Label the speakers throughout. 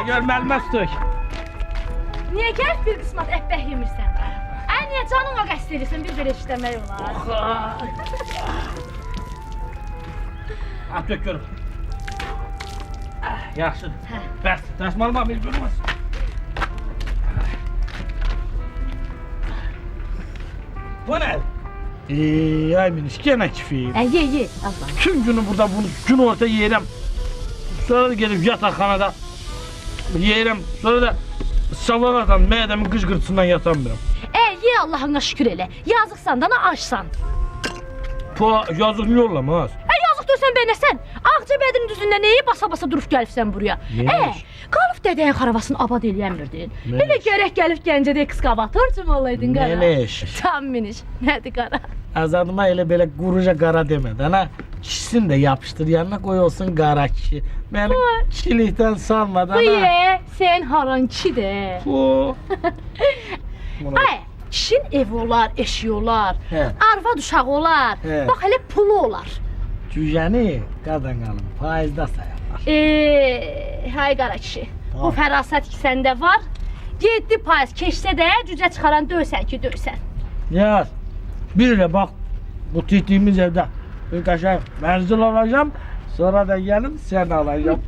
Speaker 1: Görməlməzdik.
Speaker 2: Niyə gəlib bir qismat ətbəh yemirsən? Niyə canınla qəst edirsən, bir belə işləmək olar?
Speaker 1: At dök görüm. Yaxşıdır. Bəs, dəsmalıma bir görməz. Bu nə? Ay miniş, gene kifir.
Speaker 2: Ye, Allah.
Speaker 1: Tüm günü burada bunu gün orta yiyirəm. Sonra da gelip yatakhanada yiyirəm. Sonra da sabah atan mədəmin qıcqırtısından yatamıram.
Speaker 2: Ye Allah'ına şükür elə. Yazıqsan da açsan.
Speaker 1: Po yazıq niyə olamaz?
Speaker 2: Yazıq dösən beynəsən. Ağcabədinin düzündə neyi basa-basa durub gəlibsən buraya? Qalıb dədəyin xarabasını abad eləyəmirdin. Elə gərək gəlib Gəncədə ekskavatorcum olaydın qara.
Speaker 1: Nə iş?
Speaker 2: Tam miniş. Nədir qara?
Speaker 1: Azadıma elə belə quruca qara demədi. Ana kişisini də yapışdır yanına qoy olsun qara kişi. Məni kişilikdən salmadan.
Speaker 2: Sən haran kişidir? Kişinin evi olar, eşiyi olar, arvad uşağı olar, bax elə pulu olar.
Speaker 1: Cücəni qadan qalın, faizdə sayarlar.
Speaker 2: Hay qara kişi, bu fərasət ki səndə var, 7% keçsə də cücə çıxaran döysən ki, döysən.
Speaker 1: Yaz. Bir ilə bax, bu titiyimiz evdə bir qəşəng mənzil alacağım, sonra da gəlib sən alacağım.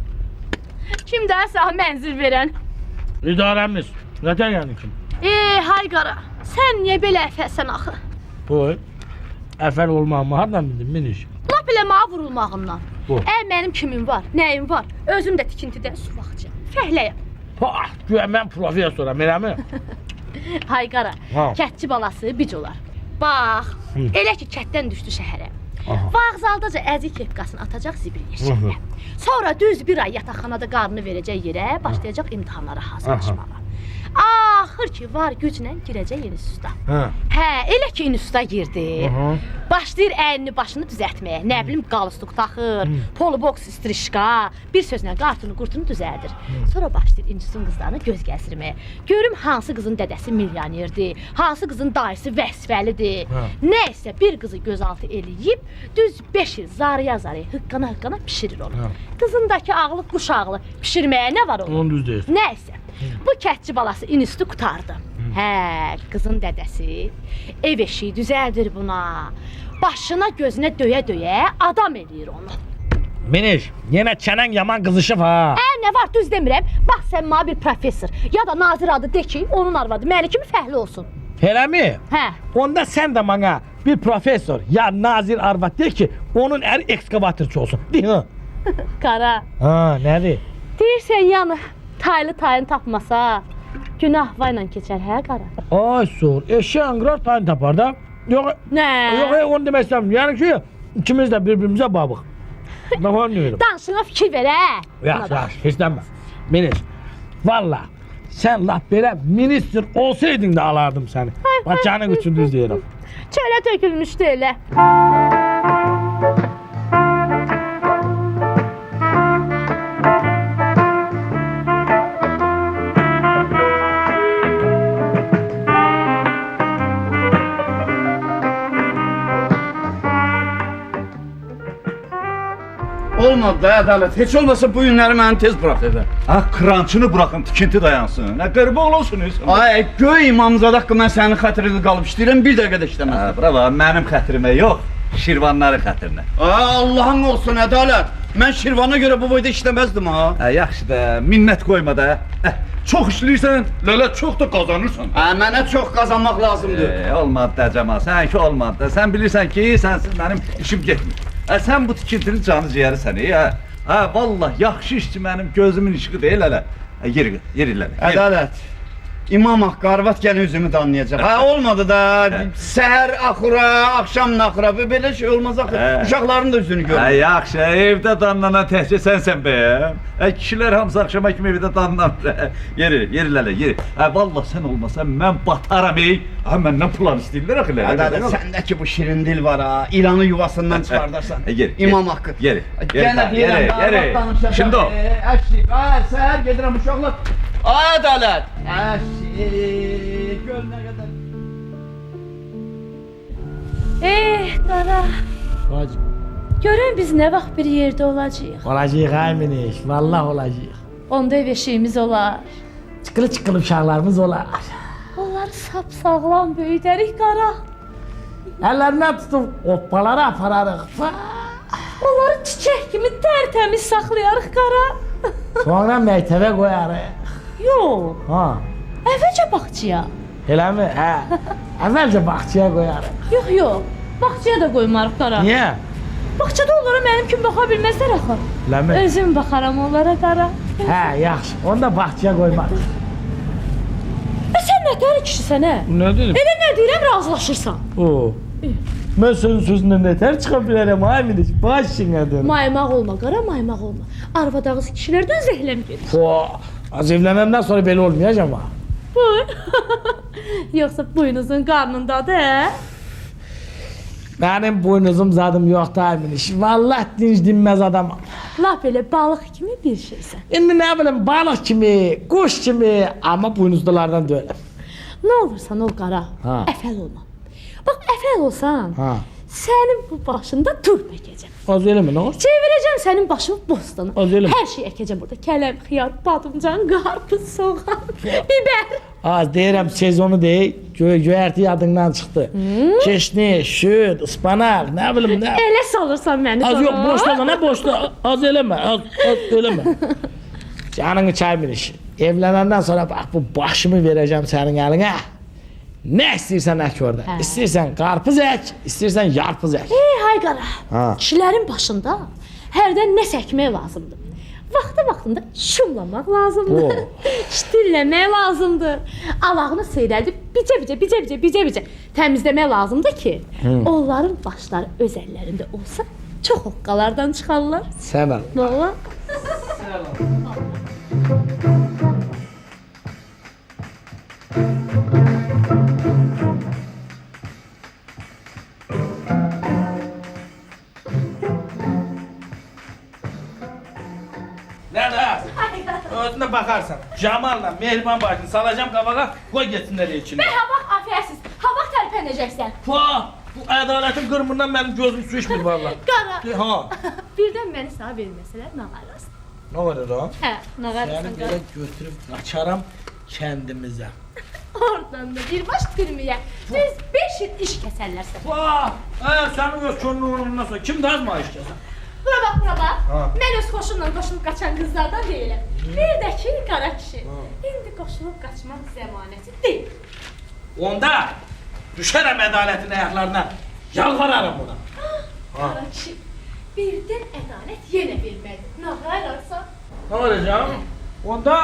Speaker 2: Kim də sənə mənzil verən?
Speaker 1: İdarəmiz. Nətər yəni kim?
Speaker 2: Hay qara, sən niyə belə əfəlsən axı?
Speaker 1: Bu, əfəl olmağımı hardan bildin, miniş?
Speaker 2: Lap elə mənə vurulmağından.
Speaker 1: Bu.
Speaker 2: Mənim kimim var, nəyim var? Özüm də tikintidə suvaqçı, fəhləyəm.
Speaker 1: Pah, güya mən professoram, eləmi?
Speaker 2: Hay qara,
Speaker 1: Ha.
Speaker 2: kətçi balası bic olar. Bax, elə ki kətdən düşdü şəhərə. Vağzaldaca əzik kepkasını atacaq zibil yeşəyə. Sonra düz bir ay yataqxanada qarnını verəcək yerə, başlayacaq imtahanlara hazırlaşmağa. Axır ki, var güclə girəcək instituta. Hə, elə ki instituta girdi. Başlayır əlini başını düzəltməyə. Nə bilim, qalstuk taxır, poloboks strişka, bir sözlə qartını qurtunu düzəldir. Sonra başlayır institutun qızlarını göz gəzdirməyə. Görüm hansı qızın dədəsi milyonerdir, hansı qızın dayısı vəzifəlidir. Nəysə bir qızı gözaltı eləyib, düz 5 il zarıya-zarıya, hıqqana-hıqqana pişirir onu. Qızındakı ağlı quş ağlı, pişirməyə nə var onun?
Speaker 1: Onu düz deyir.
Speaker 2: Nəysə, bu kətçi balası institutu qutardı. Hə, qızın dədəsi ev eşiyi düzəldir buna. Başına gözünə döyə-döyə adam eləyir onu.
Speaker 1: Miniş, yenə çənən yaman qızışıb ha.
Speaker 2: Nə var, düz demirəm. Bax sən mənə bir professor ya da nazir adı de ki, onun arvadı məni kimi fəhli olsun.
Speaker 1: Eləmi?
Speaker 2: Hə.
Speaker 1: Onda sən də mənə bir professor ya nazir arvad de ki, onun əri ekskavatorçu olsun. Deyil.
Speaker 2: Qara.
Speaker 1: Ha, nədir?
Speaker 2: Deyirsən yanı taylı tayın tapmasa, günah vayla keçər, hə qara?
Speaker 1: Ay sor, eşeğin qırar tayını tapar da. Yox,
Speaker 2: Nə?
Speaker 1: yox, onu demək istəmirəm. Yəni ki, ikimiz də bir-birimizə babıq. Bax onu deyirəm.
Speaker 2: Danışına fikir ver, hə?
Speaker 1: Yaxşı, hirslənmə. Miniş, valla, sən laf belə ministr olsaydın da alardım səni. Bax, canın üçün düz deyirəm.
Speaker 2: Çölə tökülmüşdü elə.
Speaker 3: Olmadı da ədalət. Heç olmasa bu günləri məni tez burax evə.
Speaker 4: Ha, krançını bırakın, tikinti dayansın. Ne qəribə olursunuz.
Speaker 3: Ay, göy imamzadaq ki, mən sənin xətrinə qalıb işləyirəm, bir dəqiqə də işləməzdim.
Speaker 4: Bravo, mənim xətrimə yox, Şirvanların xətrinə.
Speaker 3: Allah'ın olsun ədalət. Mən Şirvana görə bu boyda işləməzdim ha.
Speaker 4: Yaxşı da, minnət qoyma da. Çox işləyirsən, lələ çox da qazanırsan.
Speaker 3: Mənə çox qazanmaq lazımdır.
Speaker 4: Olmadı da Cəmal, sən ki olmadı da. Sən bilirsən ki, sənsiz mənim işim getmir. Sən bu tikintinin canı ciyərisən, vallahi yaxşı işçi mənim gözümün işığı deyil hələ. Yeri lələ.
Speaker 3: Ədalət. İmam haqqı arvad gəlin üzümü danlayacaq. Ha, olmadı da səhər axıra, axşam naxıra və belə şey olmaz axı. Uşaqların da üzünü görür.
Speaker 4: Yaxşı, evdə danlanan təhcə sənsən bəyəm. Kişilər hamısı axşama kimi evdə danlanır. Yeri lələ, yeri. Vallahi sən olmasan mən bataram ey. Məndən plan istəyirlər axı lələ.
Speaker 3: Ədalət, səndəki bu şirin dil var ha. İlanı yuvasından çıxardarsan. İmam haqqı.
Speaker 4: Yeri.
Speaker 3: Yenə deyirəm, arvad danışacaq.
Speaker 4: Şimdi o.
Speaker 3: Əşlik, səhər gedirəm uşaqlar. Ədalət. Əşlik, göl nə qədər.
Speaker 2: Qara.
Speaker 1: Bacım.
Speaker 2: Görün biz nə vaxt bir yerdə olacağıq.
Speaker 1: Olacaq ay Miniş, vallahi olacaq.
Speaker 2: Onda ev eşiyimiz olar.
Speaker 1: Çıqılı uşaqlarımız olar.
Speaker 2: Onları sapsağlam böyüdərik qara.
Speaker 1: Əllərindən tutub hoppaları apararıq.
Speaker 2: Onları çiçək kimi tərtəmiz saxlayarıq qara.
Speaker 1: Sonra məktəbə qoyarıq.
Speaker 2: Yox,
Speaker 1: Ha,
Speaker 2: əvvəlcə bağçaya.
Speaker 1: eləmi? Hə. Əvvəlcə bağçaya qoyarıq.
Speaker 2: Yox, bağçaya da qoymarıq qara.
Speaker 1: Niyə?
Speaker 2: Bağçada onlara mənim kimi baxa bilməzlər axı.
Speaker 1: Eləmi?
Speaker 2: Özüm baxaram onlara qara.
Speaker 1: Hə, yaxşı. Onu da bağçaya qoymarıq.
Speaker 2: Sən nətər kişisən, hə?
Speaker 1: Nə dedim?
Speaker 2: Elə nə deyirəm, razılaşırsan.
Speaker 1: O. Mən senin sözündən nətər çıxa bilərəm ay Miniş? Başına dönüm.
Speaker 2: Maymaq olma qara, maymaq olma. Arvad ağız kişilərdən zəhləm gedir.
Speaker 1: Az evlənəndən sonra belə olmayacaq ha.
Speaker 2: Yoxsa buynuzun qarnındadır, hə?
Speaker 1: Mənim buynuzum zadım yoxdur ay Miniş. Vallahi dinc dinməz adamam.
Speaker 2: Lap elə balıq kimi bir şeysən.
Speaker 1: İndi nə bilim balıq kimi, quş kimi, amma buynuzlulardan deyiləm.
Speaker 2: Nə olursan ol qara,
Speaker 1: Ha.
Speaker 2: əfəl olma. Bax, əfəl olsan,
Speaker 1: Ha.
Speaker 2: Sənin bu başında turp əkəcəm.
Speaker 1: Az eləmə, nə var?
Speaker 2: Çevirəcəm sənin başını bostana.
Speaker 1: Az eləmə.
Speaker 2: Hər şey əkəcəm burada. Kələm, xiyar, badımcan, qarpız, soğan, biber.
Speaker 1: Az deyirəm sezonu deyil, göyərti yadından çıxdı. Keşni, şüd, ıspanak, nə bilim nə.
Speaker 2: Elə salırsan məni.
Speaker 1: Az
Speaker 2: sonra.
Speaker 1: yox, boşda, nə boşda. Az eləmə, az eləmə. Canını çaymır iş. Evlənəndən sonra bax bu başımı verəcəm sənin əlinə. Nə istəyirsən ək orada. İstəyirsən qarpız ək, istəyirsən yarpız ək.
Speaker 2: Hay qara.
Speaker 1: Ha.
Speaker 2: Kişilərin başında hərdən nə səkmək lazımdır. Vaxtında şumlamaq lazımdır. Ştilləmək lazımdır. Alağını seyrədib bicə təmizləmək lazımdır ki, onların başları öz əllərində olsa çox hoqqalardan çıxarlar.
Speaker 1: Sən al.
Speaker 2: Valla.
Speaker 1: Nədə? Özünə baxarsan. Camal'la Mehriban bacını salacağım qabağa, qoy getsinlər içinə.
Speaker 2: Hava afiyasiz. Hava tərpənəcəksən.
Speaker 1: Pa, bu ədalətin qırmından mənim gözüm su içmir valla.
Speaker 2: Qara.
Speaker 1: Ha.
Speaker 2: Birdən məni sana verməsələr nağarasın.
Speaker 1: Nə var orada?
Speaker 2: Hə, nağarasın.
Speaker 1: Səni belə götürüb qaçaram kəndimizə.
Speaker 2: Oradan da birbaş türməyə. Düz 5 il iş kəsərlər sənə.
Speaker 1: Pa, sənin öz könlünün nasıl? Kim daha mı işləsən?
Speaker 2: Bura bax.
Speaker 1: Ha.
Speaker 2: Mən öz xoşumla qoşulub qaçan qızlardan deyiləm. Bir də ki, qara kişi. İndi qoşulub qaçmaq zəmanəti deyil.
Speaker 1: Onda düşərəm ədalətin ayaqlarına. Yalvararım ona.
Speaker 2: Qara kişi. Birdən ədalət yenə vermədi. Nə qararsan?
Speaker 1: Nə olacaq? Onda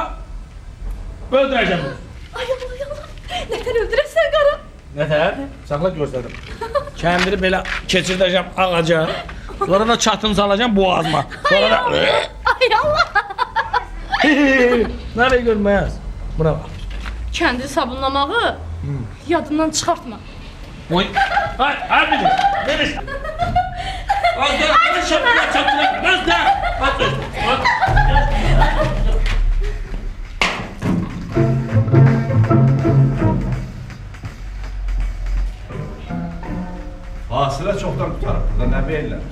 Speaker 1: öldürəcəm onu.
Speaker 2: Ay Allah. Nətər öldürəsən qara?
Speaker 1: Nətər? Saxla gözlədim. Kəndiri belə keçirdəcəm ağaca. Sonra da çatını salacağım boğazıma. Sonra da...
Speaker 2: Ay Allah.
Speaker 1: Nereye görməyəz? Buna bax.
Speaker 2: Kəndiri sabunlamağı yadından çıxartma.
Speaker 1: Oy. Ay, abicim. Neresi? Azda, bana şapkaya çattırak. Azda.
Speaker 4: Fasilə çoxdan qutarıb. Burada nə verirlər?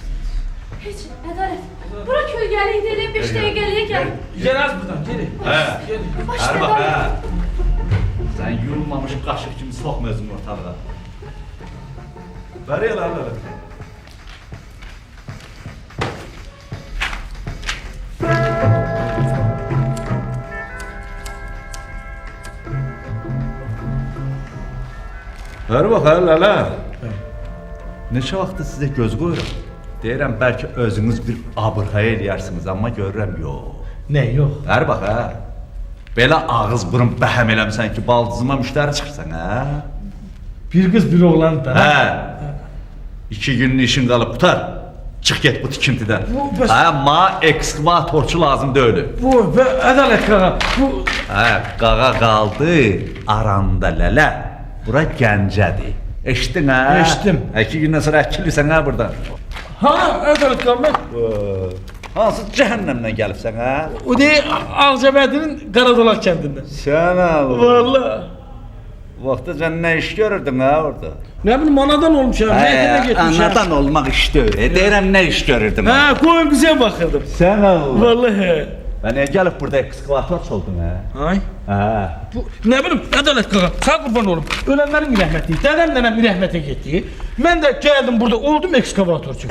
Speaker 2: Heç, ədalət. Bura kölgəlik deyil, 5 dəqiqəliyə gəl.
Speaker 1: Gel az buradan, geri.
Speaker 4: Hə.
Speaker 1: Geri.
Speaker 4: Hər bax, hə. Sən yurulmamış qaşıq kimi soxma özünü ortalığa. Ver elə, ver. Ver bax, hələ. Neçə vaxtdır sizə göz qoyuram. Deyirəm, bəlkə özünüz bir abırhay eləyərsiniz, amma görürəm, yox.
Speaker 1: Ne, yox.
Speaker 4: Hər bax, hə. Belə ağız burun bəhəm eləmsən ki, baldızıma müştəri çıxsan, hə?
Speaker 1: Bir qız, bir oğlan da.
Speaker 4: Hə. 2 günlük işin qalıb, qutar. Çıx get bu tikintidən.
Speaker 1: Bu, bəs-
Speaker 4: Hə, ma ekskavatorçu lazım deyil.
Speaker 1: Bu, və ədalət qağa. Bu,
Speaker 4: Hə, qağa qaldı, aranda lələ. Bura Gəncədir. Eşitdin, hə?
Speaker 1: Eşitdim.
Speaker 4: 2 gündən sonra əkilirsən, hə, buradan.
Speaker 1: ha, ədalət qağa. Mən,
Speaker 4: Hansı cəhənnəmdən gəlibsən, hə?
Speaker 1: o deyil, Ağcabədinin Qaradolaq kəndindən.
Speaker 4: Sən al.
Speaker 1: Valla.
Speaker 4: Vaxtıca nə iş görürdün, hə, orada?
Speaker 1: Ne bileyim, anadan olmuşam, meytene gitmişam.
Speaker 4: Anadan olmaq iş deyil. Deyirəm, nə iş görürdün?
Speaker 1: Ha, koyun güzel bakırdım.
Speaker 4: Sən al.
Speaker 1: Vallahi.
Speaker 4: Ben niye gelip burada ekskavator oldun, hə?
Speaker 1: Ay.
Speaker 4: Hə.
Speaker 1: Bu, ne bileyim, adalet qağa, sağ qurban olum. Ölenlerin rəhməti, dedem nenem rəhmətə getdi. Mən də gəldim burada, oldum ekskavatorçu.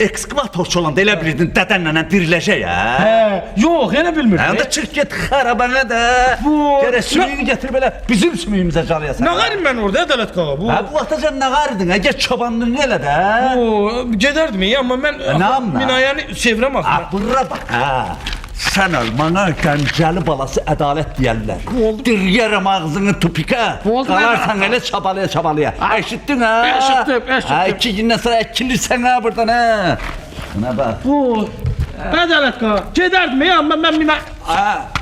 Speaker 4: Ekskavatorçu olanda elə bilirdin dədənlə diriləcək, hə?
Speaker 1: Hə, yox, yenə bilmirdim.
Speaker 4: Hə, onda çıx get xarabana da.
Speaker 1: Bu-
Speaker 4: Gərək sümüyünü getir belə bizim sümüyümüzə calayasan.
Speaker 1: Nə qarım mən orada adalet qağa, bu.
Speaker 4: Hə, bu vaxtacan nə qarıdın, hə? Get çobanlığını elə də.
Speaker 1: O, gedərdim ya, amma mən
Speaker 4: Namla.
Speaker 1: Minayanı sevirəm axı.
Speaker 4: Ha, bura bax, hə. Sən ol, mana Gəncəli balası ədalət deyərlər.
Speaker 1: oldu?
Speaker 4: Diriyərəm ağzını tupikə.
Speaker 1: oldu
Speaker 4: Qalarsan
Speaker 1: mən?
Speaker 4: elə çabalaya. Eşitdin, hə?
Speaker 1: Eşitdim.
Speaker 4: Hə, 2 gündən sonra əkilirsən, hə, buradan, hə? Buna bax.
Speaker 1: Bu, adalet qağa, gedərdim ya, amma mən mina...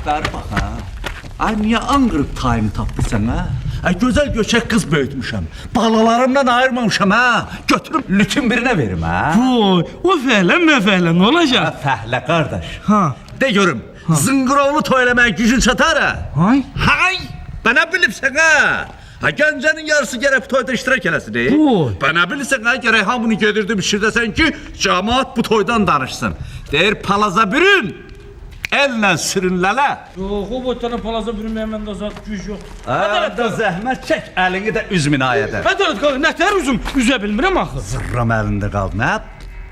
Speaker 4: Ver bax, hə. Ay, niyə anqırıb tayını tapdırsan, hə? Gözəl göçək qız böyütmüşəm. Balalarımdan ayırmamışam, hə? Götürüb lütün birinə verim, hə?
Speaker 1: Bu, o fəhlə, nə fəhlə, nə olacaq?
Speaker 4: Fəhlə qardaş.
Speaker 1: Ha.
Speaker 4: De görüm, zınqırovlu toy eləməyə gücün çatar, hə?
Speaker 1: Ay.
Speaker 4: Hay! Bana bilibsən, hə? Ha Gəncənin yarısı gərək bu toyda iştirak eləsin.
Speaker 1: Toy.
Speaker 4: Bə nə bilirsən, ha gərək hamını gedirdim işirdəsən ki, cəmaat bu toydan danışsın. Deyir palaza bürün, əllə sürünlələ.
Speaker 1: Yox, o boyutlarına palaza bürünməyən məndə zat güc yoxdur.
Speaker 4: Da zəhmət çək, əlini də üz minayədə.
Speaker 1: Ədalət qalın, nətər üzə bilmirəm axı.
Speaker 4: Zırram əlində qaldı. Nə?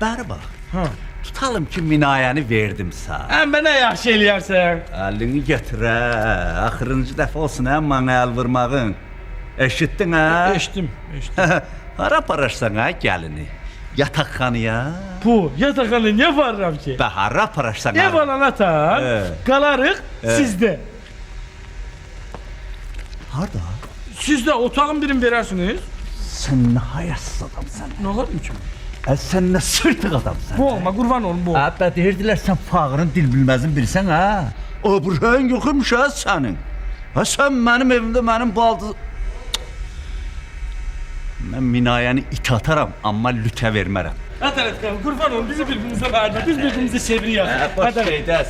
Speaker 4: Bəri bax.
Speaker 1: Ha.
Speaker 4: Tutalım ki, minayəni verdim sağ.
Speaker 1: Əmbə nə yaxşı eləyərsən.
Speaker 4: Əlini gətirə, axırıncı dəfə olsun hə, mənə əl vurmağın. Eşitdin hə?
Speaker 1: Eşitdim.
Speaker 4: Hara aparırsan hə gəlini? Yataqxanaya?
Speaker 1: Bu, yataqxanaya niyə varıram ki?
Speaker 4: Bə hara aparırsan hə?
Speaker 1: Ev alana tar, qalarıq sizdə.
Speaker 4: Harda?
Speaker 1: Sizdə otağın birini verərsiniz.
Speaker 4: Sən nə hayasız adamsan?
Speaker 1: Nə qalım ki?
Speaker 4: Sən nə sırtıq adamsan?
Speaker 1: Bu olma, qurban olun bu.
Speaker 4: Bə deyirdilər sən fağırın dil bilməzin bilsən hə? Öbrün yoxmuş hə sənin. Ha sən mənim evimdə mənim baldız... Mən minayəni it ataram, amma lütə vermərəm.
Speaker 1: Ədalət qalın, qurban olun, bizi bir-birimizə verdi, biz bir-birimizi sevirik.
Speaker 4: Boş şeydə,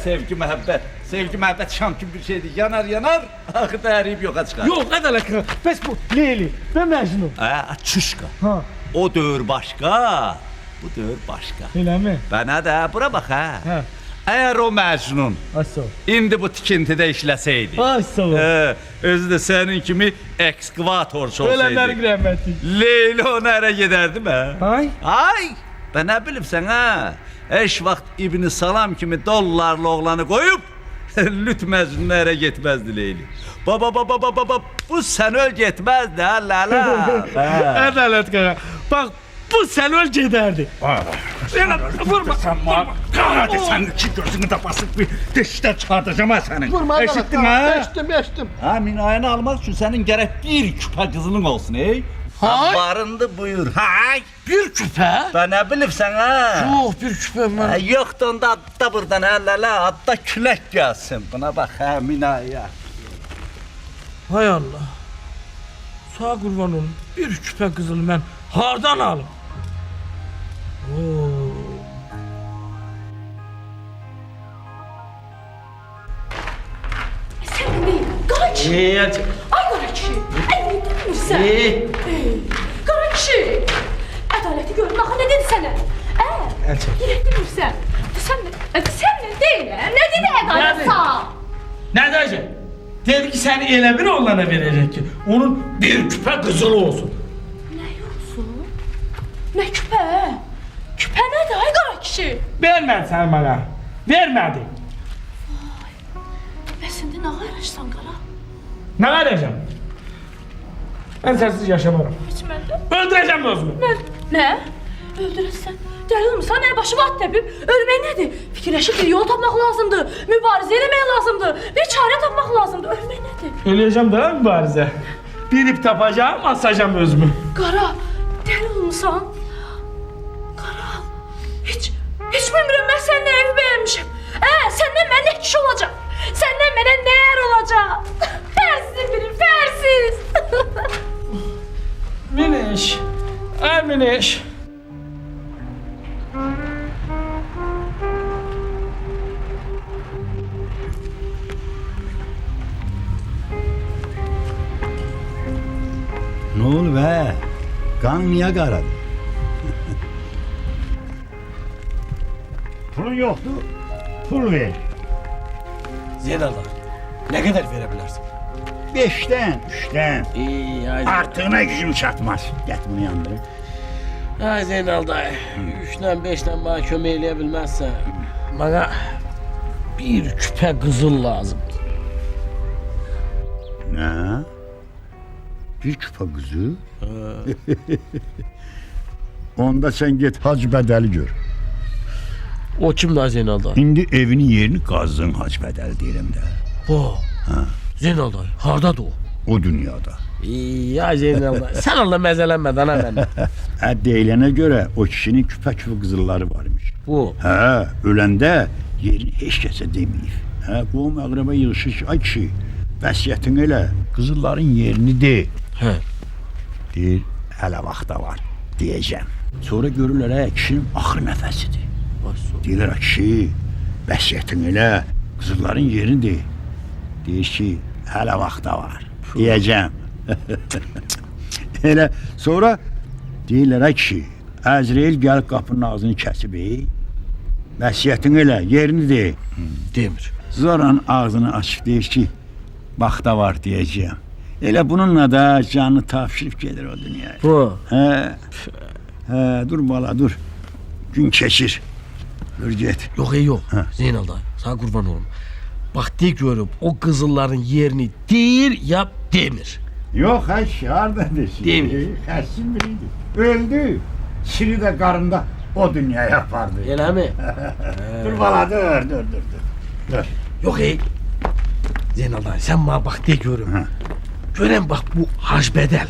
Speaker 4: sevgi, məhəbbət şam kimi bir şeydir. Yanar, axı da əriyib yoxa çıxar.
Speaker 1: Yox, ədalət qalın, bəs bu Leyli və Məcnun.
Speaker 4: Çüşqa.
Speaker 1: Ha,
Speaker 4: O dövr başqa, bu dövr başqa.
Speaker 1: eləmi?
Speaker 4: Bənə də, bura bax hə.
Speaker 1: Hə.
Speaker 4: Əgər o Məcnun
Speaker 1: Ay sağ ol.
Speaker 4: indi bu tikintidə işləsəydi,
Speaker 1: Ay sağ ol.
Speaker 4: özü də sənin kimi ekskavatorçu
Speaker 1: Ölənlərin
Speaker 4: olsaydı,
Speaker 1: rəhməti.
Speaker 4: Leyli onu ərə gedərdi mə?
Speaker 1: Ay.
Speaker 4: Ay, bə nə bilibsən hə? Heç vaxt İbn Salam kimi dollarlı oğlanı qoyub, lüt Məcnun'a ərə getməzdi Leyli. Baba, bu sən öl getməzdi hə, lələ.
Speaker 1: Ədalət qalın, bax bu sən öl gedərdi. Vurma.
Speaker 4: Hadi sen iki gözünü de basıp bir deşten çıkartacağım ha senin.
Speaker 1: Vurma ədalət
Speaker 4: Eşittin
Speaker 1: qalın,
Speaker 4: ha?
Speaker 1: eşitdim.
Speaker 4: Ha minayəni almaq üçün sənin gərək bir küpə qızılın olsun ey.
Speaker 1: Hay.
Speaker 4: Barındı buyur. Hay.
Speaker 1: Bir küpə?
Speaker 4: Bə nə bilibsən ha?
Speaker 1: Yox, bir küpə mən.
Speaker 4: Yoxdur onda adda buradan əllələ, adda külək gəlsin. Buna bax hə minaya.
Speaker 1: Hay Allah. Sağ qurban olun, bir küpə qızılı mən hardan alım? Oo.
Speaker 2: Sən deyil, qara kişi. Ay qara kişi, ay nə demirsən? Qara kişi, ədaləti görün, axı nə dedi sənə? Yenə demirsən. Sən deyiləm, nə dedi ədalət sağ?
Speaker 1: Nə deyəcək? Dedi ki, səni elə bir oğlana verəcək ki, onun bir küpə qızılı olsun.
Speaker 2: Nə yoxsun? Nə küpə? Küpə nədir ay qara kişi?
Speaker 1: Vermədi sən mənə, vermədi.
Speaker 2: Bəs indi nə qayraşsan qara?
Speaker 1: Nə verəcəm? Mən sənsiz yaşamaram.
Speaker 2: Heç məndə?
Speaker 1: Öldürəcəm də özümü.
Speaker 2: Nə? Öldürəsən? Dəli olmuşsan, nə başı vat təpib? Ölmək nədir? Fikirləşib bir yol tapmaq lazımdır. Mübarizə eləmək lazımdır. Bir çarə tapmaq lazımdır. Ölmək nədir?
Speaker 1: Eləyəcəm də mübarizə. Bir ip tapacağım, asacağım özümü.
Speaker 2: Qara, dəli olmuşsan? Qara, heç bilmirəm mən səninlə evi bəyənmişəm. Səndən mən nə kişi olacaq? Səndən mənə nəyər olacaq? Fərsiz bilir, fərsiz.
Speaker 1: Miniş, Miniş.
Speaker 3: Ne oldu be? Kan niye karadı?
Speaker 5: Pulun yoktu, pul ver.
Speaker 1: Zeynallah, ne kadar verebilirsin?
Speaker 5: 5'ten, 3'ten.
Speaker 1: İyi, haydi.
Speaker 5: Artığına gücüm çatmaz. Get bunu yandırın.
Speaker 1: Ay Zeynal dayı, 3'dən 5'dən bana kömək eləyə bilməzsən, bana bir küpə qızıl lazımdır.
Speaker 5: Ne? Bir küpe kızı? Onda sen git Hacı Bedeli gör.
Speaker 1: O kimdir Zeynal dayı?
Speaker 5: Şimdi evinin yerini kazdın Hacı Bedeli diyelim de.
Speaker 1: Bu. Zeynal dayı, hardadır o?
Speaker 5: O dünyada.
Speaker 1: Ya Zeynal dayı, sen onunla məzələnmədən ha məndən.
Speaker 5: Deyilene göre o kişinin küpe kızılları varmış.
Speaker 1: Bu.
Speaker 5: He, ölende yerini hiç kese demeyip. He, bu məğrəbə yığışır ki, ay kişi, vəsiyyətin elə, qızılların yerini de.
Speaker 1: Hə.
Speaker 5: Deyir, hələ vaxta var, deyəcəm. Sonra görürlər, kişinin axır nəfəsidir. Deyirlər, kişi, vəsiyyətin elə, qızılların yerini de. Deyir ki, hələ vaxta var, deyəcəm. Elə sonra deyirlər ay kişi, Əzrail gəlib qapının ağzını kəsib. Vəsiyyətin elə, yerini de.
Speaker 1: Demir.
Speaker 5: Zoran ağzını açıb deyir ki, vaxta var deyəcəyəm. Elə bununla da canını tapşırıb gedir o dünyaya.
Speaker 1: Bu.
Speaker 5: Hə, dur bala, dur. Gün keçir. Dur get.
Speaker 6: Yox, yox. Zeynal dayı, sana qurban olum. Bax, de görüb o qızılların yerini deyir ya demir.
Speaker 5: Yox, ay harda desin.
Speaker 6: Demir.
Speaker 5: Xəssin biriydi. Öldü. Siri də qarında o dünyaya apardı.
Speaker 6: Elə mi?
Speaker 5: Dur bala, dur.
Speaker 6: Yox, Zeynal dayı, sən bana bax, de görüm. Görəm bax, bu hacbədəl,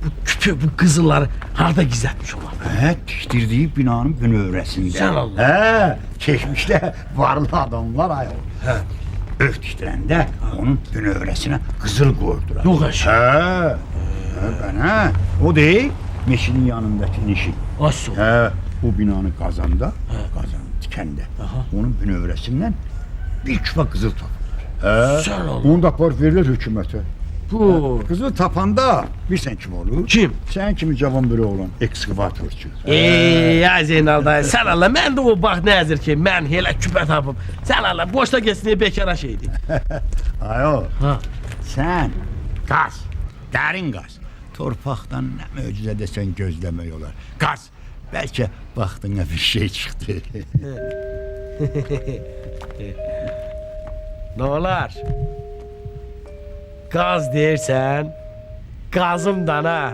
Speaker 6: bu küpü, bu qızılları harada gizlətmiş olar?
Speaker 5: Tikdirdiyi binanın bünövrəsində.
Speaker 6: Sən Allah.
Speaker 5: Keçmişdə varlı adamlar ayol. Öv tikdirəndə onun bünövrəsinə qızıl qoydular.
Speaker 6: Yox, əşi.
Speaker 5: Bana, o deyil, meşinin yanındakı nişin.
Speaker 6: Asıl.
Speaker 5: O binanı qazanda, tikəndə, onun bünövrəsindən bir küpə qızıl tapırlar.
Speaker 6: Sən Allah.
Speaker 5: Onu da apar verirlər hökumətə.
Speaker 6: Bu.
Speaker 5: Qızıl tapanda bilsən kim olur?
Speaker 6: Kim?
Speaker 5: Sən kimi cavan biri olan ekskavatorçu.
Speaker 6: Ya Zeynal dayı, sən Allah, mən də o bax nəzir ki, mən elə küpə tapım. Sən Allah, boşda geçsin deyə bekara şeydi.
Speaker 5: Ayo,
Speaker 6: Ha.
Speaker 5: sən qaz, dərin qaz. Torpaqdan nə möcüzə desən gözləmək olar. Qaz, bəlkə vaxtına bir şey çıxdı.
Speaker 6: Nə olar? Qaz deyirsən, qazım dana.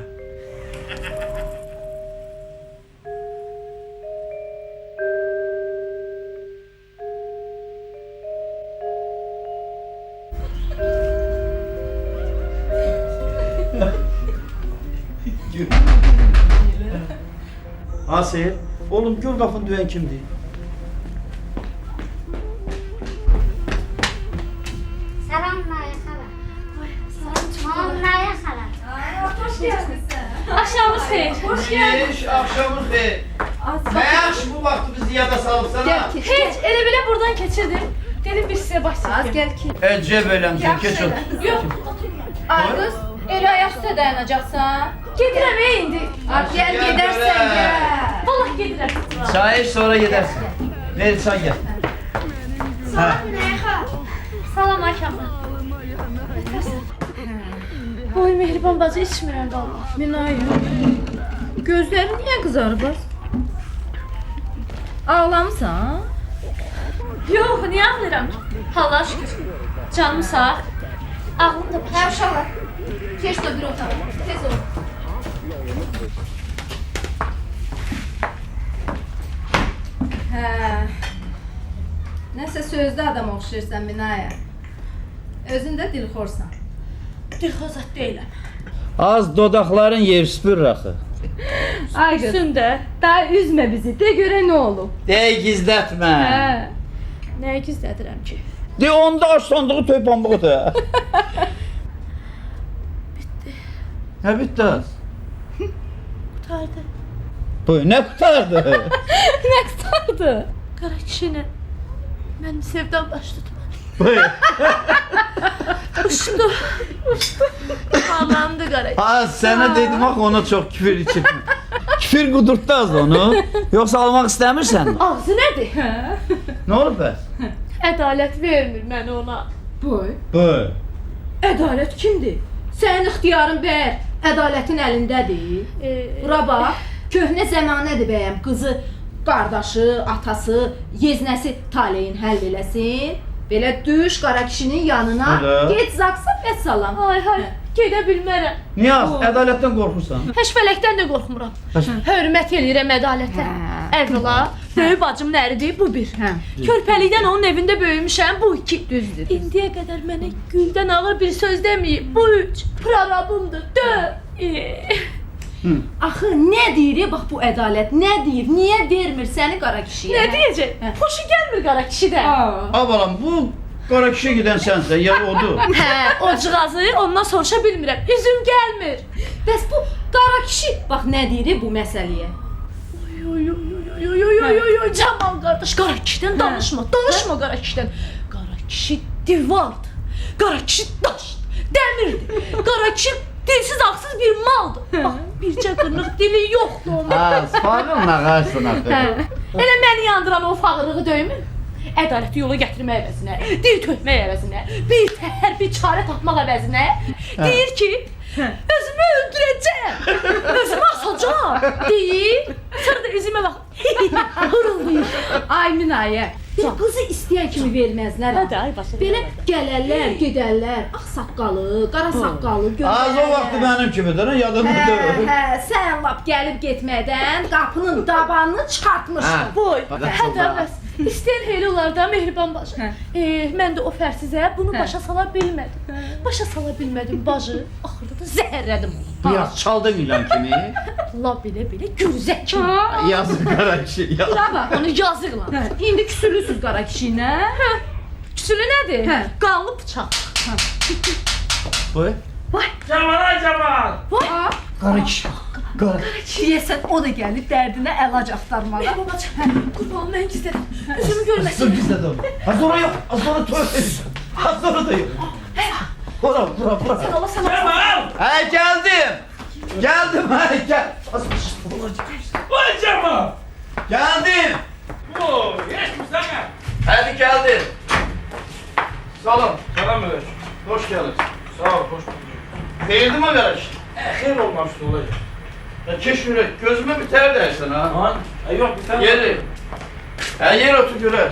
Speaker 3: Asir, oğlum gör qapını döyən kimdir?
Speaker 7: Salam Naya xala. Salam Naya xala.
Speaker 2: Hoş geldinizsən. Axşamınız xeyir. Hoş geldiniz.
Speaker 3: Axşamın xeyir. Nə yaxşı bu vaxtı bizi yada salıbsan ha?
Speaker 2: Heç elə belə buradan keçirdim. Dedim bir sizə baş çəkeyim.
Speaker 8: Az gəl ki.
Speaker 3: Əcəb eləmsən, keç ol.
Speaker 2: Yox,
Speaker 8: Ay qız, elə ayaq üstə dayanacaqsan.
Speaker 2: gedirəm indi.
Speaker 8: Ay gəl gedərsən gəl.
Speaker 2: Vallahi gedirəm.
Speaker 3: Çay iç sonra gedərsin. Ver çay gəl.
Speaker 7: Salam Naya xala.
Speaker 2: Salam Ayşəmə. Oy Mehriban bacı içmirəm vallahi.
Speaker 8: Minayı. Gözlərin niyə qızarıb az? Ağlamısan?
Speaker 2: Yox, niyə ağlayıram ki? Allah şükür. Canım sağ. Ağlım da
Speaker 8: Hə uşaqlar. Keç də bir otağa. Tez ol. Hə. Nəsə sözdə adam oxşayırsan Minaya. Özün də dilxorsan.
Speaker 2: dilxozat deyiləm.
Speaker 3: Az dodaqların yer süpürür axı.
Speaker 8: Ay qız,
Speaker 2: Üstündə.
Speaker 8: daha üzmə bizi. De görə nə olub?
Speaker 3: Dey gizlətmə.
Speaker 8: Hə.
Speaker 2: Nəyi gizlədirəm ki?
Speaker 3: De onda aç sandığı töy pambıqdır. Hə bitdi az.
Speaker 2: Qutardı.
Speaker 3: Bu nə qutardı?
Speaker 8: Nə qıtardı?
Speaker 2: Qara kişini. Mən sevdam başladım. Uçdu. Bağlandı qara.
Speaker 3: Ha sənə dedim axı ona çox küfür içirtmə. Küfür qudurtdu az onu. Yoxsa almaq istəmirsən?
Speaker 2: Ağzı nədir?
Speaker 3: Nə olub bəs?
Speaker 2: Ədalət vermir mənə ona.
Speaker 8: Boy.
Speaker 3: Bu.
Speaker 8: Ədalət kimdir? Sənin ixtiyarın bəyər, ədalətin əlindədir. Bura bax, köhnə zəmanədir bəyəm, qızı, qardaşı, atası, yeznəsi taleyin həll eləsin. Belə düş qara kişinin yanına,
Speaker 3: Öyle.
Speaker 8: get zaksa və salam.
Speaker 2: Ay hay, gedə bilmərəm.
Speaker 3: Niyə az? Ədalətdən qorxursan?
Speaker 2: Heç fələkdən də qorxmuram. Hörmət eləyirəm ədalətə. Əvvəla, böyük bacımın əridir, bu bir.
Speaker 8: Hə.
Speaker 2: Körpəlikdən onun evində böyümüşəm, bu iki.
Speaker 8: Düzdür.
Speaker 2: İndiyə qədər mənə güldən ağır bir söz deməyib, bu üç. Prorabımdır, dörd.
Speaker 8: Axı nə deyir bax bu ədalət? Nə deyir? Niyə vermir səni qara kişiyə?
Speaker 2: Nə deyəcək?
Speaker 8: Hə.
Speaker 2: Xoşu gəlmir qara kişidən.
Speaker 3: Ha balam bu qara kişiyə gedən sənsən, ya odur.
Speaker 2: Hə, o cığazı ondan soruşa bilmirəm. Üzüm gəlmir.
Speaker 8: Bəs bu qara kişi bax nə deyir bu məsələyə?
Speaker 2: Yo, Camal qardaş, qara kişidən danışma. Danışma qara kişidən. Qara kişi divardır. Qara kişi daşdır. Dəmirdir. Qara kişi dilsiz ağsız bir maldır. Bax, bircə qırnıq dili yoxdur onun.
Speaker 3: Ha, fağır nağarsın axı.
Speaker 2: Elə məni yandıran o fağırlığı döymür. Ədaləti yola gətirmək əvəzinə, dil tökmək əvəzinə, bir təhər bir çarə tapmaq əvəzinə deyir ki, özümü öldürəcəm, özümü asacam deyir. Sonra da üzümə bax, hırıldayır.
Speaker 8: Ay Minayə, bir qızı istəyən kimi verməzlər.
Speaker 2: Hadi, ay başa.
Speaker 8: Belə gələrlər, gedərlər, ağ saqqalı, qara saqqalı,
Speaker 3: Az o vaxtı mənim kimidir, yadımdadır.
Speaker 8: Sən lap gəlib getmədən qapının dabanını çıxartmışdın.
Speaker 2: Boy,
Speaker 3: Bax,
Speaker 2: hədə bəs. İstəyən elə olar da Mehriban bacı. Mən də o fərsizə bunu başa sala bilmədim. Başa sala bilmədim bacı. Axırda da zəhərlədim onu.
Speaker 3: Biraz çaldın ilan kimi.
Speaker 2: La belə gürzək kimi.
Speaker 3: Yazıq qara kişi.
Speaker 8: Bura bax,
Speaker 2: Onu yazıqla.
Speaker 8: indi küsülüsüz qara kişi ilə.
Speaker 2: Küsülü nədir?
Speaker 8: Hə.
Speaker 2: Qanlı bıçaq.
Speaker 3: Buyur.
Speaker 1: Cemal, Cemal.
Speaker 3: Qara kişi. Qara.
Speaker 8: Deyəsən o da gəlib dərdinə əlac axtarmağa.
Speaker 2: Mehriban bacı, qurbanım mən gizlədim. Üzümü görməsin.
Speaker 3: Sır bizdə də olur. Az sonra yok. Az sonra tövbe edeceğim. Az sonra da yok. Bura.
Speaker 2: Sən Allah sana.
Speaker 1: Cemal.
Speaker 3: Hey geldim. Geldim hey gel.
Speaker 1: Vay Cemal.
Speaker 3: Geldim.
Speaker 1: Oo, geçmiş sana.
Speaker 3: Hadi geldim. Salam.
Speaker 1: Selam aleyküm.
Speaker 3: Hoş geldin.
Speaker 1: Sağ ol, hoş bulduk.
Speaker 3: Değildi mi garaj?
Speaker 1: Hayır olmamıştı olay.
Speaker 3: Ya keş yürek. Gözüme bir ter dersin ha.
Speaker 1: Aman, yok bir tane.
Speaker 3: Yeri. Ha yer otur görer.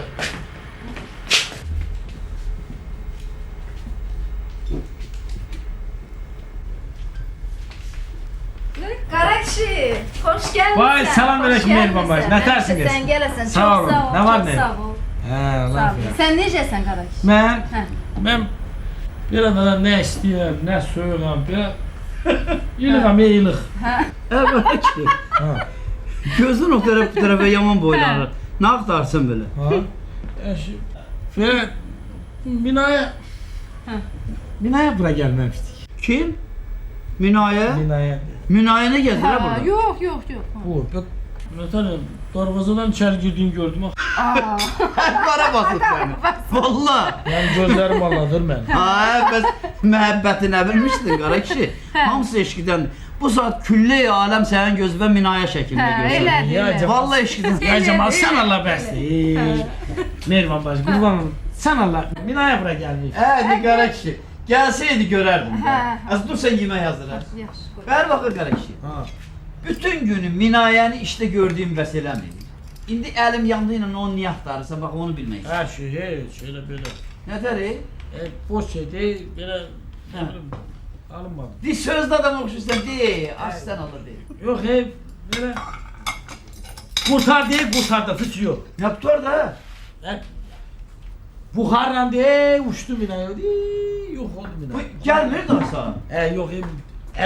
Speaker 8: Qara kişi, xoş gəlmisən.
Speaker 1: Vay, salam aleyküm Mehriban bacı. Ne tersiniz?
Speaker 8: Sən gələsən, çox
Speaker 1: Sağ olun.
Speaker 8: sağ ol.
Speaker 1: Ne var
Speaker 8: çox
Speaker 1: ne?
Speaker 8: Sağ ol.
Speaker 1: He,
Speaker 8: Sağ
Speaker 1: lan
Speaker 8: ol. Sən necəsən qara kişi?
Speaker 1: Ben bir adana ne istiyorum, ne soğuğum, bir yılığım, yılıq.
Speaker 3: Evet ki.
Speaker 1: Ha.
Speaker 3: Gözün o taraf bu tarafa yaman boylanır. Ne aktarsın böyle?
Speaker 1: Ha. Ve binaya bura gelmemiştik.
Speaker 3: Kim? Minaye.
Speaker 1: Binaya.
Speaker 3: Minaye ne gezdi la burada?
Speaker 8: Yox.
Speaker 1: Bu, mesela darvazadan içeri girdiğini gördüm.
Speaker 3: Kara bakıp seni. Valla.
Speaker 1: Yani gözlerim anladır ben.
Speaker 3: Ha, bəs məhəbbəti nə bilmişdin qara kişi? Hamısı eşqidən. Bu saat külli aləm sənin gözünə minayə şəklində görsün.
Speaker 1: Ya Cemal.
Speaker 3: Vallahi eşqidən.
Speaker 1: Ya Cemal sen Allah bəsdir. Mehriban bacı, kurbanım. Sen Allah. Binaya bura gelmiş.
Speaker 3: Hadi qara kişi. Gəlsəydi görərdim. Az dur sən yemək hazır.
Speaker 8: Yaxşı.
Speaker 3: Ver baxır qara kişi.
Speaker 1: Ha.
Speaker 3: Bütün günü minayəni işdə gördüyüm bəs eləmir. İndi əlim yandı ilə onu niyə axtarırsa bax onu bilmək istəyirəm.
Speaker 1: Her şey şöyle böyle.
Speaker 3: Nətər?
Speaker 1: Boş şey değil, böyle alınmadı.
Speaker 3: Bir sözdə adam oxşursan de, aslan olur de.
Speaker 1: Yok böyle kurtar değil, kurtardı, suç yok.
Speaker 3: Nə tutar da?
Speaker 1: Buharla diye uçtu binaya, yok oldu
Speaker 3: Bu
Speaker 1: bina.
Speaker 3: gəlmir də sağ.
Speaker 1: Yok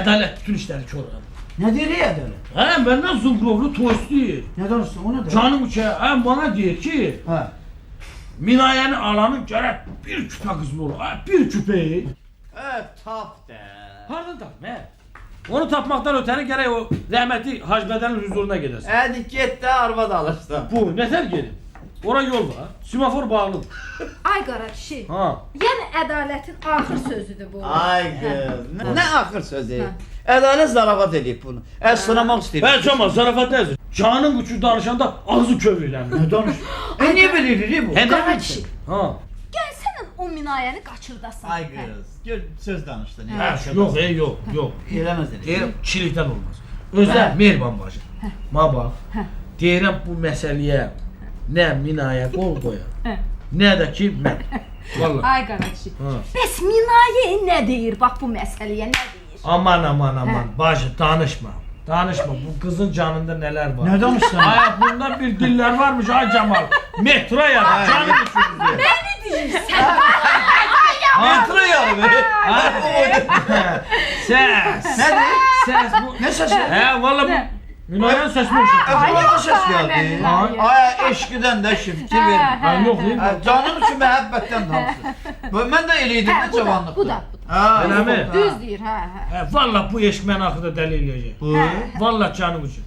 Speaker 1: adalet bütün işleri kör oldu.
Speaker 3: Nə deyir ədələ?
Speaker 1: Benden Zubrovlu tost değil.
Speaker 3: Nə danışsın o nə?
Speaker 1: Canım uçağı, bana diyor ki,
Speaker 3: Ha.
Speaker 1: minayenin alanın gerek bir küpe kızlı olur, bir küpeyi.
Speaker 3: Tap de.
Speaker 1: Hardan tapma he? Onu tapmaktan öteni gerek o rahmetli Hacbeden'in huzuruna gidersin.
Speaker 3: Hadi get də arvad alırsan.
Speaker 1: Bu neter gelin? Ora yol var, semafor bağlı.
Speaker 8: Ay qara kişi.
Speaker 1: Ha.
Speaker 8: Yəni ədalətin axır sözüdür bu.
Speaker 3: Ay qız, nə axır sözü? Ədalət zarafat eləyib bunu. Sınamaq istəyir.
Speaker 1: Ben Cemal zarafat nedir? Canın uçu danışanda ağzı kövrülen.
Speaker 3: Nə danış? Niyə belə eləyir bu?
Speaker 8: Qara kişi.
Speaker 1: Ha.
Speaker 8: Gəlsənən o minayəni qaçırdasan.
Speaker 3: Ay qız, gör söz danışdı.
Speaker 1: Yok yok.
Speaker 3: Eləməz elə.
Speaker 1: Deyirəm çilikdən olmaz. Özə Mehriban bacı. Ma bax. Deyirəm bu məsələyə nə minaya qol qoyar, nə də ki mən. Vallahi.
Speaker 8: Ay qara kişi.
Speaker 1: Ha.
Speaker 8: Bəs minayə nə deyir bax bu məsələyə nə deyir?
Speaker 1: Aman bacı danışma. Danışma bu kızın canında neler var.
Speaker 3: Nə danışsan?
Speaker 1: Bunda bir diller varmış ay Cemal. Metro ya canım içinde.
Speaker 3: Metro yarı be.
Speaker 1: Ses.
Speaker 3: Nədir?
Speaker 1: Ses bu.
Speaker 3: Nə səsi?
Speaker 1: He valla bu. Minayen ses mi olsun?
Speaker 3: Acaba səs gəldi. Ay eşqidən də fikir verin.
Speaker 1: Ha yok değil mi?
Speaker 3: Canın üçün məhəbbətdən danışır. Mən də eləydim də cavanlıqda.
Speaker 8: Bu da.
Speaker 1: Öyle mi?
Speaker 8: Düz deyir, hə.
Speaker 1: He valla bu eşk beni akıda deli eləyəcək.
Speaker 3: Bu.
Speaker 1: Valla canım için.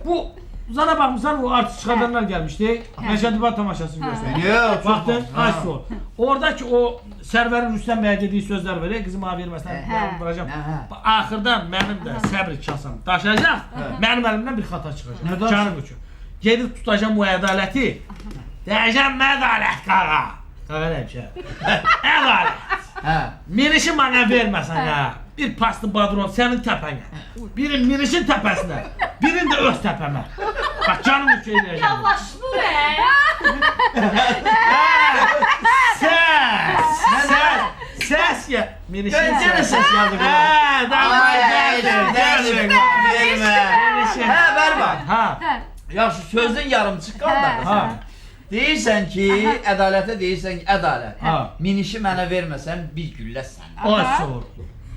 Speaker 1: Bu Zana bakmışsan o artık çıkardanlar gelmişti. Neşet İbar tamaşasını gösterdi.
Speaker 3: Yox,
Speaker 1: Baktın ay sol. Oradaki o Sərvərin Rüstəm bəyə dediyi sözlər var ya, qızım ha verməsən mən vuracam. Axırdan mənim də səbr kasam daşacaq, mənim əlimdən bir xata çıxacaq. Canım üçün. Gedib tutacam bu ədaləti. Deyəcəm ədalət qağa. Qağa nə bir şey? Ədalət. Minişi mənə verməsən ha. Bir pastı badron sənin təpənə. Birin minişin təpəsinə. Birin də öz təpəmə. Bax canım üçün eləyəcəm.
Speaker 2: Yavaş bu be.
Speaker 1: Səs ya. Minişin
Speaker 3: Gene ses geldi. Ver bak.
Speaker 1: Ha.
Speaker 3: Ya şu sözün yarım çıkan da.
Speaker 1: Ha.
Speaker 3: Deyirsən ki, ədalətə deyirsən ki, ədalət.
Speaker 1: Ha.
Speaker 3: Minişi mənə verməsən bir güllə sən.
Speaker 1: O sor.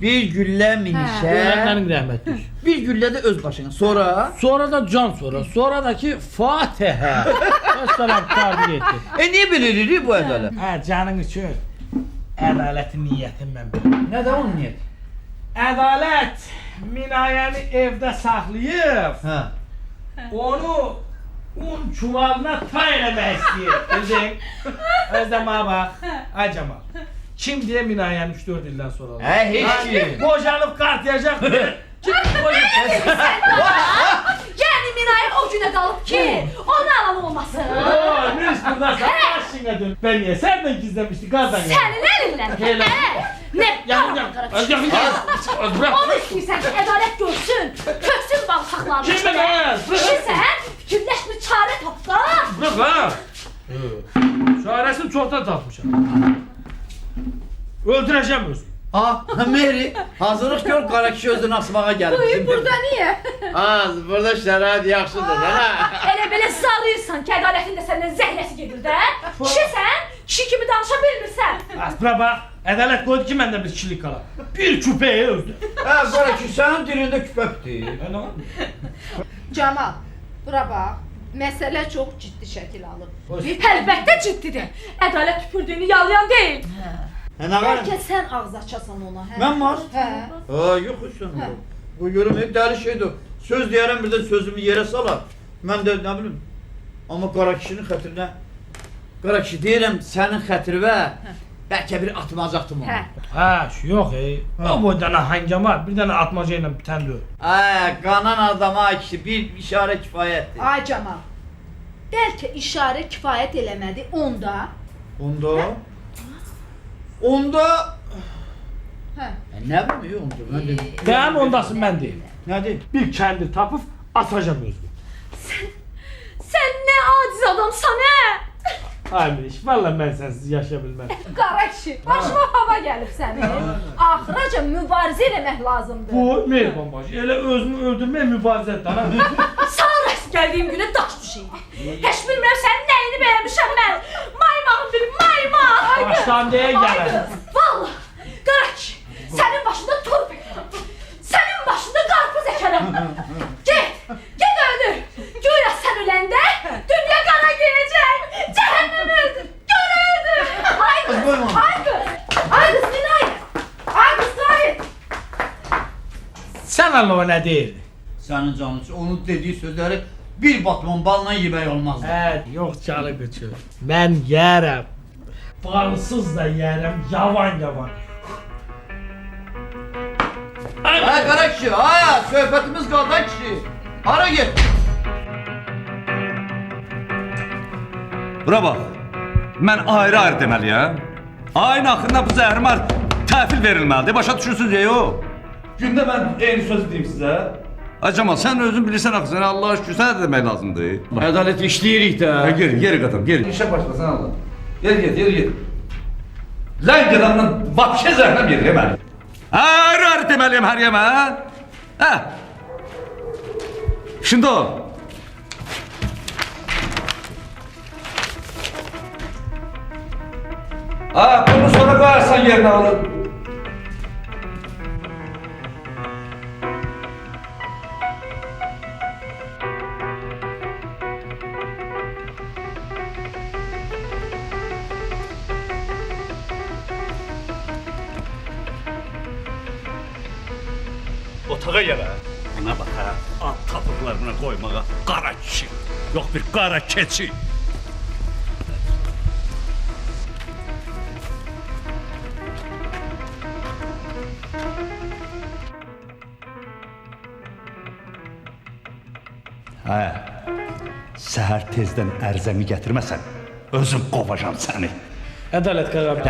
Speaker 3: Bir güllə minişə.
Speaker 1: Mənim rəhmətlik.
Speaker 3: Bir güllə də öz başına. Sonra?
Speaker 1: Sonra da can sonra. Sonra da ki Fatihə. Əssalam təqdir etdi.
Speaker 3: Niyə bilirik bu ədalət?
Speaker 1: Hə, canın üçün. Ədalətin niyyətin mən bilirəm.
Speaker 3: Nədə onun niyyəti?
Speaker 1: Ədalət Minayəni evdə saxlayıb, onu un çuvalına tay eləmək istəyir. Bildin? Özləmə bax. Ay Camal. Kim deyə Minayəni 3-4 ildən sonra?
Speaker 3: Heç kim.
Speaker 1: Boşanıb qartlayacaq.
Speaker 2: Yəni Minayət o günə qalıb ki, onu alan olmasın.
Speaker 1: Miris burada başına dön. Ben niye senden gizlemiştik kardan ya?
Speaker 2: Sənin əlindən.
Speaker 1: Elə.
Speaker 2: Nə?
Speaker 1: Yakın. Bırak.
Speaker 2: Onu istəyirsən ki, ədalət görsün, köksün baltaqlarını.
Speaker 1: Kim ben?
Speaker 2: Kişisən, fikirləşmir, çarə tapda.
Speaker 1: Bırak ha. Çaresini çoktan tapmışam. Öldüreceğim özümü.
Speaker 3: Ha, Meri, hazırlıq gör qara kişi özünü asmağa gəlib.
Speaker 8: Buyur, burada niyə?
Speaker 3: Burada şərait yaxşıdır, hə?
Speaker 2: Elə belə zarıyırsan ki, ədalətin də səndən zəhləsi gedir də. Kişisən, kişi kimi danışa bilmirsən.
Speaker 1: Bura bax, ədalət qoydu ki, məndə bir kişilik qala. Bir küpəyə öldü.
Speaker 3: Qara kişi sənin dilində küpəbdir.
Speaker 8: Camal, bura bax. Məsələ çox ciddi şəkil alıb.
Speaker 2: Əlbəttə ciddidir. Ədalət tüpürdüyünü yalayan deyil.
Speaker 8: Bəlkə sən ağız açasan ona, hə?
Speaker 3: Mən var?
Speaker 8: Hə.
Speaker 3: Yox sən. Bu görüm dəli şeydir. Söz deyərəm birdən sözümü yerə salar. Mən də nə bilim. Amma qara kişinin xətrinə qara kişi deyirəm sənin xətrinə bəlkə bir atmacaqdım onu.
Speaker 1: Ha, yox o boyda dənə hangama, bir dənə atmaca ilə bitən deyil.
Speaker 3: Qanan adama kişi bir işarə kifayətdir.
Speaker 8: Ay Camal, bəlkə işarə kifayət eləmədi onda.
Speaker 3: Onda
Speaker 8: Hə.
Speaker 3: nə bilim onda mən dedim.
Speaker 1: Mənim ondasın mən deyim.
Speaker 3: Nədir?
Speaker 1: Bir kəndi tapıb atacağım özümü.
Speaker 2: Sən nə aciz adamsan, hə?
Speaker 1: Ay Miriş, valla mən sənsiz yaşaya bilməm.
Speaker 8: Qara kişi, başıma hava gəlib sənin. Axıraca mübarizə eləmək lazımdır.
Speaker 1: Bu mehriban başı, elə özümü öldürməyə mübarizə etdən.
Speaker 2: Sağ rast gəldiyim günə daş düşeyim. Heç bilmirəm sənin nəyini bəyəmişəm mən. Maymağın bir maymağ.
Speaker 1: Başdan deyə gələr.
Speaker 2: Valla, qara kişi, sənin başında turp əkərəm. Sənin başında qarpız əkərəm. Get öldür. Güya sən öləndə dünya qara girəcək. Cəhənnəm öldür. Gör öldür. Ay qız, Minayət. Ay qız, Minayət.
Speaker 1: Sən Allah o nə deyirdi?
Speaker 3: Sənin canın üçün onun dediyi sözləri bir batman balına yemək olmazdı.
Speaker 1: Yox canı qıçı. Mən yərəm. Balsız da yərəm, yavan.
Speaker 3: Qara kişi, söhbətimiz qaldı kişi. Hara get?
Speaker 4: Bura bax, mən ayrı-ayrı deməliyəm. Ayın axırında bu zəhrimar təhvil verilməlidir, başa düşürsünüz ya yox? Gündə mən eyni sözü deyim sizə. Ay Camal, sən özün bilirsən axı, sənə Allah'a şükür, sənə də demək lazımdır.
Speaker 3: Ədalət işləyirik də.
Speaker 4: Geri qadam, geri. İşə başlasan Allah. Geri get. Zəng gedəndən vapşə zəhləm yeri məni. Ayrı-ayrı deməliyəm hər yemə, hə? Şimdi o. Bunu sonra koyarsan yerine alır. Otağa gələ. Ona bax ha, at tapıqlarına qoymağa qara kişi, yox bir qara keçi. Hə. Səhər tezdən ərzəmi gətirməsən, özüm qovacam səni.
Speaker 1: Ədalət qağam.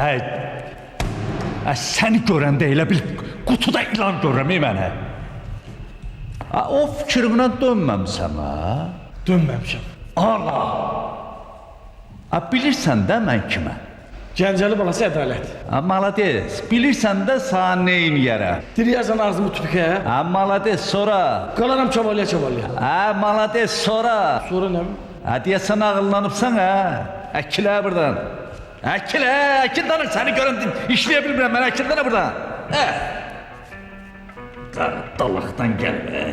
Speaker 4: Səni görəndə elə bil qutuda ilan görürəm mənə. O fikrimdən dönməmsən ha?
Speaker 1: Dönməmişəm.
Speaker 4: Allah! Bilirsən də mən kimə?
Speaker 1: Gəncəli balası Ədalət.
Speaker 4: Malades, bilirsən də sağ neyin yerə?
Speaker 1: Diriyərsən ağzımı tüpükə.
Speaker 4: Malades, sonra.
Speaker 1: Qalaram çavalya.
Speaker 4: Malades, sonra.
Speaker 1: Sonra nə?
Speaker 4: Deyəsən ağıllanıbsan ha? Əkilə buradan. Əkil danır, səni görüm, işləyə bilmirəm mən, əkil danır buradan. Dalaqdan gəlmə.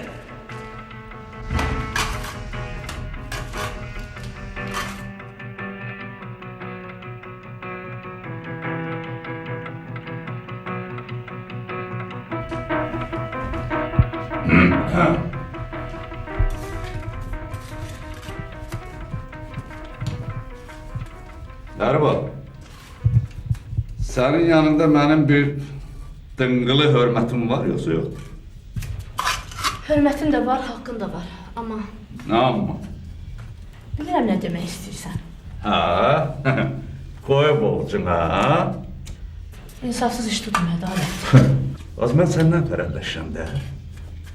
Speaker 4: Dərba, sənin yanında mənim bir dıngılı hörmətim var, yoxsa yoxdur?
Speaker 2: Hörmətin də var, haqqın da var. Amma
Speaker 4: Nə amma?
Speaker 2: bilirəm nə demək istəyirsən.
Speaker 4: Hə, qoy borcun ha?
Speaker 2: İnsafsız iş tutma Ədalət.
Speaker 4: Az mən səndən fərəlləşirəm də.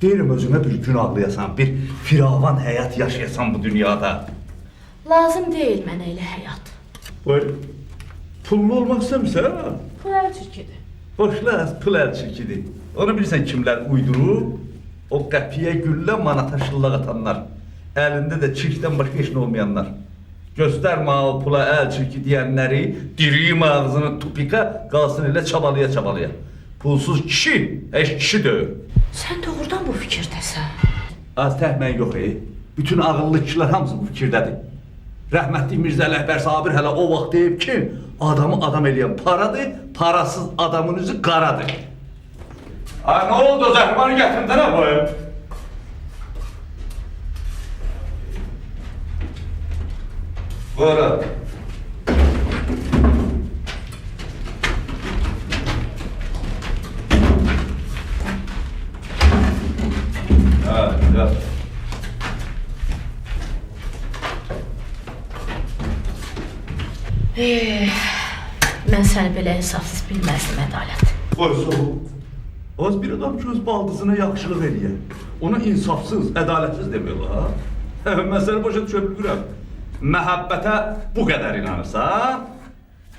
Speaker 4: Deyirəm özünə bir gün ağlayasan, bir firavan həyat yaşayasan bu dünyada.
Speaker 2: Lazım deyil mənə elə həyat.
Speaker 4: Böyle pullu olmaq istəmirsən ha?
Speaker 2: Bu əl çirkidir.
Speaker 4: Boşla, pul əl çirkidir. Onu bilirsən kimlər uydurub? O qəpiyə güllə manata şıllaq atanlar. Əlində də çirkdən başqa heç nə olmayanlar. Göstərmə o pula əl çirki deyənləri, diriyim ağzını tupika, qalsın elə çabalaya. Pulsuz kişi, heç kişi deyil.
Speaker 2: Sən doğrudan bu fikirdəsən.
Speaker 4: Az təhmən yox bütün ağıllı kişilər hamısı bu fikirdədir. Rəhmətli Mirzə Ələkbər Sabir hələ o vaxt deyib ki, adamı adam eləyən paradır, parasız adamın üzü qaradır. Ay, nə oldu o zəhmanı gətirində nə qoyum? Qora. Ha,
Speaker 2: Mən səni belə insafsız bilməzdim Ədalət.
Speaker 4: Qoysa o. Az bir adam ki öz baldızına yaxşılıq eləyər. Ona insafsız, ədalətsiz demək olar ha? Mən səni başa düşə bilmirəm. Məhəbbətə bu qədər inanırsan,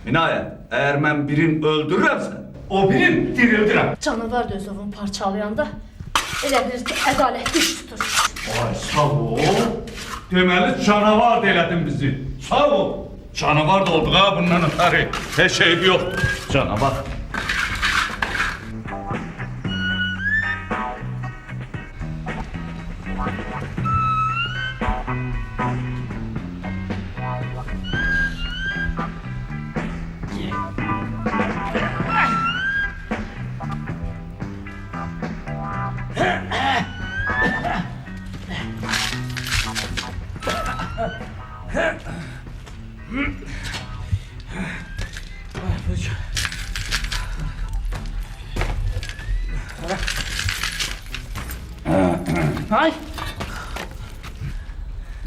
Speaker 4: Minayə, əgər mən birini öldürürəmsə, o birini dirildirəm.
Speaker 2: Canavar da öz ovunu parçalayanda elə bilir ki, ədalət diş tutur.
Speaker 4: Ay, sağ ol. Deməli, canavar da elədin bizi. Sağ ol. Canavar da olduq ha, bundan ötəri. Heç şey yox. Canavar.
Speaker 1: Ay,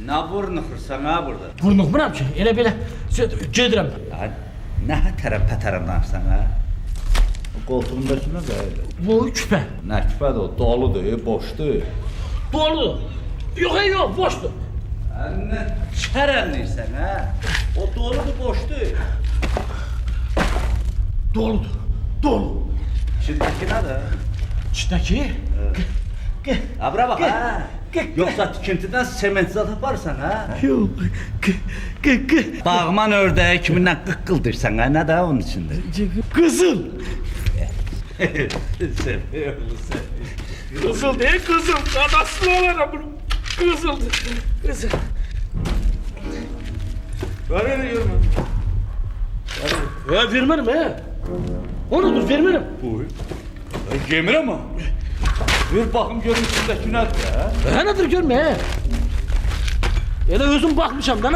Speaker 4: Nə burnuxursan ha burada?
Speaker 1: burnuxmuram ki, elə belə gedirəm.
Speaker 4: Nə tərəf-pətərəm danırsan ha? Qoltuğundakı nə belə?
Speaker 1: Bu küpə.
Speaker 4: Nə küpədir o, doludur, boşdur.
Speaker 1: Doludur. Yox, boşdur.
Speaker 4: Nə şərənliyirsən ha? O doludur, boşdur.
Speaker 1: Doludur, dolu.
Speaker 4: İçindəki nədir?
Speaker 1: İçdəki?
Speaker 4: Bura bax ha? Yoxsa tikintidən sement zat aparsan ha?
Speaker 1: Yox,
Speaker 4: Bağman ördəyi kimindən qıqqıldırsan ha? Nə də onun içində?
Speaker 1: qızıl.
Speaker 4: Seviyorsun.
Speaker 1: Qızıl deyil, qızıl. Qadasını alaram bunu. Qızıldır, qızıl.
Speaker 4: Ver elə görmə.
Speaker 1: Vermərəm, Onudur, vermərəm.
Speaker 4: Buyur. Gemirəm ha? Bir baxım görün içindəki nədir ha?
Speaker 1: Nədir görmə, Elə özüm baxmışam da,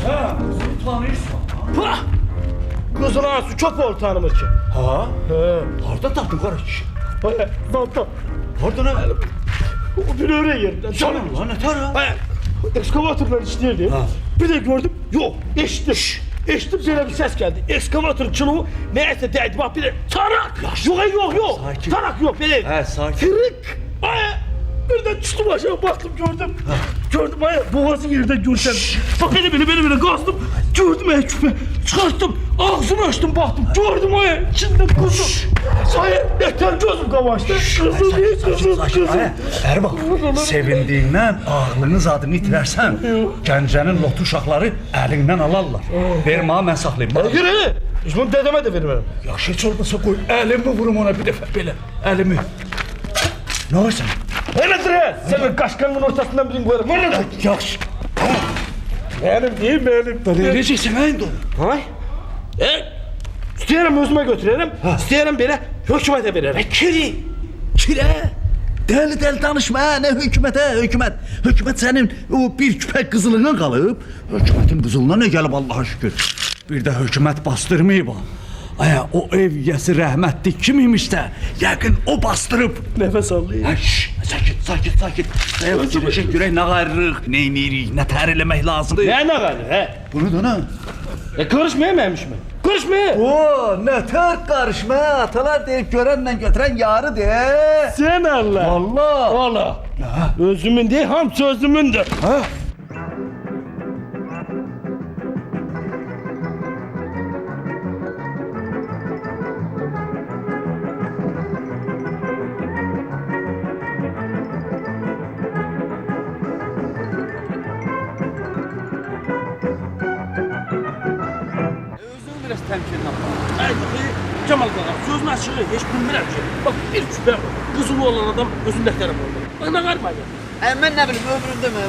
Speaker 4: Sən qızını tanıyırsan ha?
Speaker 1: Pah! Qızıl ağası köp ol tanımır ki.
Speaker 4: Ha? Harada tapdın qara kişi?
Speaker 1: Zalta.
Speaker 4: Harada nə?
Speaker 6: O bir öyle yerinden.
Speaker 3: Canım lan ne tar ha?
Speaker 6: Ekskavatörler işleyirdi. Bir de gördüm, yok, eşittim. Eşittim, böyle bir ses geldi. Ekskavatörün çılığı neyse değdi, bak bir de tarak. Yok.
Speaker 3: Sakin.
Speaker 6: Tarak yok, böyle.
Speaker 3: He sakin.
Speaker 6: Kırık. Birden düştüm aşağı, baktım gördüm. Gördüm, boğazı yerden görsem. Bak beni kazdım. Gördüm küpe, çıkarttım. Ağzını açtım, baktım. Gördüm içinde kızım. Yeter gözüm kavaştı. Kızım.
Speaker 4: Erbaq, sevindiyindən ağlını zadını itirərsən, Gəncənin lotu uşaqları əlindən alarlar. Verim ha, mən saxlayayım.
Speaker 6: Yürü. Bunu dedeme de vermem.
Speaker 4: Yaxşı heç olmasa qoy, əlimi vurum ona bir dəfə, belə, əlimi. Nə olursan?
Speaker 6: Öyledir ya. Senin kaşkanın ortasından birini koyarım. Öyledir.
Speaker 4: Yaxşı.
Speaker 6: Benim değil benim.
Speaker 4: Verəcəksən ha indi onu.
Speaker 6: Hay. İsteyelim özüme götürelim. İsteyelim böyle hükümete verelim.
Speaker 4: Kirə. Dəli danışma, nə hökumət. Hökumət sənin o bir küpək qızılına qalıb. Hökumətin qızılına nə gəlib Allaha şükür. Bir də hökumət bastırmayıb ha. Aya o ev yəsi rəhmətli kim imişsə, yəqin o bastırıb.
Speaker 6: Nefes alayım.
Speaker 4: Sakit. Fikirləşək görək nə qayırırıq, nə edirik, nə tər eləmək lazımdır.
Speaker 6: Ne kadar he?
Speaker 4: Bunu da nə?
Speaker 6: Karışmayaymış mı? Karışmayayım.
Speaker 4: O, nə tər qarışma, atalar deyib görənlə götürən yarı de.
Speaker 6: Sen Allah.
Speaker 4: Allah.
Speaker 6: Allah. Özümün değil, ham sözümündür.
Speaker 4: Ha?
Speaker 3: Biraz temkinli ol.
Speaker 6: Cemal Kaka, sözün açığı hiç bilmirəm ki. Bak bir küpe var. Kızılı olan adam özünde tərəf oldu. Bana qarmayın.
Speaker 3: Ben ne bileyim ömrümde mi?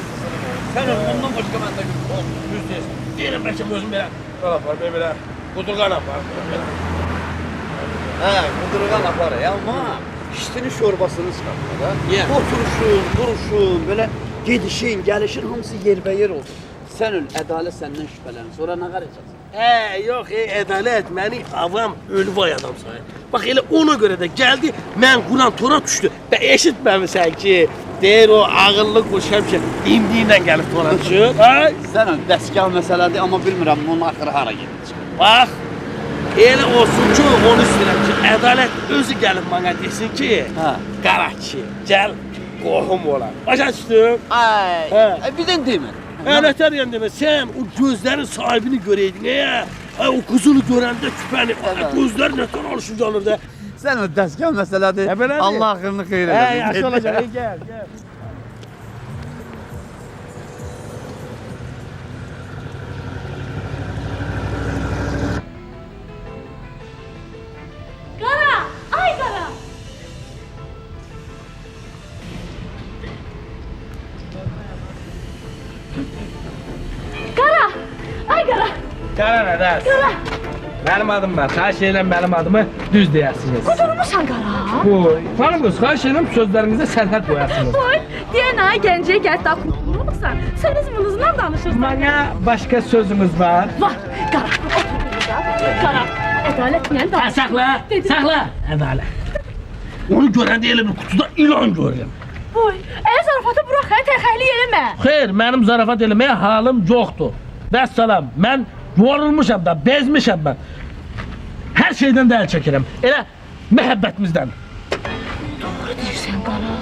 Speaker 3: Sen ondan başka ben de görürüm.
Speaker 6: Düz deyirsən. Deyirəm bəlkə özüm belə. Qanap var, belə. Qudurqan var.
Speaker 3: He, kudurgan apar ya ama iştinin şorbasını çıkartma da.
Speaker 6: Yeah.
Speaker 3: Oturuşun, duruşun, böyle gidişin, gelişin hamısı yerbeyer oldu. Sen öl, adalet senden şüphelenin. Sonra ne karacağız?
Speaker 6: Yok ədalət məni avam ölüvay adam sayır. Bax elə ona görə də gəldi, mən Quran tora düşdü və eşitməmisən ki, deyir o ağıllı quş həmişə imdiylə gəlib tora düşür. Ay,
Speaker 3: Sen öl, dəstgah məsələdir amma bilmirəm bunun axırı hara gedəcək.
Speaker 6: bax, elə olsun ki, onu istəyirəm ki, ədalət özü gəlib mənə desin ki,
Speaker 3: Hə.
Speaker 6: qara kişi, gəl, qohum olar. Başa düşdün?
Speaker 3: Ay,
Speaker 6: He.
Speaker 3: birden değil mi?
Speaker 6: Nətər yəndəmə, sən o gözlərin sahibini görəydin, o qızılı görəndə küpəni, gözlər nətər alışıb canır da.
Speaker 3: Sen öl, dəstgah məsələdir.
Speaker 6: belədir.
Speaker 3: Allah axırını xeyir
Speaker 6: Yaxşı olacaq, gəl.
Speaker 2: Qara, ay qara. Qara, ay qara.
Speaker 1: Qara nədir?
Speaker 2: Qara,
Speaker 1: Mənim adım var. Xahiş edirəm mənim adımı düz deyəsiniz.
Speaker 2: qudurmusan qara.
Speaker 1: Boy. Xanım qız, xahiş edirəm sözlərinizə sərhəd qoyasınız.
Speaker 2: Boy, deyən ay gəncəyə gəlib daha qudurmusan. Sən özünüzlə danışırsan.
Speaker 1: Mənə başqa sözünüz var.
Speaker 2: Var, qara, otur burada. Qara, ədalətlə danış.
Speaker 1: Saxla,
Speaker 2: Dedim.
Speaker 1: saxla. Ədalət. Onu görəndə elə bir qutuda ilan görürəm.
Speaker 2: Boy, zarafatı burax, təxəyyül eləmə.
Speaker 1: Xeyr, mənim zarafat eləməyə halım yoxdur. Vəssalam, mən yorulmuşam da, bezmişəm mən. Hər şeydən də əl çəkirəm. Elə məhəbbətimizdən.
Speaker 2: Doğru deyirsən qara.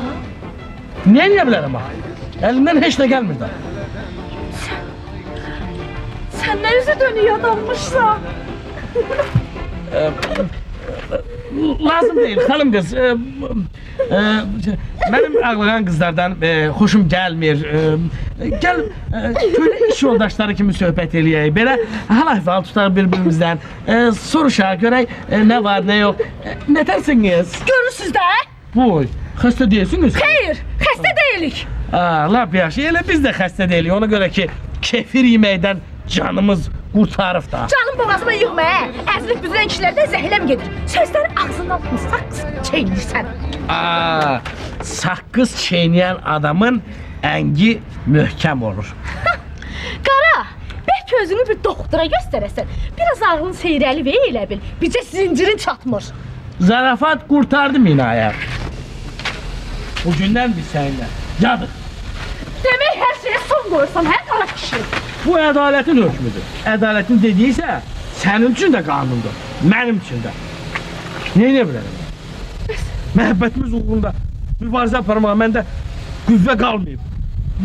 Speaker 1: Niyə eləyə bilərəm ha? Əlimdən heç nə gəlmir də.
Speaker 2: Sən nə üzə dönüyor adammışsan?
Speaker 1: Lazım deyil, xanım qız. Mənim ağlayan qızlardan xoşum gəlmir. Gəl, köynə iş yoldaşları kimi söhbət eləyək. Belə hal-əhval tutaq bir-birimizdən. Soruşaq, görək nə var, nə yox. Nə tərsiniz?
Speaker 2: Görürsüz də?
Speaker 1: Boy, xəstə deyilsiniz?
Speaker 2: Xeyr, xəstə deyilik.
Speaker 1: Lap yaxşı, elə biz də xəstə deyilik. Ona görə ki, kefir yeməkdən canımız qurtarıb da.
Speaker 2: Canım boğazıma yığma, əzilib büzülən kişilərdə zəhləm gedir. Sözləri ağzından saks çeynirsən.
Speaker 1: Saqqız çeynəyən adamın əngi möhkəm olur.
Speaker 2: Qara, bəlkə özünü bir doktora göstərəsən. Biraz ağlın seyrəli və elə bil. Bizə zincirin çatmır.
Speaker 1: Zarafat qurtardı Minaya. Bugündən biz səninlə yadıq.
Speaker 2: Demək hər şeyə son qoyursan, hə qara kişi?
Speaker 1: Bu ədalətin hökmüdür. Ədalətin dediyi isə sənin üçün də qanundur, mənim üçün də. Neyə bilərəm? Məhəbbətimiz uğrunda mübarizə aparmağa məndə qüvvə qalmayıb.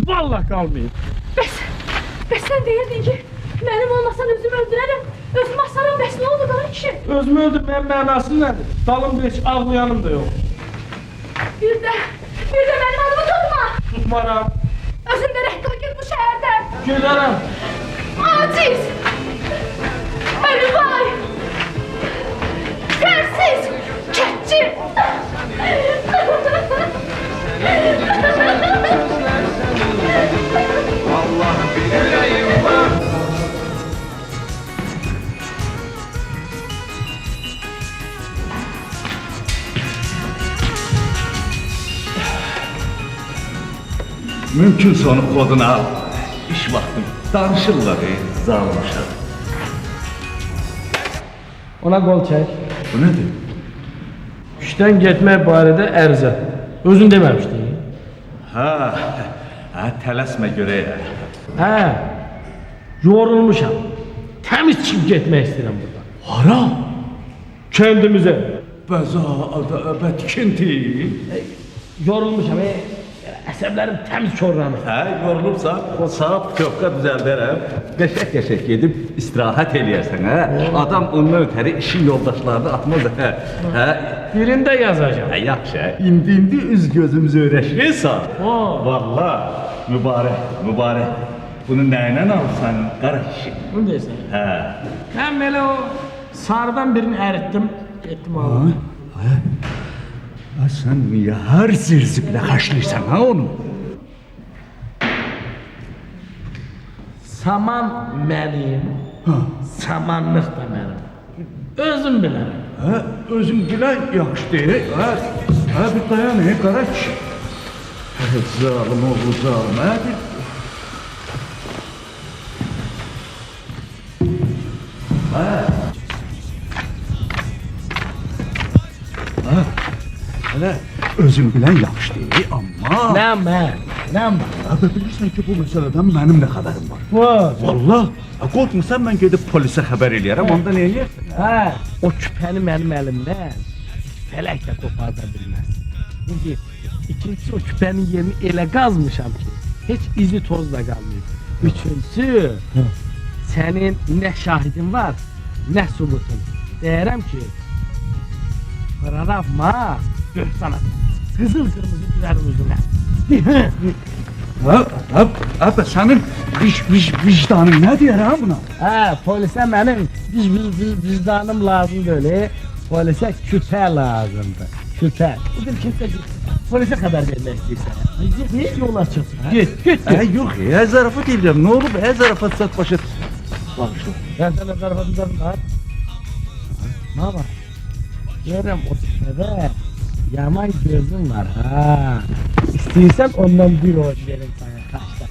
Speaker 1: Vallahi qalmayıb.
Speaker 2: Bəs sən deyirdin ki, mənim olmasan özümü öldürərəm, özümü asaram, bəs nə oldu qara kişi?
Speaker 1: Özümü öldürməyən mənası nədir? Dalımda heç ağlayanım da yox.
Speaker 2: Bir də mənim adımı tutma!
Speaker 1: Tutmaram.
Speaker 2: Özün də rəhqə git bu şəhərdən!
Speaker 1: Gedərəm.
Speaker 2: Aciz! Ölüvay! Sərsiz! Kətçi!
Speaker 4: Mümkünsə onu kodunu al. İş vaxtı danışırlar, zalmışam.
Speaker 1: Ona qol çək.
Speaker 4: Bu nədir?
Speaker 1: İşdən getmək barədə ərizə. Özün deməmişdin.
Speaker 4: Hə, tələsmə görək.
Speaker 1: Hə, yorulmuşam. Təmiz çıxıb getmək istəyirəm buradan.
Speaker 4: Hara?
Speaker 1: Kəndimizə.
Speaker 4: Bəza, ada, tikinti.
Speaker 1: Yorulmuşam, əsəblərim təmiz korlanır.
Speaker 4: Hə, yorulubsan, saat köpqa düzəldərəm. Qəşək gedib istirahət eləyərsən, hə? Adam ondan ötəri işin yoldaşlarını atmaz, hə?
Speaker 1: Birində yazacağım.
Speaker 4: Hə, yaxşı, hə? İndi üz gözümüz öyrəşirsən. Valla, mübarək. Bunu nəylə alsan, qara kişi?
Speaker 1: Bunu deyirsən.
Speaker 4: Hə.
Speaker 1: Mən belə o sarıdan birini əritdim, getdim aldım.
Speaker 4: Sən niyə hər zirziblə xəşləyirsən, hə onu?
Speaker 1: Saman mənim, samanlıq da mənim. Özüm bilərəm.
Speaker 4: Hə, özün bilən yaxşı deyil, hə? Hə, bir dayan, qara kişi. Zalım oğlu, zalım, hə? Hələ özün bilən yaxşı deyil, amma...
Speaker 1: Nə mən?
Speaker 4: Həbə bilirsən ki, bu məsələdən mənim nə xəbərim var?
Speaker 1: Var.
Speaker 4: Vallah, qorxmursan mən gedib polisə xəbər eləyərəm, onda nə eləyərsən?
Speaker 1: Hə, o küpəni mənim əlimdən fələk də qoparda bilməz. İndi, ikincisi o küpənin yerini elə qazmışam ki, heç izi toz da qalmayıb. Üçüncüsü, sənin nə şahidin var, nə subutun. Deyərəm ki, Qrarafma, görsana, qızıl-qırmızı gülərin üzünə.
Speaker 4: Həbə, sənin vicdanın nə deyər, hə buna?
Speaker 1: Hə, polisə mənim vicdanım lazım deyil, polisə küpə lazımdır, küpə. Budur kimsə polisə xəbər vermək istəyirsən. Git, yola çıxsın, git.
Speaker 4: Yox, zarafat edirəm, nə olub, zarafat sat başa. Baxışla.
Speaker 1: Mən sənə zarafatından var. Nə var? Görürəm o küpədə yaman gözün var, ha. İstəyirsən ondan bir oz verim sana taşda.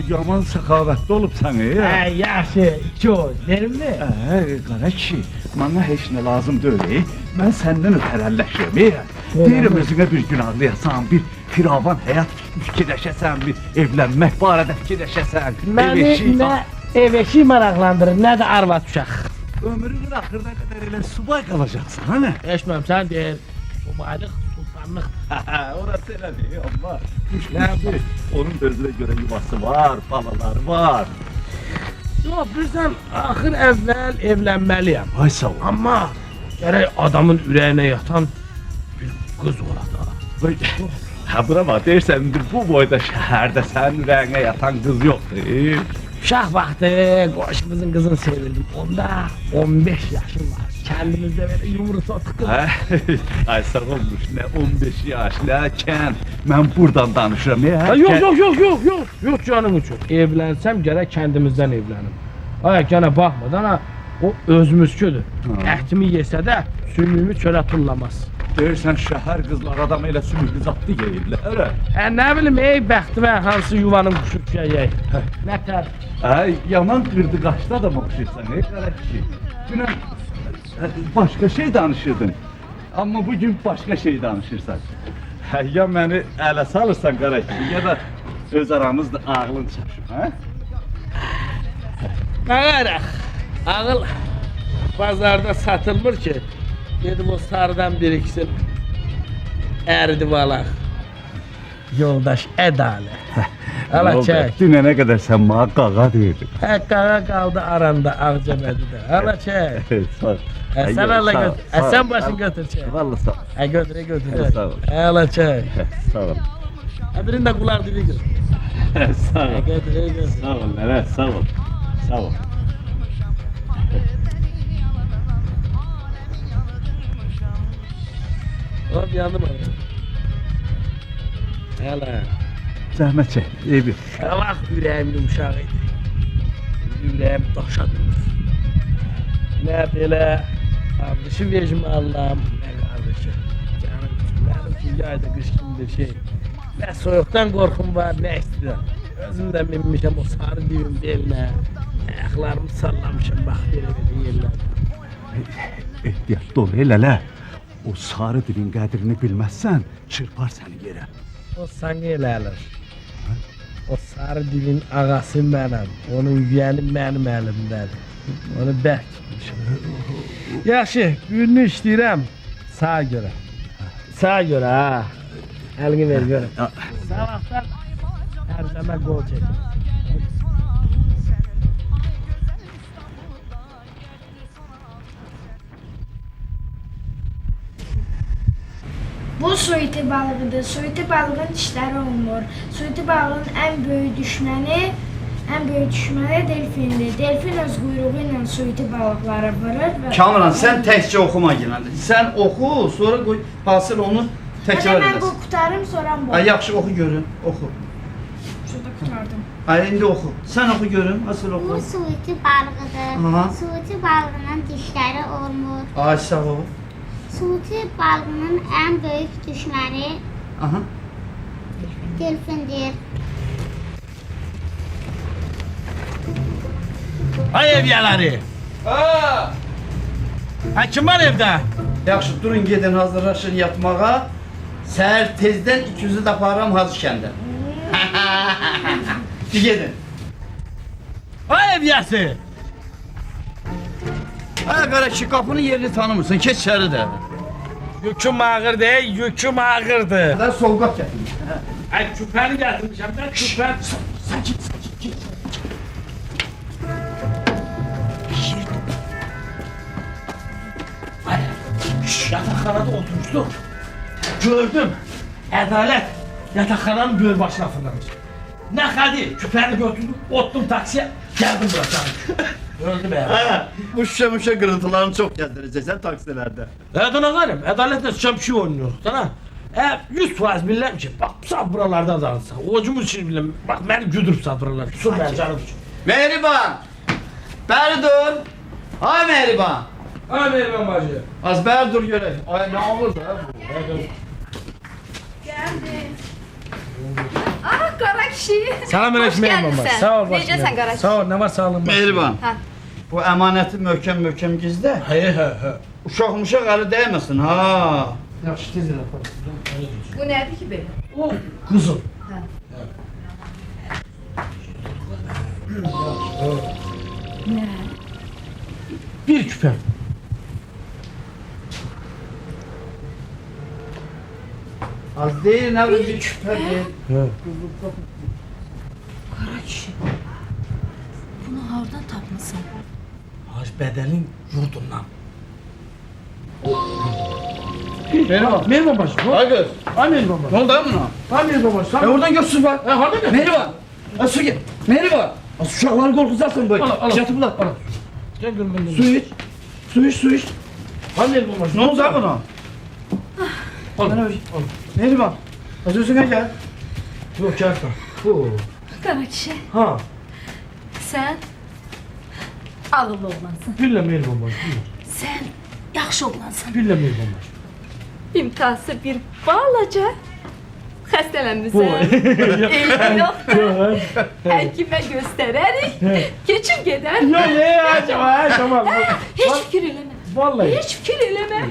Speaker 4: Yaman səxavətli olubsan,
Speaker 1: Yaxşı, 2 oz, verimli?
Speaker 4: Qara kişi, mənə heç nə lazım deyil, mən səndən ötərəlləşirəm, deyirəm özünə bir gün ağlayasan, bir firavan həyat fikirləşəsən, bir evlənmək barədə fikirləşəsən,
Speaker 1: Məni nə ev eşi maraqlandırır, nə də arvad uşaq.
Speaker 4: Ömrünün axırına qədər elə subay qalacaqsan, hə nə?
Speaker 1: Eşməm, sən deyir, subaylıq, sultanlıq.
Speaker 4: Orası elə deyil, amma nədir? Onun da özünə görə yuvası var, balaları var.
Speaker 1: Yox, bilirsən, axır əvvəl evlənməliyəm.
Speaker 4: Ay sağ ol.
Speaker 1: Amma gərək adamın ürəyinə yatan bir qız ola da.
Speaker 4: Hə, bura bax, deyirsən, bu boyda şəhərdə sənin ürəyinə yatan qız yoxdur.
Speaker 1: Uşaq vaxtı qoşumuzun qızını sevirdim. Onda 15 yaşım var. Kəndimizdə belə yumru sotuq qız.
Speaker 4: Ay sağ olmuş, nə 15 yaş, nə kənd. Mən buradan danışıram,
Speaker 1: Yox canım üçün. Evlənsəm gərək kəndimizdən evlənim. Ay, gənə baxmadan, o özümüzküdür. Ətimi yesə də sümüyümü çölə tullamaz.
Speaker 4: Deyirsən, şəhər qızlar adam elə sümüklü zatlı yeyirlər.
Speaker 1: Nə bilim, bəxti və hansı yuvanın quşu düşəyək. Nə tər?
Speaker 4: Yaman qırdı qaçdı adam oxşayırsan, qara kişi. Dünən başqa şey danışırdın. Amma bugün başqa şey danışırsan. Ya məni ələ salırsan qara kişi, ya da öz aramızda ağlın çapışır, hə?
Speaker 1: Ağaraq, ağıl bazarda satılmır ki. Dedim o sarıdan bir ikisini eridi balaq. Yoldaş ədalət. Ala çək.
Speaker 4: Dünənə qədər sən mənə qağa deyirdin.
Speaker 1: Qağa qaldı aranda Ağcabədidə. Ala çək.
Speaker 4: Sağ ol.
Speaker 1: Sən Allah götür. Sən başını götür çək.
Speaker 4: Vallahi sağ ol.
Speaker 1: Götür, götür.
Speaker 4: Sağ ol.
Speaker 1: Ala çək.
Speaker 4: Sağ ol.
Speaker 1: Birinin də qulaq dili götür.
Speaker 4: Sağ ol.
Speaker 1: Götür, götür.
Speaker 4: Sağ ol, nənə, sağ ol. Sağ ol.
Speaker 1: Hop yandım abi. Ala.
Speaker 4: Zəhmət çək, eybi.
Speaker 1: Bak ürəyim yumuşaq idi. Ürəyim daşa dönür. Nə belə qardaşı vecim Allah'ım, nə qardaşı. Canım, mənim ki yayda qış kimi bir şey. Nə soyuqdan qorxum var, nə istidən. Özüm də minmişəm o sarı divin belinə. Ayaqlarımı sallamışım, bax belə yerlər.
Speaker 4: Ehtiyatlı ol, elələ. O sarı dilin qədrini bilməzsən, çırpar səni yerə.
Speaker 1: O sana eləlir. O sarı dilin ağası mənim. Onun yüyəni mənim əlimdədir. Onu bərk tutmuşum. Yaxşı, gününü işləyirəm. Sağa görə. Sağa görə, ha. Əlini ver, görə. Sabahdan hər zaman qol çək.
Speaker 7: Bu suiti balığıdır. Suiti balığın dişləri olmur. Suiti balığın ən böyük düşməni delfindir. Delfin öz quyruğu ilə suiti balıqları vurur və...
Speaker 3: Kamran, sən təkcə oxuma gələn. Sən oxu, sonra qoy, hasıl onu təkrar
Speaker 7: Mən bu
Speaker 3: edəsən.
Speaker 7: qutarım, sonra bu.
Speaker 3: Ay, yaxşı, oxu görün, oxu.
Speaker 7: Şurada qutardım.
Speaker 3: Ay, indi oxu. Sən oxu görün, asıl
Speaker 7: Bu
Speaker 3: oxu.
Speaker 7: suiti balığıdır.
Speaker 3: Aha.
Speaker 7: Suiti balığının dişləri olmur.
Speaker 3: Ay, sağ ol.
Speaker 7: Suiti balığının ən böyük düşməni
Speaker 3: Aha.
Speaker 7: delfindir.
Speaker 1: Ay evyaları.
Speaker 3: Ha!
Speaker 1: Ha kim var evdə?
Speaker 3: Yaxşı, durun gedin, hazırlaşın yatmağa. Səhər tezdən ikinizi də aparıram Hacı kəndə. Gedin.
Speaker 1: Ay evyası.
Speaker 3: Ay, qara kişi, qapının yerini tanımırsan, keç içəri də.
Speaker 1: Yüküm ağır değil, yüküm ağırdır.
Speaker 3: Daha solqat gətirin.
Speaker 1: Ay küpəni gətirmişəm ben, küpən.
Speaker 3: Sakin.
Speaker 1: Ay, yatakxanada oturmuşduq. Gördüm, ədalət yatakxananın böyür başına fırlamış. Nə xədi, küpəni götürdüm, otdum taksiyə, gəldim bura canım. Gördüm ya.
Speaker 3: Ha, bu şüşə qırıntılarını çox gəzdirəcəksən taksilərdə.
Speaker 1: Ədalət ədalətlə şüşə bir şey oynuyoruz sana. 100% bilirəm ki, bax, sağ buralardan dağılırsan. Ocumuz için bilirəm, bax, məni güdürüb sağ buralar. Sur mən canım üçün.
Speaker 3: Mehriban! Bəri dur! Ay Mehriban!
Speaker 1: Ay Mehriban bacı.
Speaker 3: Az bəri dur görək. Ay, nə olur da bu?
Speaker 8: Gəldim. Ah, qara kişi.
Speaker 1: Salam aleyküm Mehriban bacı. Sağ ol başım.
Speaker 8: Necəsən qara kişi?
Speaker 1: Sağ ol, nə var sağlığın başım.
Speaker 3: Mehriban,
Speaker 8: Ha.
Speaker 3: bu əmanəti möhkəm gizlə.
Speaker 1: He.
Speaker 3: Uşaq əli dəyməsin, ha.
Speaker 1: Yaxşı, tez elə.
Speaker 8: Bu nədir ki belə?
Speaker 1: O qızıl.
Speaker 8: Nə?
Speaker 1: Bir küpə.
Speaker 3: Az deyil, nə bir küpə deyil.
Speaker 8: Qara kişi. Bunu hardan tapmısan?
Speaker 1: Hacı bədəlin yurdundan.
Speaker 3: Mehriban,
Speaker 1: Mehriban bacı.
Speaker 3: ay qız.
Speaker 1: Ay Mehriban bacı.
Speaker 3: Ne oldu buna?
Speaker 1: Ay Mehriban bacı.
Speaker 3: Oradan gör su var.
Speaker 1: Harada gel?
Speaker 3: Mehriban, su gel. Mehriban. Uşaqları qorxuzarsın böyle. Yatıb da.
Speaker 1: Gel gülüm ben de.
Speaker 3: Su iç.
Speaker 1: Ay Mehriban bacı.
Speaker 3: Ne oldu buna?
Speaker 1: Al.
Speaker 3: Bana bir. Mehriban, az özüne gel.
Speaker 1: Yok gelsin. Bu.
Speaker 8: Qara kişi,
Speaker 1: Ha.
Speaker 8: sən ağıllı oğlansan.
Speaker 1: Billə Mehriban bacı.
Speaker 8: Sən yaxşı oğlansan.
Speaker 1: Billə Mehriban bacı.
Speaker 8: İmtahası bir balaca xəstələnmisən. Eyni yoxdur. Həkimə göstərərik. Keçib gedər.
Speaker 1: Yok acaba tamam.
Speaker 8: Heç fikir eləmə.
Speaker 1: Vallahi.
Speaker 8: Heç fikir eləmə.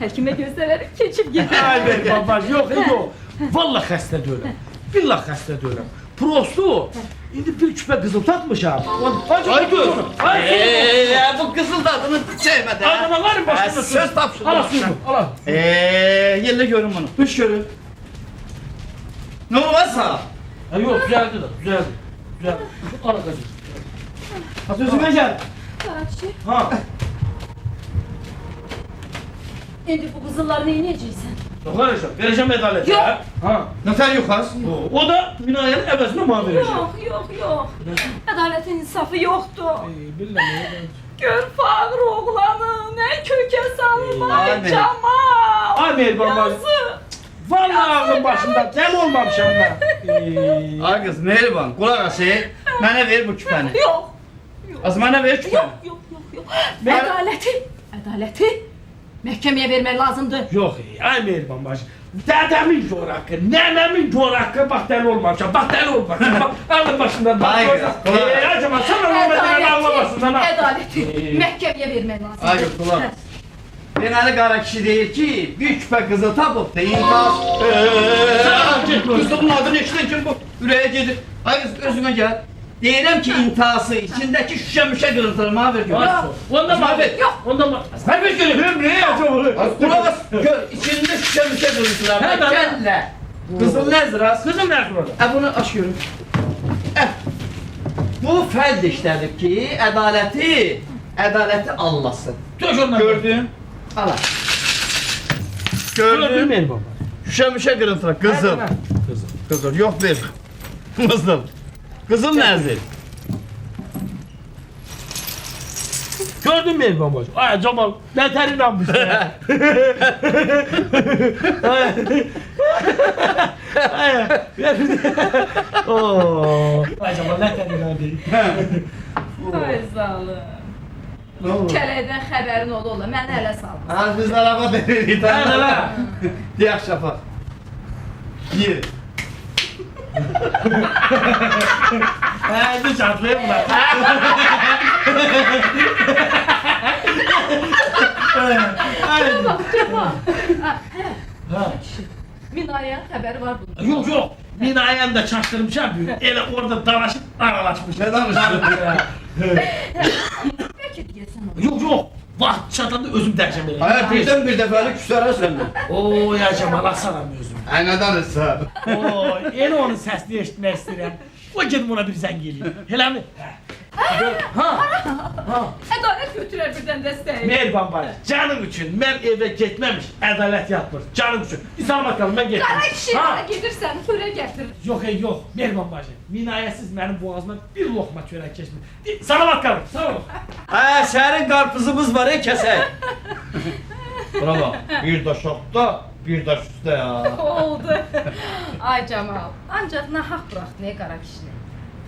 Speaker 8: Həkimə göstərərəm, keçib gedər.
Speaker 1: Ay ver babaj, yox, yox. Vallahi xəstə deyiləm. Billah xəstə deyiləm. Prosto. İndi bir küpə qızıl tatmışam.
Speaker 3: Ay gör. Bu kızıl dadını sevmedi.
Speaker 1: Adamların başında
Speaker 3: söz tapşırdı.
Speaker 1: Ala suyunu, ala.
Speaker 3: Yerle görün bunu. Düş görün. Ne olmazsa?
Speaker 1: Ha yox, düzəldi də, düzəldi. Düzəldi. Ala qızım.
Speaker 3: Ha sözüme gel.
Speaker 8: Qaraçı,
Speaker 1: Ha.
Speaker 8: indi bu qızılları nə edəcəksən?
Speaker 1: Yox, verəcəm. Verəcəm ədalətə.
Speaker 8: Yox.
Speaker 1: Ha.
Speaker 3: Nöter yukarı.
Speaker 1: O da minayenin əvəzinə mənə verəcək.
Speaker 8: Yox. Ədalətin insafı yoxdur.
Speaker 1: Bilmirəm.
Speaker 8: Gör fağır oğlanı, nə kökə salma,
Speaker 3: Ay,
Speaker 8: Camal.
Speaker 1: Ay Mehriban bacı.
Speaker 8: Yazıq.
Speaker 1: Vallahi ağlım başımda, dəli olmamışam mən.
Speaker 3: Ay kız Mehriban kulak ası. Bana ver bu küpeni.
Speaker 8: Yox.
Speaker 3: Az bana ver küpeni.
Speaker 8: Yox. Ədaləti məhkəməyə vermək lazımdır.
Speaker 1: Yox, ay Mehriban bacı. Dədəmin gör haqqı, nənəmin gör haqqı, bax dəli olmamışam, bax dəli olmamışam, bax ağlım başımdan.
Speaker 3: Ay kız, kulak ası.
Speaker 1: Ay Camal, sən Mehriban ağlamasın ha.
Speaker 8: Ədaləti məhkəməyə vermək lazımdır.
Speaker 3: Ay kız kulak ası. Deməli qara kişi deyir ki, bir küpə qızıl tapıb da intihas. Qızılın adını eşidən kim bu? Ürəyə gedir. Ay kız özüme gel. Deyirəm ki intihası içindeki şüşə qırıntıları mənə ver gör.
Speaker 1: Onda mı abi?
Speaker 8: Yox.
Speaker 1: Onda mı?
Speaker 3: Sen bir görüyorum.
Speaker 1: Ne yapıyorsun?
Speaker 3: Az kulak as. Gör içinde şüşə qırıntıları.
Speaker 1: He, ben-
Speaker 3: Kelle. Qızıl nədir az?
Speaker 1: Kızım nerede orada?
Speaker 3: Bunu aç görün. Bu fərd işlədir ki, ədaləti anlasın.
Speaker 1: Dök ondan.
Speaker 3: Gördün? Ala.
Speaker 1: Gördün Mehriban bacı.
Speaker 3: Şüşə qırıntıları. Qızıl.
Speaker 1: Kızım.
Speaker 3: Qızıl. Yox ver. Qızıl. Qızıl nədir?
Speaker 1: Gördün mü Mehriban bacı? Ay Camal, ne ter inanmış ya. Oo. Ay Camal, ne ter inanmış.
Speaker 8: Ay zalım.
Speaker 3: Nə olur?
Speaker 8: Kələkdən xəbərin ola, məni ələ salma.
Speaker 3: Ha, biz araba veririk.
Speaker 1: Hə, hə.
Speaker 3: Deyək şafaq. Yer.
Speaker 1: Indi çatlayayım bunlar.
Speaker 8: Bak, Camal.
Speaker 1: Ha.
Speaker 8: Minayə xəbəri var bunun.
Speaker 1: Yok yok. Minayen de çaştırmışam. Ele orada dalaşıp aralaşmış.
Speaker 3: Ne danışıyorsun?
Speaker 8: Bəlkə deyəsən onu.
Speaker 1: Yok yok. Vaxt çatanda özüm dərəcəm elə.
Speaker 3: Hayır birden bir dəfəlik küsərə səndən.
Speaker 1: Oo ya Cemal asaram özüm.
Speaker 3: Ay nə danışsan?
Speaker 1: Oo, elə onun səsini eşitmək istəyirəm. O gedim ona bir zəng eləyim. Elə mi? Ha.
Speaker 8: Ədalət götürər birdən dəstəyi.
Speaker 1: Mehriban bacı, canım üçün mən evə getməmiş, ədalət yatmır. Canım üçün. Bir sana bakalım, mən getdim.
Speaker 8: Qara kişi hara gedirsən, xörək gətirir.
Speaker 1: Yox, yox, Mehriban bacı. Minayəsiz mənim boğazıma bir lokma çörək keçmir. Sana bakalım, sana bak.
Speaker 3: Hə, sərin qarpızımız var, kəsək. Buna bax, bir daş altda, bir daş üstə ya.
Speaker 8: Oldu. Ay Camal, ancaq nahaq buraxdı qara kişini.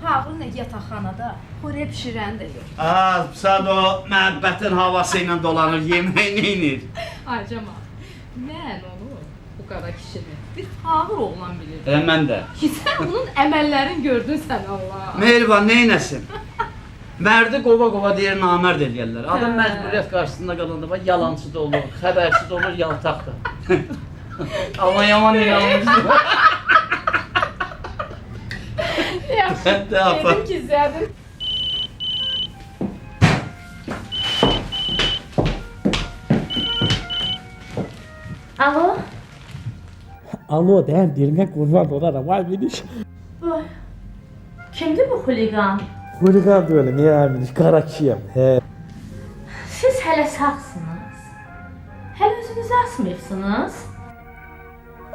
Speaker 8: Fağır nə yataqxanada, xörək bişirən də yox.
Speaker 3: Az, sən o məhəbbətin havası ilə dolanır, yeməyi neynir?
Speaker 8: Ay Camal, mən onu, bu qara kişini, bir fağır oğlan bilirdim.
Speaker 3: Mən də.
Speaker 8: Ki sən onun əməllərini gördün sən Allah.
Speaker 3: Mehriban neynəsin? Mərdi qova deyir, namərd eləyərlər. Adam məcburiyyət qarşısında qalanda bax, yalancı da olur, xəbərsiz olur, yaltaq da. Allah yaman inanmışdır.
Speaker 8: Yaxşı,
Speaker 3: Də apa.
Speaker 8: dedim ki, zədim.
Speaker 2: Alo?
Speaker 1: Alo, deyəm, dilinə qurban olaram, ay biliş.
Speaker 2: Vay. Kimdir bu xuliqan?
Speaker 1: Xuliqan da öyle, niye biliş, qara kişiyəm. He.
Speaker 2: Siz hələ sağsınız. Hələ özünüzü asmayıbsınız.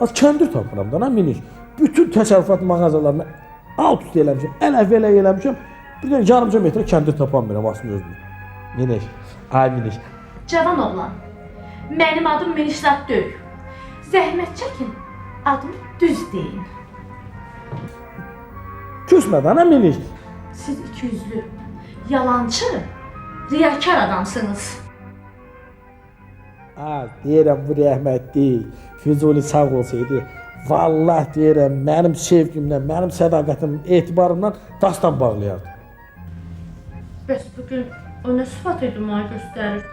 Speaker 1: Az kəndir tapıram da, nə biliş. Bütün təsərrüfat mağazalarına alt üst eləmişəm, əl-əvvələ eləmişəm. Bir də yarımca metrə kəndir tapanmıram aslında özümü. Miniş, ay Miniş.
Speaker 2: Cavan oğlan, mənim adım Minişzad deyil. Zəhmət çəkin, adımı düz deyin.
Speaker 1: Küsmədən, nə Miniş?
Speaker 2: Siz ikiyüzlü, yalancı, riyakar adamsınız.
Speaker 1: Deyirəm bu rəhmətli, Füzuli sağ olsaydı, vallahi deyirəm mənim sevgimlə, mənim sədaqətim, etibarımdan dastan bağlayardı.
Speaker 2: Bəs bugün o nə sıfat idi mənə göstərirdi?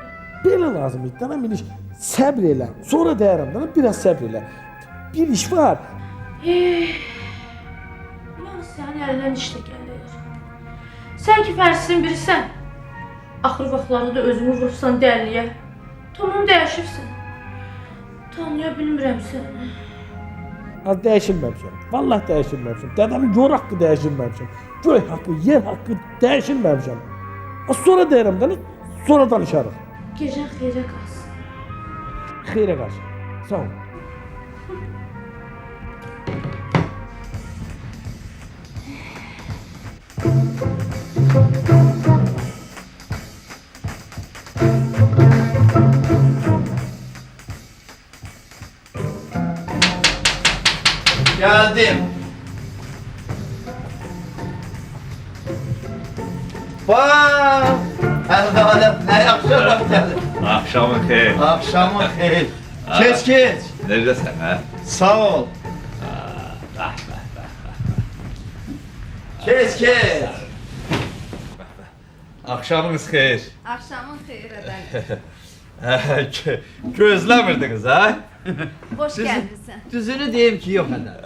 Speaker 1: Belə lazım idi. Dana biliş. Səbr elə. Sonra deyərəm dana biraz səbr elə. Bir iş var.
Speaker 2: Yalnız sənin əlindən iş də gəlir. Sən ki fərsin birisən. Axır vaxtlarda da özünü vurursan dəlliyə. Tamam dəyişirsən. Tanıya bilmirəm səni.
Speaker 1: Az dəyişilməmişəm. Vallahi dəyişilməmişəm. Dədəmin yor haqqı dəyişilməmişəm. Göy haqqı, yer haqqı dəyişilməmişəm. Az sonra deyirəm dana, sonra danışarıq.
Speaker 2: Gecən xeyrə qalsın.
Speaker 1: Xeyrə qarşı. Sağ ol.
Speaker 3: Geldim. Bak. Əlbəttə nə yaxşı geldi.
Speaker 4: Axşamın xeyir.
Speaker 3: Akşamın xeyir. Keç.
Speaker 4: Necəsən, hə?
Speaker 3: Sağ ol. Keç.
Speaker 4: Axşamınız xeyir.
Speaker 8: Axşamın xeyir ədəl.
Speaker 4: Gözləmirdiniz, hə?
Speaker 8: Xoş gəlmisən.
Speaker 3: Düzünü deyim ki yok ədəl.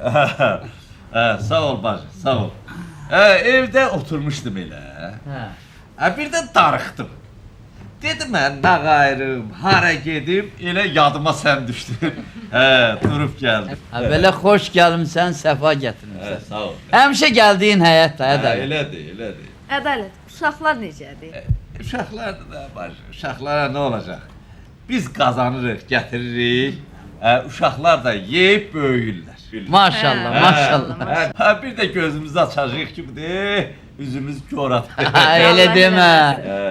Speaker 4: Sağ ol bacı, sağ ol. Evdə oturmuşdum elə. Bir də darıxdım. Dedim mən nə qayrım, hara gedim, elə yadıma sən düşdün. Durub gəldim.
Speaker 9: Belə xoş gəlmisən, səfa gətirmisən.
Speaker 4: Sağ ol.
Speaker 9: Həmişə gəldiyin həyətdə, Ədəl.
Speaker 4: Elədir.
Speaker 8: Ədalət, uşaqlar necədir?
Speaker 4: Uşaqlar da bacı, uşaqlara nə olacaq? Biz qazanırıq, gətiririk. Uşaqlar da yeyib böyüyürlər.
Speaker 9: Maşallah, maşallah.
Speaker 4: Bir də gözümüzü açacağıq ki, üzümüz koradır.
Speaker 9: Elə demə.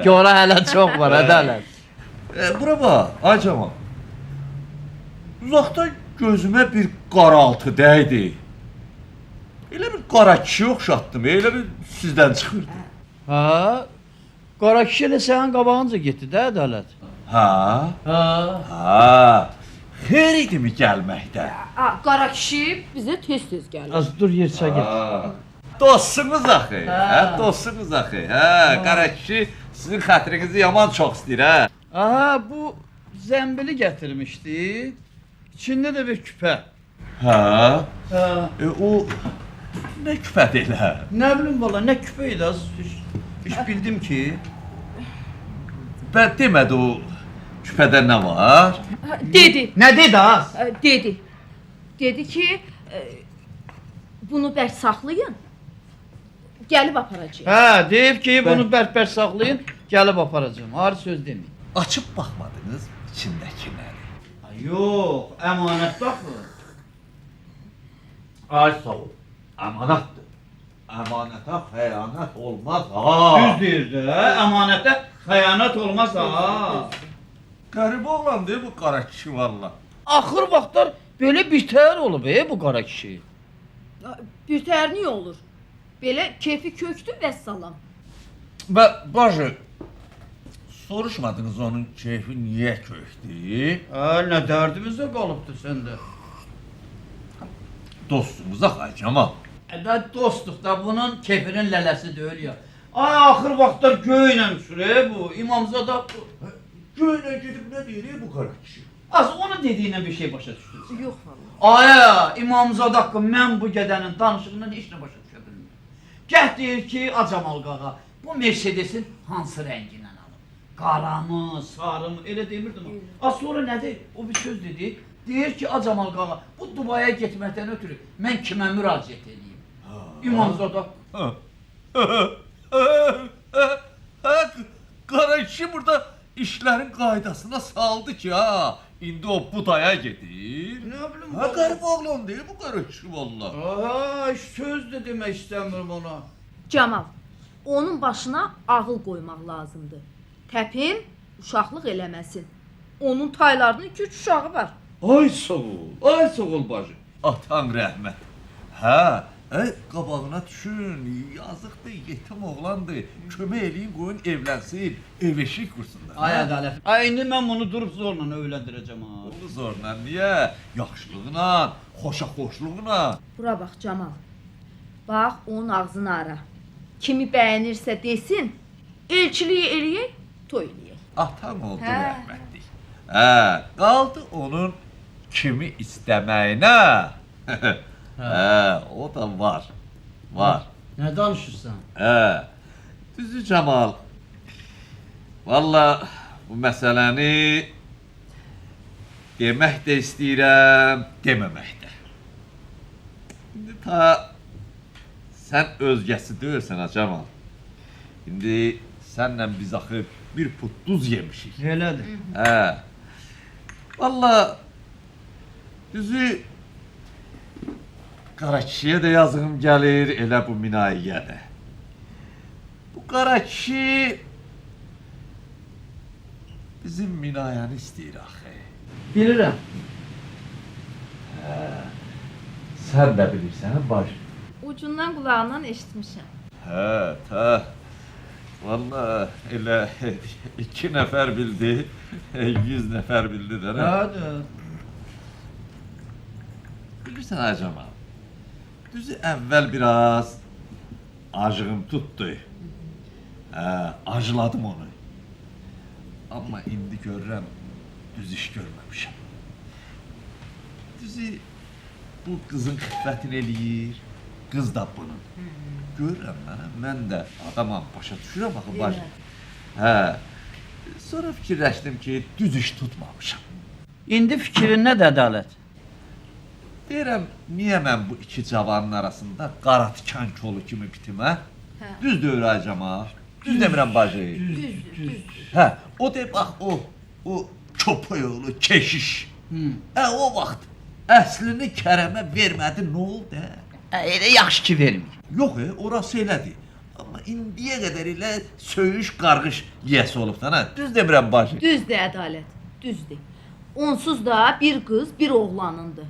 Speaker 9: Gora hələ çox var, Ədalət.
Speaker 4: Bura bax, ay cavan. Uzaqdan gözümə bir qaraltı dəydi. Elə bir qara kişi oxşatdım, elə bir sizdən çıxırdı.
Speaker 9: Ha? Qara kişi elə sənin qabağınca getdi də, Ədalət.
Speaker 4: Ha. Xeyr idimi gəlməkdə?
Speaker 8: Qara kişi bizə tez-tez gəlir.
Speaker 1: Az dur yer çəkil.
Speaker 4: Dostsunuz axı, dostsunuz axı. Qara kişi sizin xətrinizi yaman çox istəyir, hə?
Speaker 9: Aha, bu zəmbili gətirmişdi. İçində də bir küpə.
Speaker 4: O nə küpədir elə?
Speaker 3: Ne bileyim valla ne küpeydi az hiç bildim ki.
Speaker 4: Bən demədi o küpədə nə var?
Speaker 8: Dedi.
Speaker 3: Ne dedi az?
Speaker 8: Dedi. Dedi ki, bunu bərk saxlayın. Gəlib aparacağıq.
Speaker 9: Hə, deyib ki, bunu bərk-bərk saxlayın, gəlib aparacağım. Arı söz deməyin.
Speaker 4: Açıb baxmadınız içindəkiləri.
Speaker 3: Yok emanet bakın.
Speaker 4: Ay sağ ol. Əmanətdir. Əmanətə xəyanət olmaz
Speaker 3: Düz deyirdi emanete xəyanət olmaz ha.
Speaker 4: Qəribə oğlandır bu qara kişi valla.
Speaker 9: Axır vaxtlar belə birtəhər olub bu qara kişi.
Speaker 8: Birtəhər niyə olur? Belə keyfi kökdür vəssalam.
Speaker 4: Və bacı, soruşmadınız onun keyfi niyə kökdü?
Speaker 3: Ne derdimizde kalıptı sende.
Speaker 4: Dostumuz ay Cemal.
Speaker 9: Ədə dostluq da bunun keyfinin lələsi deyil ya.
Speaker 3: Ay ahır vaxtlar göğüyle sürüyor bu İmamzada.
Speaker 4: Göylə gedib nə deyir bu qara kişi?
Speaker 3: Az onu dediğine bir şey başa düştünüz.
Speaker 8: Yox valla.
Speaker 3: Aya İmamzada haqqı mən bu gədənin danışığından heç nə başa düşə bilmirəm. Gəh deyir ki, Acamal qağa, bu Mercedesin hansı rəngindən alıb? Qaramı, sarımı, elə demirdim o. Az sonra nə deyir? O bir söz dedi. Deyir ki, Acamal qağa, bu Dubaya getməkdən ötürü mən kimə müraciət edeyim? İmamzada.
Speaker 4: Qara kişi burada işlərin qaydasına saldı ki ha. İndi o budaya gedir.
Speaker 3: Ne bileyim
Speaker 4: Ha qərib oğlan deyil bu qara kişi valla.
Speaker 3: Aha, söz de demək istəmirəm ona.
Speaker 8: Camal, onun başına ağıl qoymaq lazımdır. Təpin uşaqlıq eləməsin. Onun taylarının 2-3 uşağı var.
Speaker 4: Ay sağ ol bacı. Atan rəhmət. Hə, qabağına düşün, yazıqdır, yetim oğlandır. Kömək eləyin, qoyun evlənsin, ev eşik qursunlar.
Speaker 3: Ay ədalət. Ay indi mən bunu durub zorla öyləndirəcəm ha.
Speaker 4: Onu zorla niyə? Yaxşılığına, xoşluğuna.
Speaker 8: Bura bax Camal. Bax onun ağzını ara. Kimi bəyənirsə desin, elçiliyi eləyək, toy eləyək.
Speaker 4: atan oldu rəhmətlik. Qaldı onun kimi istəməyinə. O da var. Var.
Speaker 9: Nə danışırsan?
Speaker 4: Düzü Camal. Valla bu məsələni demək də istəyirəm, deməmək də. İndi ta sən özgəsi deyirsən ha Camal. İndi sənlə biz axı bir put duz yemişik.
Speaker 9: Elədir.
Speaker 4: Valla düzü qara kişiyə də yazığım gəlir, elə bu minayiyə də. Bu qara kişi bizim minayəni istəyir axı.
Speaker 9: Bilirəm.
Speaker 4: Sən də bilirsən, baş.
Speaker 8: Ucundan qulağından eşitmişəm.
Speaker 4: Ta. Valla elə 2 nəfər bildi, 100 nəfər bildi də.
Speaker 9: Nədir?
Speaker 4: Bilirsən ha Camal, düzü əvvəl biraz acığım tutdu. Acıladım onu. Amma indi görürəm, düz iş görməmişəm. Düzü bu qızın xiffətini eləyir, qız da bunun. Görürəm mən də adamam, başa düşürəm axı baş. Sonra fikirləşdim ki, düz iş tutmamışam.
Speaker 9: İndi fikrin nədir ədalət?
Speaker 4: Deyirəm, niyə mən bu iki cavanın arasında qara tikan kolu kimi bitimə? Düz deyir ay Camal. Düz demirəm bacı. Düzdür. O de bax, o köpəyoğlu keşiş. O vaxt əslini Kərəmə vermədi, nə oldu?
Speaker 9: Elə yaxşı ki vermir.
Speaker 4: Yox, orası elədir. Amma indiyə qədər elə söyüş, qarğış yiyəsi olubdan, hə? Düz demirəm bacı.
Speaker 8: Düzdür ədalət, düzdür. Onsuz da bir qız, bir oğlanındır.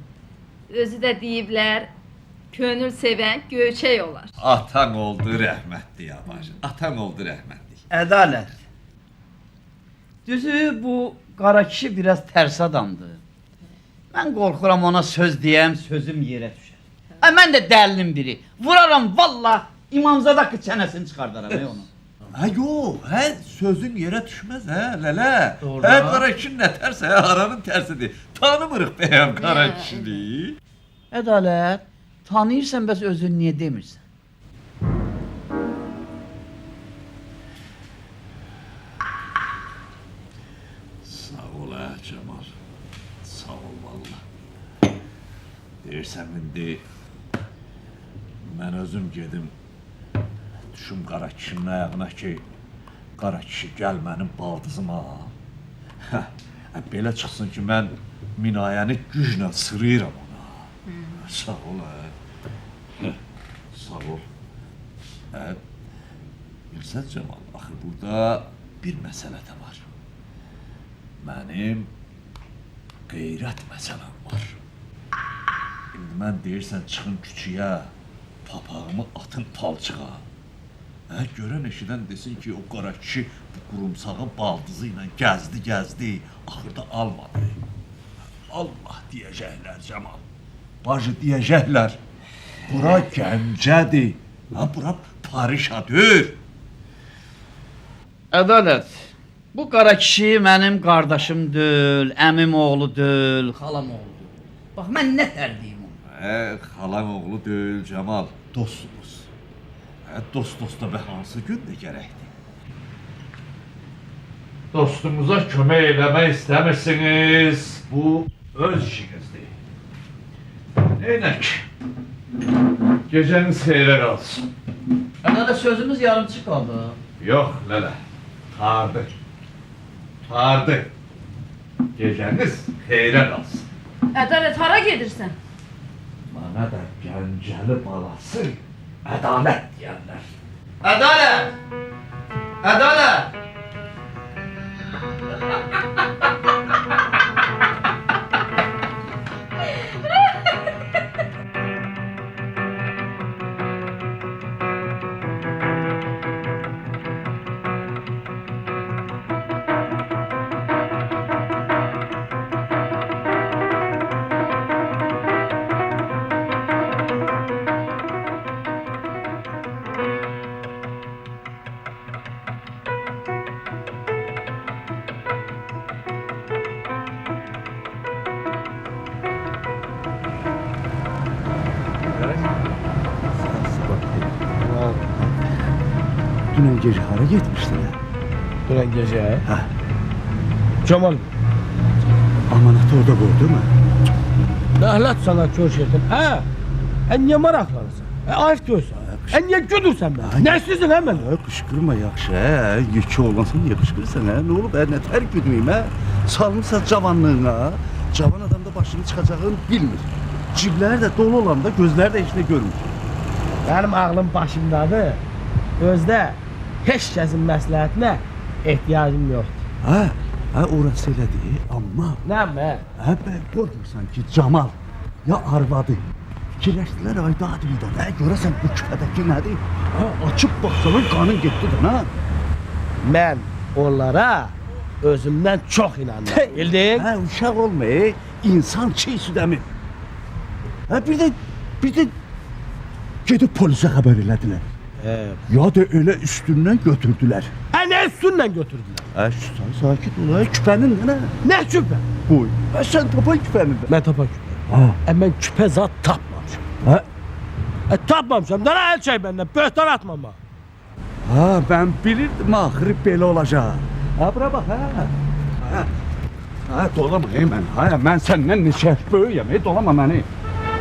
Speaker 8: Özü də deyiblər, könül sevən göyçək olar.
Speaker 4: Atan oldu rəhmətli ya bacı. Atan oldu rəhmətli.
Speaker 9: Ədalət. Düzü bu qara kişi biraz tərs adamdır. Mən qorxuram ona söz deyəm, sözüm yerə düşər. Mən də dəlinin biri. Vuraram valla İmamzada çənəsini çıxardaram onu.
Speaker 4: Yox, sözün yerə düşməz, lələ.
Speaker 9: Doğru.
Speaker 4: Qara kişi nə tərsə, aranın tərsidir. Tanımırıq bəyəm qara kişini.
Speaker 9: Ədalət, tanıyırsan bəs özün niyə demirsən?
Speaker 4: Sağ ol Camal. Sağ ol valla. Deyirsən indi mən özüm gedim düşüm qara kişinin ayağına ki qara kişi gəl mənim baldızıma. Belə çıxsın ki mən minayəni güclə sırıyıram ona. Sağ ol. Sağ ol. Bilsən Camal, axı burada bir məsələ də var. Mənim qeyrət məsələm var. İndi mən deyirsən çıxın küçüyə, papağımı atın palçığa. Görən eşidən desin ki, o qara kişi bu qurumsağı baldızı ilə gəzdi, axırda almadı. Allah deyəcəklər Camal. Bacı deyəcəklər. Bura Gəncədir. Bura Parişadır.
Speaker 9: Ədalət, bu qara kişi mənim qardaşım deyil, əmim oğlu deyil, xalam oğlu. Bax, mən nə tərdiyim onu?
Speaker 4: Xalan oğlu deyil Camal, dostumuz. Dost-dosta və hansı gün də gərəkdir? Dostumuza kömək eləmək istəmirsiniz, bu öz işinizdir. Neynək? Gecəniz xeyrə qalsın.
Speaker 9: Ədalət, sözümüz yarımçı qaldı.
Speaker 4: Yox, lələ, tardı. Gecəniz xeyrə qalsın.
Speaker 8: Ədalət, hara gedirsən?
Speaker 4: Mənə də Gəncəli balası ədalət deyərlər.
Speaker 9: Ədalət! Ədalət!
Speaker 5: dünən gecə hara getmişdin?
Speaker 1: Dünən gecə.
Speaker 5: Hə.
Speaker 1: Cemal,
Speaker 5: Amanatı orada qoydu mu?
Speaker 1: nəhlət sana kör şeytan. Niyə maraqlanırsan? Ayıb görsən. Niyə gülürsən mən? Nə istəyirsən hə mən?
Speaker 5: Qışqırma yaxşı, hə? Yekə oğlansan, niyə qışqırırsan, hə? Nə olub, nə tər güdməyim, hə? Salmışsa cavanlığına, cavan adam da başını çıxacağını bilmir. Cibləri də dolu olanda gözləri də heç nə görmür.
Speaker 1: Mənim ağlım başımdadır. Özdə heç kəsin məsləhətinə ehtiyacım yoxdur.
Speaker 5: Hə, orası elədir, amma...
Speaker 1: Nə mə?
Speaker 5: Hə, bəy, qorxmursan ki, Camal ya arvadı. Fikirləşdilər, ay daha bir də, görəsən bu küpədəki nədir? Hə, açıb baxsalar qanın getdi də, hə?
Speaker 1: Mən onlara özümdən çox inanıram. Bildin?
Speaker 5: Hə, uşaq olmayı, insan çiğ südəmir. Hə, bir də gedib polisə xəbər elədilər. Ya da elə üstündən götürdülər.
Speaker 1: Nə üstündən götürdülər?
Speaker 5: Hə, sakit ol, küpənin nə?
Speaker 1: Nə küpə?
Speaker 5: Qoy, sən tapan küpəni də.
Speaker 1: Mən tapa küpə. Mən küpə zat tapmamışam.
Speaker 5: Hə?
Speaker 1: Tapmamışam, dana əl çək məndən, böhtan atmama.
Speaker 5: Ha, mən bilirdim axırı belə olacaq. Ha, bura bax, hə. Ha, dolama, mən səndən neçə böyüyəm, dolama məni.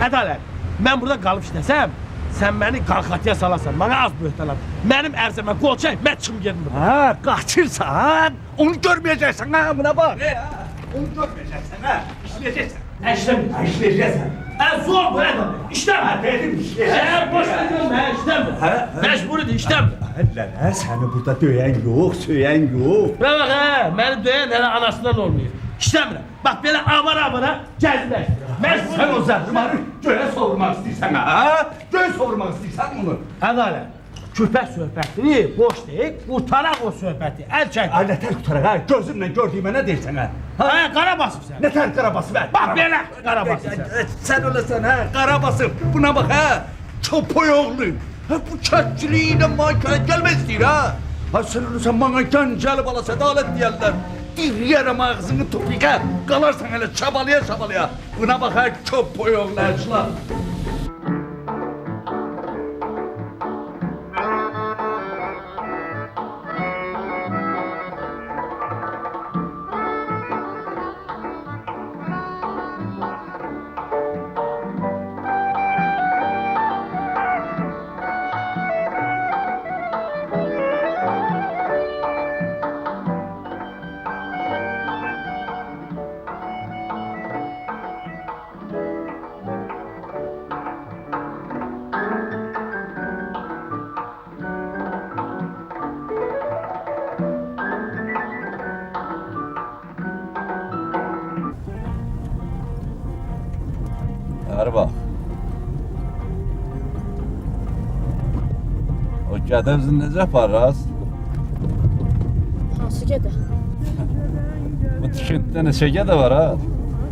Speaker 1: Ədalət, mən burada qalıb işləsəm, sən məni qalxatıya salasan, mənə az böhtan at. Mənim ərzəmə qol çək, mən çıxım gedim buradan.
Speaker 5: Ha, qaçırsan, onu görməyəcəksən, ha, buna bax. Onu görməyəcəksən, ha, işləyəcəksən. İşləyəcəksən.
Speaker 1: Zor bu, Ədalət, işləmə.
Speaker 5: Dedim, işləyəcəksən.
Speaker 1: Boş verirəm, işləmə. Məcburidir, işləmə.
Speaker 5: Əllərə, səni burada döyən yox, söyən yox.
Speaker 1: Bura bax, məni döyən hələ anasından olmuyor. İşləmirəm. Bax, belə avara-avara gəzdirək.
Speaker 5: Sən o zəhrimarı göyə savurmaq istəyirsən, ha? Göyə savurmaq istəyirsən bunu.
Speaker 1: Ədalət, küpə söhbətini boş deyil, qurtaraq o söhbəti, əl çək.
Speaker 5: Nətər qutaraq, ha? Gözümlə gördüyümə nə deyirsən, ha?
Speaker 1: Qara basıb sən.
Speaker 5: Nətər qara basıb, hə?
Speaker 1: Bax, belə qara basıb sən.
Speaker 5: Sən öləsən, hə? Qara basıb. Buna bax, hə? Çopoy oğlu. Hə, bu çəkçiliyilə mankara gəlmək istəyir, ha? Ha, sən öləsən, bana gəncəlib alası, ədalət deyərlər. Diriyərəm ağzını topiqə, qalarsan elə çabalaya. Buna bax, hə? Çopoy oğlu, əşlar.
Speaker 4: Hər bax. O qədəvzi necə aparırız?
Speaker 2: Hansı gedə?
Speaker 4: Bu tikintidə neçə gədə var, ha?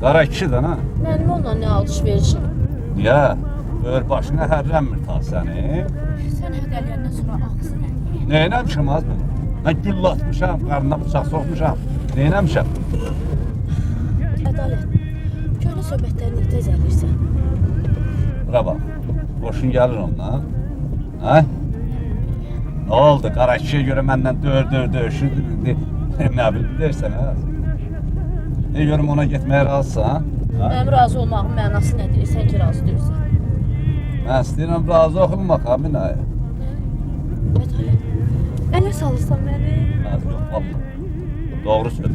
Speaker 4: Qara kişidən, ha?
Speaker 2: Mənim onunla nə alış-verişim?
Speaker 4: Niyə? Böyür başına hərrənmir ta səni.
Speaker 2: Sən hədəliyəndən sonra ağzın əlini.
Speaker 4: Neynəmişəm az mən? Mən güllə atmışam, qarnına bıçaq soxmuşam. Neynəmişəm?
Speaker 2: Ədalət, köhnə söhbətlərini tez əlirsən.
Speaker 4: Bura bax, boşun gəlir ondan. Hə? Nə oldu? Qara kişiyə görə məndən döyüşürdü. Nə bilim dersən, hə? Ne görüm ona getməyə razısan?
Speaker 2: Mənim razı olmağın mənası nədir? Sən ki razı deyirsən.
Speaker 4: Mən istəyirəm razı olmaq, Aminaya.
Speaker 2: Ədalət, ələ salırsan məni.
Speaker 4: Yox, vallahi. Doğru söz.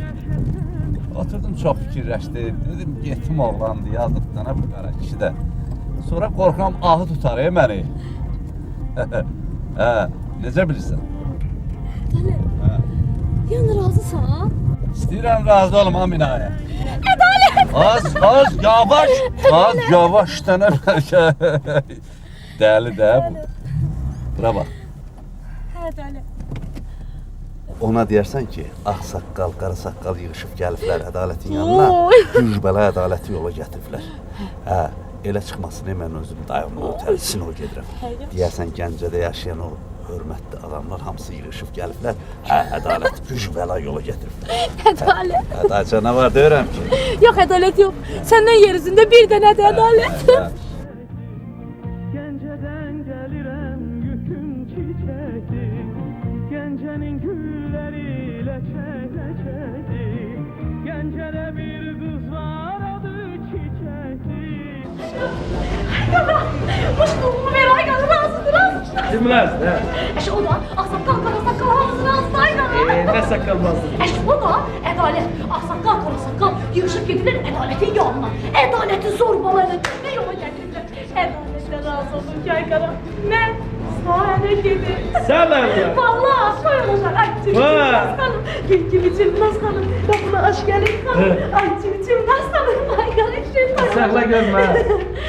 Speaker 4: Oturdum, çox fikirləşdim. Dedim, yetim oğlandı, yazdıqdan bu qara kişi də. Sonra qorxuram, ahı tutar məni. Hə, necə bilirsən?
Speaker 2: Ədalət, yəni razısan?
Speaker 4: İstəyirəm razı olum, Aminaya.
Speaker 2: Ədalət!
Speaker 4: Az, yavaş dənə bəlkə. Dəli də bu. Bura bax.
Speaker 2: Ədalət.
Speaker 4: Ona deyərsən ki, ağ saqqal, qara saqqal yığışıb gəliblər ədalətin yanına, gücbələ ədaləti yola gətiriblər. Hə, elə çıxmasını mən özüm dayımla ötəlisin o gedirəm. Deyərsən Gəncədə yaşayan o hörmətli adamlar hamısı yığışıb gəliblər, hə, ədalət gücbələ yola gətiriblər.
Speaker 2: Ədalət.
Speaker 4: Ədalət nə var deyirəm ki?
Speaker 2: Yox, ədalət yox. Səndən yer üzündə bir dənədir ədalət.
Speaker 6: Gəncədən gəlirəm yüküm çiçəkdir.
Speaker 1: Bilmez, he.
Speaker 2: Eşi o da ağsaqqal qarasaqqal hamısını alsaydı.
Speaker 1: Ne sakalmazdı?
Speaker 2: Eşi o da ədalət, ağsaqqal qarasaqqal yığışıb gedirlər ədalətin yanına. Ədaləti zorbalarla nə yola gətirirlər. Ədalətlə razı olun ki, ay qara. Mən sahənə gedir.
Speaker 1: Sən nerede?
Speaker 2: Vallahi soy olacaq. Ay civcivnaz xanım. Civcivnaz xanım. Ben buna aşk gelin xanım. Ay civcivnaz xanım. Ay qara şey.
Speaker 1: Sakla görme,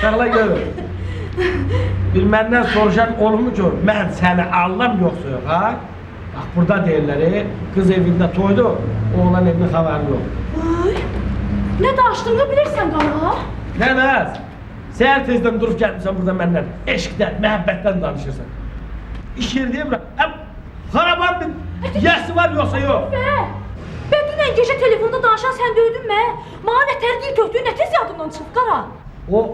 Speaker 1: sakla görme. Bir məndən soruşan olur mu ki, mən səni allam yoxsa yox, ha? Bax, burada deyirlər, qız evində toydu, oğlan evində xəbəri yox.
Speaker 2: Ay, nə danışdığını bilirsən qara?
Speaker 1: Nəməz? Səhər tezdən durub gəlmişsən burada məndən, eşqdən, məhəbbətdən danışırsan. İş yeri deyirəm, xarabanın yəsi var yoxsa yox?
Speaker 2: Ben dünən gecə telefonda danışan sən döydün mə? Mənə nə tərdir gördüyün, nə tez yadımdan çıxıb qara?
Speaker 1: O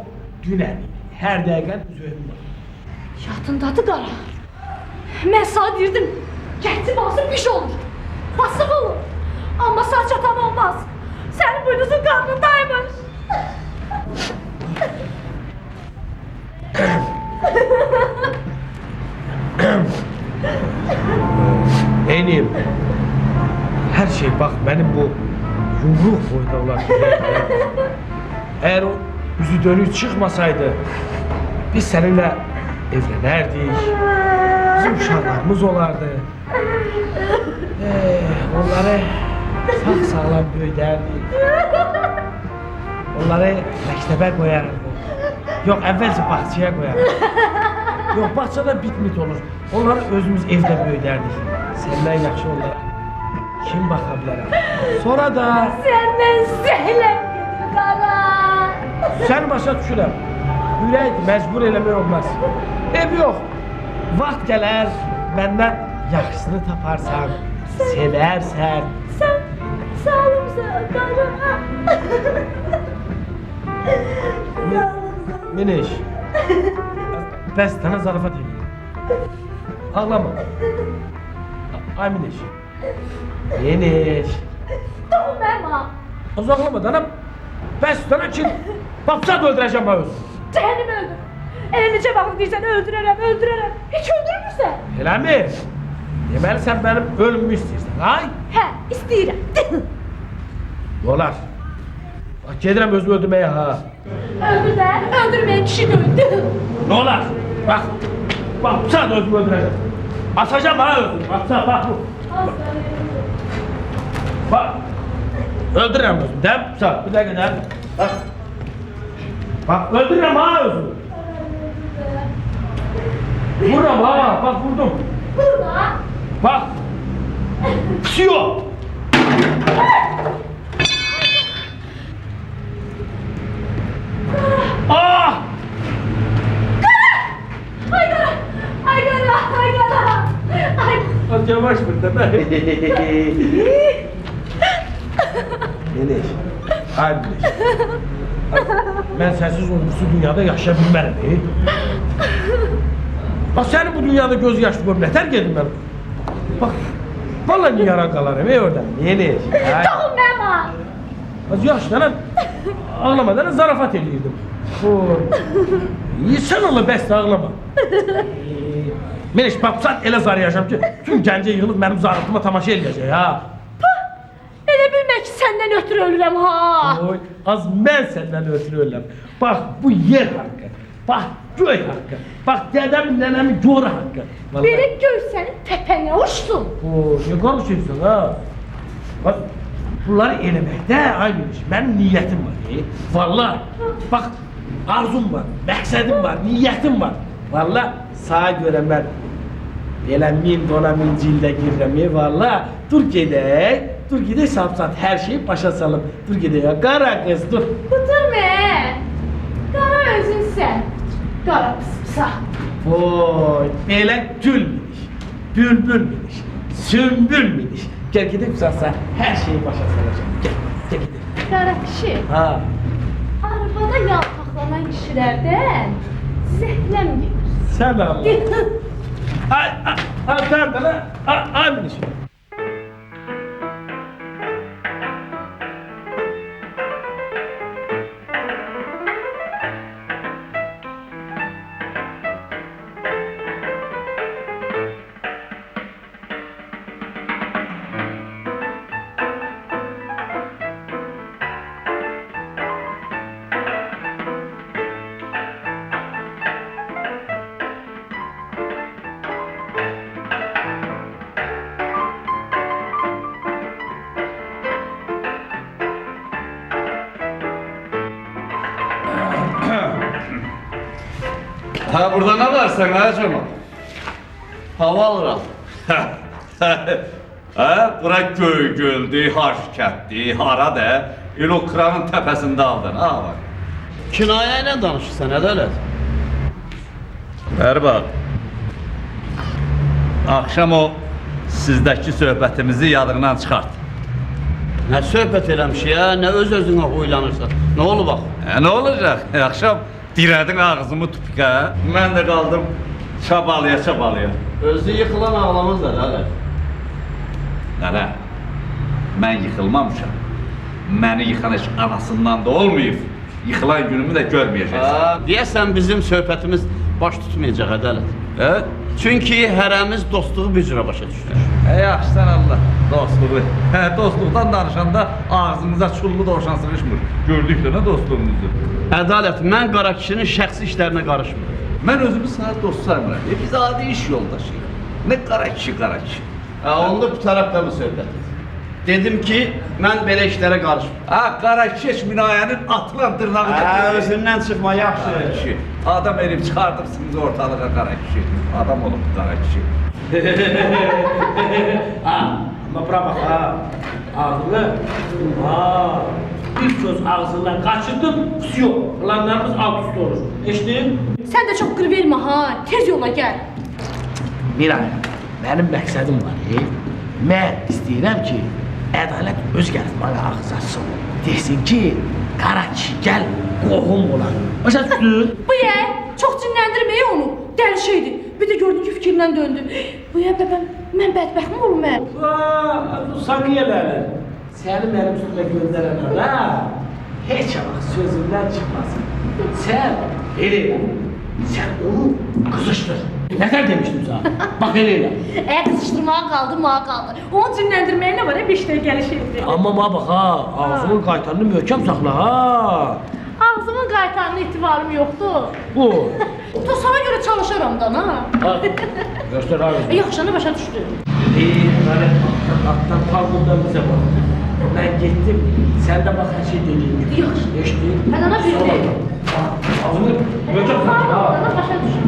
Speaker 1: dünən, hər dəqiqən üzöyüm var.
Speaker 2: Yadındadır qara. Mən sana deyirdim, gətsi basıb bir şey olur. Basıq olur. Amma sağ çatan olmaz. Sənin boynuzun qarnındaymış.
Speaker 1: Neyniyim? Her şey bak benim bu yumruq boyda olan eğer o yüzü dönük çıkmasaydı biz seninle evlenirdik. Bizim uşaqlarımız olardı. Onları sağ sağlam büyüderdik. Onları məktəbə koyardık. Yok evvelce bahçeye koyardık. Yok bahçede bitmit olur. Onları özümüz evde büyüderdik. Senden yaxşı onlara kim baka bilər? Sonra da
Speaker 2: Səndən zəhləm gedir qara.
Speaker 1: sen başa düşürəm. Ürəkdir, məcbur eləmək olmaz. Ev yox. Vaxt gələr, məndən yaxşısını taparsan, sevərsən.
Speaker 2: Sən sağlımsan qara.
Speaker 1: Miniş. Bəs sana zarafat edeyim. Ağlama. Ay Miniş. Miniş.
Speaker 2: Doğum məma.
Speaker 1: Uzaqlama danam. Bəs sana ki, papsat öldürəcəm ben özüm.
Speaker 2: Cəhənnəm öldür. Elə necə vaxt deyirsən öldürərəm, öldürərəm. Heç öldürmürsən.
Speaker 1: Elə mi? Deməli sən mənim ölümümü istəyirsən, ay?
Speaker 2: Hə, istəyirəm.
Speaker 1: Olar. Bak gedirəm özümü öldürməyə ha.
Speaker 2: Öldür də, öldürməyən kişi döydü.
Speaker 1: Ne olar? Bak. Bak sen özümü öldüreceğim. Atacağım ha özümü. Bak sen bak bu. Bak. Öldürürüm özümü. Dem sen. Bir dakika dem. Bak. Bak öldürürüm ha özümü. Vururum ha. Bak vurdum.
Speaker 2: Vurma.
Speaker 1: Bak. Psiyo. Ah!
Speaker 2: Ay qara. Ay qara. Ay qara. Ay.
Speaker 1: Az yavaş burada ben. Miniş. Ay Miniş. Ben sensiz olmuşsu dünyada yaşaya bilmərəm. Bak seni bu dünyada göz yaşlı görüm. Ne terk edin ben? Bak. Vallahi yaran kalarım oradan. Miniş.
Speaker 2: Doğum məma.
Speaker 1: Az yaşlanan ağlamadan zarafat eləyirdim. Sen onu bəs ağlama. Miniş papsat elə zarayacağım ki, tüm gəncə yığılıb mənim zarafıma tamaşa eləyəcək ha.
Speaker 2: Elə bilmək ki, səndən ötürü ölürəm ha.
Speaker 1: Oy, az mən səndən ötürü ölürəm. Bax bu yer haqqı, bax göy haqqı, bax dədəmin nənəmin gör haqqı. Vallahi.
Speaker 2: Biri göy sənin təpənə uçsun.
Speaker 1: Ne konuşuyorsun ha? Bak bunları eləməkdə ay Miniş, mənim niyyətim var. Vallahi bak arzum var, məqsədim var, niyyətim var. Vallahi sağa görə mən belə min dona min cildə girirəm. Vallahi dur gedək sapsat hər şeyi başa salım. Dur gedək ya, qara qız dur.
Speaker 2: Quturma. Qara özün sən. Qara pıspısa.
Speaker 1: Oy, belə gül Miniş, bülbül Miniş, sümbül Miniş. Gel gidip satsa her şeyi başa salacağım. Gel gidelim.
Speaker 2: Qara kişi.
Speaker 1: Ha.
Speaker 2: Arabada yalpaqlanan kişilərdən zəhləm gedir.
Speaker 1: Sen de Allah. Sen de lan. Ay Miniş.
Speaker 4: Ha burada ne var sen ha Cemal?
Speaker 9: Hava alıram.
Speaker 4: Ha bura göldü, harf kətdi, hara da el o kranın təpəsində aldın ha bak.
Speaker 9: Kinayə ilə danışırsan, Ədalət?
Speaker 4: Ver bak. Akşam o sizdəki söhbətimizi yadından çıxart.
Speaker 9: Nə söhbət eləmiş ya, nə öz-özünə huylanırsan. Nə olub bax?
Speaker 4: Ne olacak? Akşam dirədin ağzımı tupika. Mən də qaldım çabalaya.
Speaker 9: Özü yıxılan ağlamaz Ədalət.
Speaker 4: Nənə, mən yıxılmamışam. Məni yıxan heç anasından da olmayıb. Yıxılan günümü də görməyəcəksən.
Speaker 9: Deyəsən bizim söhbətimiz baş tutmayacaq Ədalət.
Speaker 4: Evet?
Speaker 9: Çünki hərəmiz dostluğu bir cürə başa düşdük.
Speaker 4: Yaxşısan Allah, dostluğu. Dostluqdan danışanda ağzımıza çullu dovşan sıxışmır. Gördük də nə dostluğumuzu.
Speaker 9: Ədalət, mən qara kişinin şəxsi işlərinə qarışmıram.
Speaker 4: Mən özümü sana dost saymıram. Biz adi iş yoldaşıyıq. Ne qara kişi.
Speaker 9: Onda bu tərəfdə mi söhbət et? Dedim ki, mən belə işlərə qarışmıram.
Speaker 4: Ha, qara kişi heç minayənin atılan dırnağı
Speaker 9: Özündən çıxma, yaxşı.
Speaker 4: kişi. Adam elib çıxardırsınız ortalığa qara kişi. Adam olub qara kişi.
Speaker 6: Ha, ama bura bak ha. Ağzını. Ha. Bir söz ağzından kaçırdın, kusuyor. Planlarımız alt üst olur. Eşittin?
Speaker 2: Sən də çox qır vermə ha. Tez yola gəl.
Speaker 1: Miray, benim məqsədim var. Mən istəyirəm ki, Ədalət öz gəlib bana ağız açsın. Desin ki, qara kişi gəl, qohum olan. Başa düşdün?
Speaker 2: Bu ya, çox cinləndirməyə onu. Dəli şeydir. Bir də gördüm ki, fikrindən döndü. Bu ya, mən bədbəxtmi olum mən?
Speaker 6: Bu sakı yerlerdir.
Speaker 1: Səni mənim üstümə göndərənlər, ha? Heç vaxt sözündən çıxmasın. Sən, elə, sən onu qızışdır. Nətər demişdim sana? Bax elə.
Speaker 2: Qızışdırmağa qaldı, mağa qaldı. Onu cinləndirməyə nə var, 5 dəqiqəli şeydir.
Speaker 1: Amma bax ha, ağzının qaytarını möhkəm saxla ha.
Speaker 2: Ağzımın qaytarına etibarım yoxdur.
Speaker 1: Bu.
Speaker 2: Da sana görə çalışaram da, ha?
Speaker 1: Göstər ağzını.
Speaker 2: Yaxşı, başa düşdü.
Speaker 1: Böyle attan pardondan bize bak. Ben gittim, sen de bak her şey dediğin gibi.
Speaker 2: Yaxşı.
Speaker 1: Geçti.
Speaker 2: Adana bildi.
Speaker 1: Ağzını möhkəm saxla ha.
Speaker 2: Adana başa düşdü.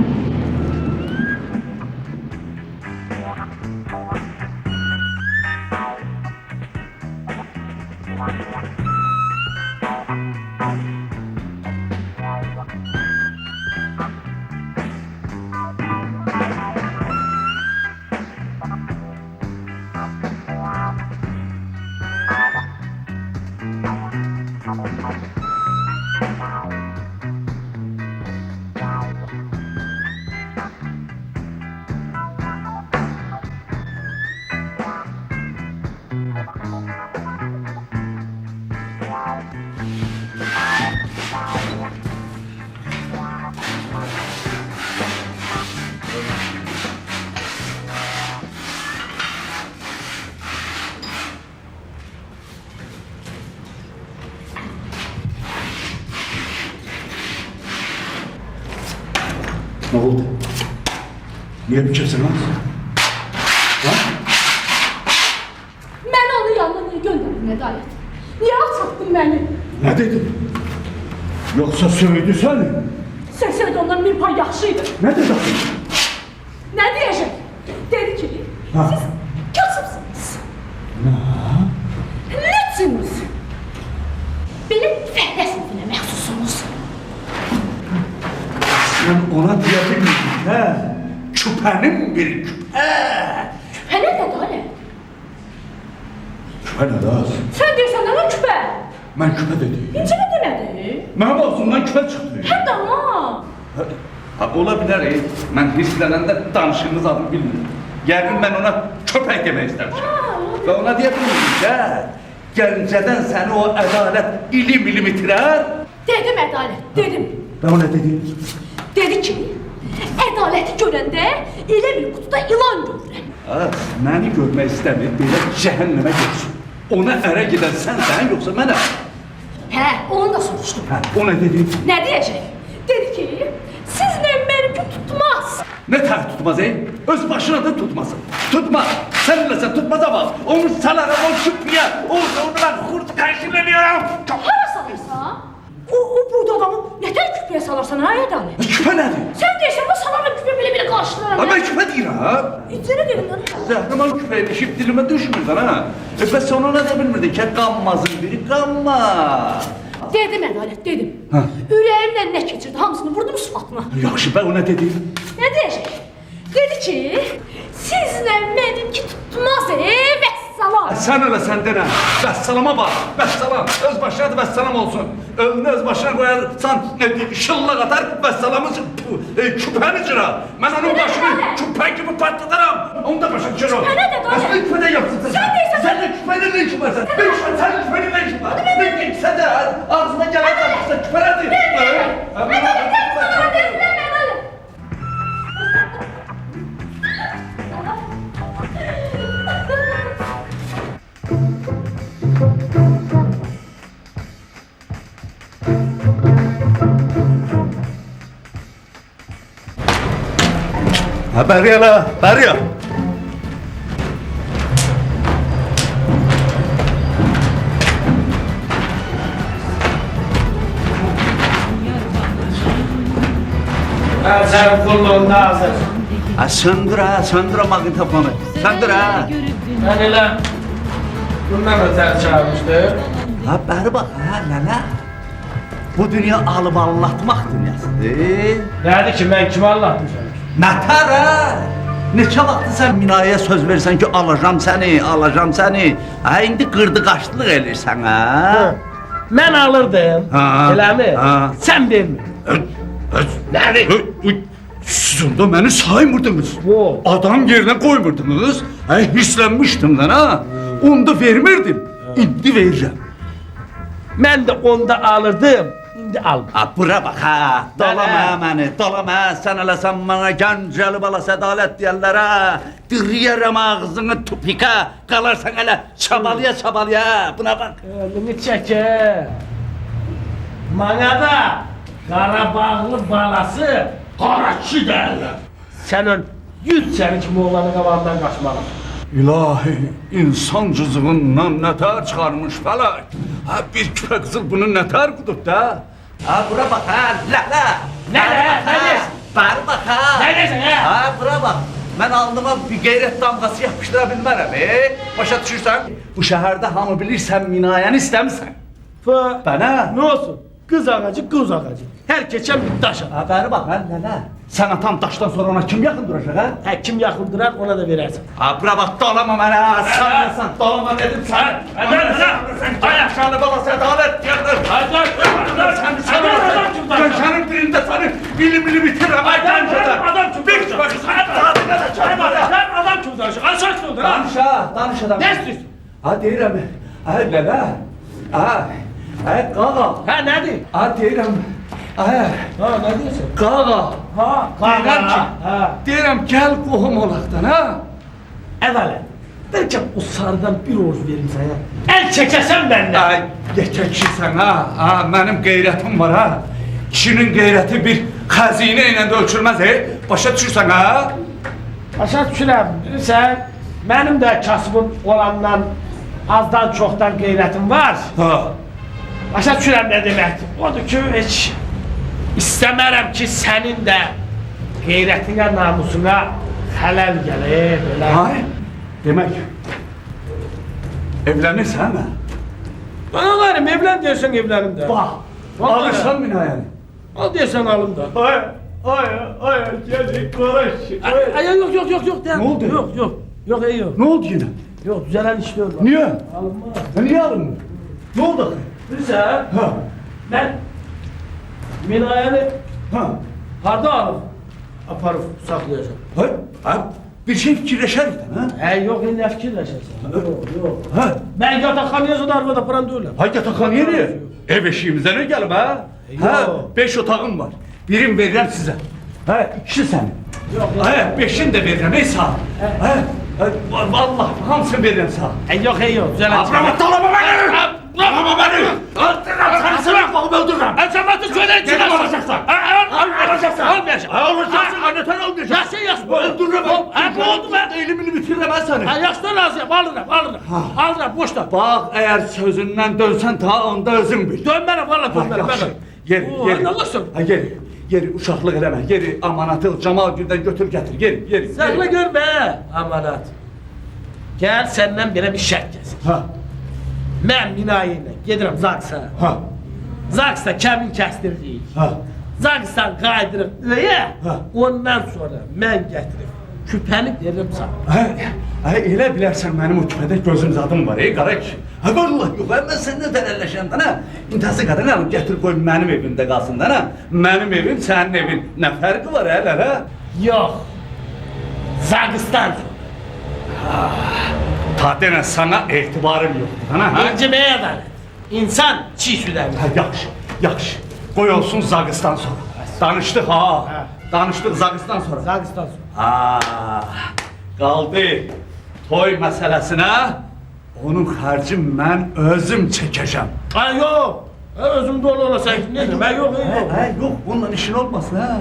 Speaker 5: Ne oldu? Niye biçersin lan? Ha?
Speaker 2: Məni onun yanına niyə göndərdin, Ədalət? Niyə alçatdın məni?
Speaker 5: Ne dedin? Yoksa söyledi seni.
Speaker 2: Səsəd ondan bir pay yaxşıydı.
Speaker 5: Ne dedi?
Speaker 2: Nə deyəcək? Dedi ki,
Speaker 5: Ha.
Speaker 2: siz kasıbsınız. Lütsünüz. Benim fəhlə sinifinə məxsusunuz.
Speaker 5: Sen ona diyecek misin? He? Küpenin bir küpe.
Speaker 2: Küpə nədir, Ədalət?
Speaker 5: Küpe ne daha?
Speaker 2: Sən deyirsən nə var küpə?
Speaker 5: Ben küpe dedim.
Speaker 2: Necə nə demədi?
Speaker 5: Mənim ağzımdan küpe çıktı.
Speaker 2: Həm də ama.
Speaker 4: Ha ola bilər, mən hisslənəndə danışığınız adını bilmirəm. Yəqin mən ona köpək demək istəmişəm. Və ona deyə bilmirəm ki, gəncədən səni o ədalət ilim itirər.
Speaker 2: Dedim Ədalət, dedim.
Speaker 5: Ben ona dedim.
Speaker 2: Dedi ki, ədaləti görəndə elə bir qutuda ilan görürəm.
Speaker 4: Məni görmək istəmir, belə cəhənnəmə getsin. Ona ərə gedən sənsən, yoxsa mənəm?
Speaker 2: Hə, onu da soruşdum.
Speaker 5: Ha, o ne dedi?
Speaker 2: Nə deyəcək? Dedi ki, sizlə mənimki tutmaz.
Speaker 4: Ne tər tutmaz Öz başına da tutmasın. Tutmaz. Seninle sen tutmaz ama onu salarım o küpüye. Onu ben kurt karşılanıyorum.
Speaker 2: Hara salırsa, o O burada adamı nətər küpəyə salarsan, ha Ədalət?
Speaker 5: Küpə nədir?
Speaker 2: Sən deyirsən, bu salarla küpə belə qarşılaram.
Speaker 5: Mən küpə deyirəm, ha?
Speaker 2: İçəri dedim lan.
Speaker 5: Zəhrimal küpə ilişib dilimə düşmürsən, ha? Bəs ona nə də bilmirdin ki, qanmazın biri qanma.
Speaker 2: Dedim Ədalət, dedim. Ürəyimlə nə keçirdi, hamısını vurdum suratına.
Speaker 5: Yaxşı, bə o nə dedi?
Speaker 2: Nə deyəcək? Dedi ki, sizlə mənimki tutmaz, vəssalam.
Speaker 5: Sən öyle sən denə. Vəssalama bax, vəssalam. Öz başına da vəssalam olsun. Önünü öz başına qoyarsan, nə deyim, şıllaq atar, vəssalamı küpəni cırar. Mən onun başını küpə gibi patladarım. Onu da başa düşür o.
Speaker 2: Küpə nədir, Dayı?
Speaker 5: Aslında küpə də yapsın sən.
Speaker 2: Sən deyirsən.
Speaker 5: Sən də küpənin ne işin var sən? Sən küpənin ne işin var? Ne diyeyim, sən də ağzına gelen sən küpə nədir? Berya la, Berya.
Speaker 1: Sen kulluğunda hazır.
Speaker 5: Söndür magnetofonu. Söndür ha.
Speaker 1: Ben elə bundan ötəri çağırmışdım.
Speaker 5: Ha beri bak ha nene. Bu dünya alıp anlatmak dünyasıdır.
Speaker 1: Nədir ki, mən kimi anlatmışam?
Speaker 5: Nətər ha? Neçə vaxtı sən Minaya söz versən ki, alacam səni. Ha, indi qırdı qaçlıq elirsən ha?
Speaker 1: Mən alırdım,
Speaker 5: Ha,
Speaker 1: eləmi?
Speaker 5: ha.
Speaker 1: Sən vermir. Nədir?
Speaker 5: Siz onda məni saymırdınız.
Speaker 1: Bu.
Speaker 5: Adam yerine koymurdunuz. Ha, hislənmişdim lan ha. Onda vermirdim. İndi vereceğim.
Speaker 1: Mən də onda alırdım, indi almır.
Speaker 5: Ha bura bak ha. Dolama
Speaker 1: Nələ?
Speaker 5: məni, dolama. Sən elə sən bana gəncəli bala sədalət deyərlər ha. Diriyərəm ağzını tupika. Qalarsan elə çabalaya. Buna bak.
Speaker 1: Elini çəkə. Mənə də Qarabağlı balası Qaraçı derlər. Sən ön, yüz sənin kimi oğlanın qabağından qaçmalı.
Speaker 5: İlahi, insan cızığından nətər çıxarmış fəlak. Ha bir küpə qızıl bunu nətər qudub da? Ha bura bak ha, lələ.
Speaker 1: Nə deyirsən?
Speaker 5: Bari bak ha.
Speaker 1: Nə deyirsən ha?
Speaker 5: Ha bura bak. Mən alnıma bir qeyrət damğası yapışdıra bilmərəm, Başa düşürsən? Bu şəhərdə hamı bilir sən Minayəni istəmirsən.
Speaker 1: Fı,
Speaker 5: Bana?
Speaker 1: ne olsun? Kız ağacı, kız ağacı. Her geçen bir taş atar.
Speaker 5: Ha bari bak ha, lələ. Sən atan daşdan sonra ona kim yaxın duracaq ha?
Speaker 1: Ha, kim yakıldırar ona da verersin.
Speaker 5: Ha bura bak dolama mənə ha, sanırsan dolama dedim sən. Ayaqşanı bala sədalət gəldir. Gönşənin birində səni ilimini bitirəm. Ay gəncədə.
Speaker 1: Adam kim
Speaker 5: Bir bak
Speaker 1: adam kim danışır? Alçak kim
Speaker 5: Danış adam.
Speaker 1: Ne istiyorsun?
Speaker 5: Ha deyirəm. Ay lələ. Ay qağa.
Speaker 1: Ha nedir?
Speaker 5: Ha deyirəm. Ay
Speaker 1: Ha ne diyorsun?
Speaker 5: qağa.
Speaker 1: Ha
Speaker 5: Deyirəm ki,
Speaker 1: Ha.
Speaker 5: deyirəm gəl qohum olaqdan ha.
Speaker 1: Evvela. Belki o sarıdan bir oğuz vereyim sana. El çekesen benden.
Speaker 5: Ay yekəkçisən ha. Ha mənim qeyrətim var ha. Kişinin qeyrəti bir xəzinə ilə də ölçülməz Başa düşürsən ha?
Speaker 1: Başa düşürəm. Bilirsən, benim de kasbım olandan azdan çoktan gayretim var.
Speaker 5: Ha.
Speaker 1: Başa düşürəm ne deməkdir. Odur ki, heç istəmərəm ki, sənin də qeyrətinə, namusuna xələl gəlir, belə.
Speaker 5: Ay demək evlənirsən ha?
Speaker 1: Bana varım, evlen diyorsan evlenim de.
Speaker 5: Bax, alırsan Minayəni.
Speaker 1: Al diyorsan alım da.
Speaker 5: Ay geldik Qaraş.
Speaker 1: Ay, yok.
Speaker 5: Ne oldu?
Speaker 1: Yok, iyi yok.
Speaker 5: Ne oldu yine?
Speaker 1: Yok, düzelen işler var.
Speaker 5: Niye?
Speaker 1: Alınmaz.
Speaker 5: Niye alınmıyor? Ne oldu?
Speaker 1: Bilirsən,
Speaker 5: Ha.
Speaker 1: ben Minayəni
Speaker 5: Ha.
Speaker 1: harda alıb aparıb saxlayacağım.
Speaker 5: Hay. Ha. Bir şey fikirləşərik ha?
Speaker 1: Yok, indi fikirləşəsən. Yok.
Speaker 5: Ha.
Speaker 1: Ben yatakhanıya zor arvada paran deyiləm.
Speaker 5: Hay yatakhaneye niye? Ev eşiğimize ne gelip ha? Ha.
Speaker 1: Yok.
Speaker 5: 5 otağım var. Birini veririm size. Ha. 2'si senin.
Speaker 1: Yok.
Speaker 5: Ha. 5'ini de veririm. Ey sağ. Ha. Vallahi hamsını veririm sağ.
Speaker 1: Yok, düzelen
Speaker 5: Abrama dolama beni! Dolama beni! Öldürürüm seni! Bakım öldürürüm!
Speaker 1: Esamatı söyleyin
Speaker 5: Gelin alacaksan!
Speaker 1: Alacaksın.
Speaker 5: Almayacaksın! Alacaksın! Anlatan olmayacak!
Speaker 1: Yaşın yaşın.
Speaker 5: Öldürürüm!
Speaker 1: Ha, bu oldu be!
Speaker 5: Elimini bitiririm ben seni!
Speaker 1: Ha, yaştan razıyım, alırım. Alırım, boşta.
Speaker 5: Bak eğer sözünden dönsen ta onda özün bil.
Speaker 1: Dönmene, valla dönmene.
Speaker 5: Yaxşı. Yeri,
Speaker 6: Oo,
Speaker 5: yeri.
Speaker 6: hadi Allah sor.
Speaker 5: Ha, yeri, yeri uşaqlıq eləmə. Yeri amanatı Camal Gül'dən götür getir. Yeri, yeri.
Speaker 6: Sakla görme amanat. Gel senden bire bir şart kesin.
Speaker 5: Ha,
Speaker 6: Ben Minaye'yle giderim Zaksa.
Speaker 5: ha,
Speaker 6: Zaksa kəmin kəstirdik.
Speaker 5: ha.
Speaker 6: Zaksan kaydırıp öye.
Speaker 5: Ha.
Speaker 6: Ondan sonra ben getirip küpeni veririm sana.
Speaker 5: Ha, elə bilərsən mənim o küpədə gözüm zadım var, qara kişi. Ha, vallahi yox, mən səndən dələlləşəmdən, ha. İntihası qadın alıb gətir qoy mənim evimdə qalsınlar, ha. Mənim evim, sənin evin. Nə fərqi var, ha?
Speaker 6: Yok. Zakistan.
Speaker 5: Ta denə sana etibarım yoxdur, ha?
Speaker 6: İncimeye adalet. İnsan çiğ süden.
Speaker 5: Ha, yaxşı, yaxşı. Qoy olsun Zaqistan sonra. Danışdıq, ha. Danışdıq Zaqistan sonra.
Speaker 6: Zakistan sonra.
Speaker 5: Qaldı toy məsələsinə. Onun xərci mən özüm çəkəcəm.
Speaker 6: Ha yok. Özüm dolu olasan ne diyeyim? Ben yok.
Speaker 5: Yox, bununla işin olmasın, ha.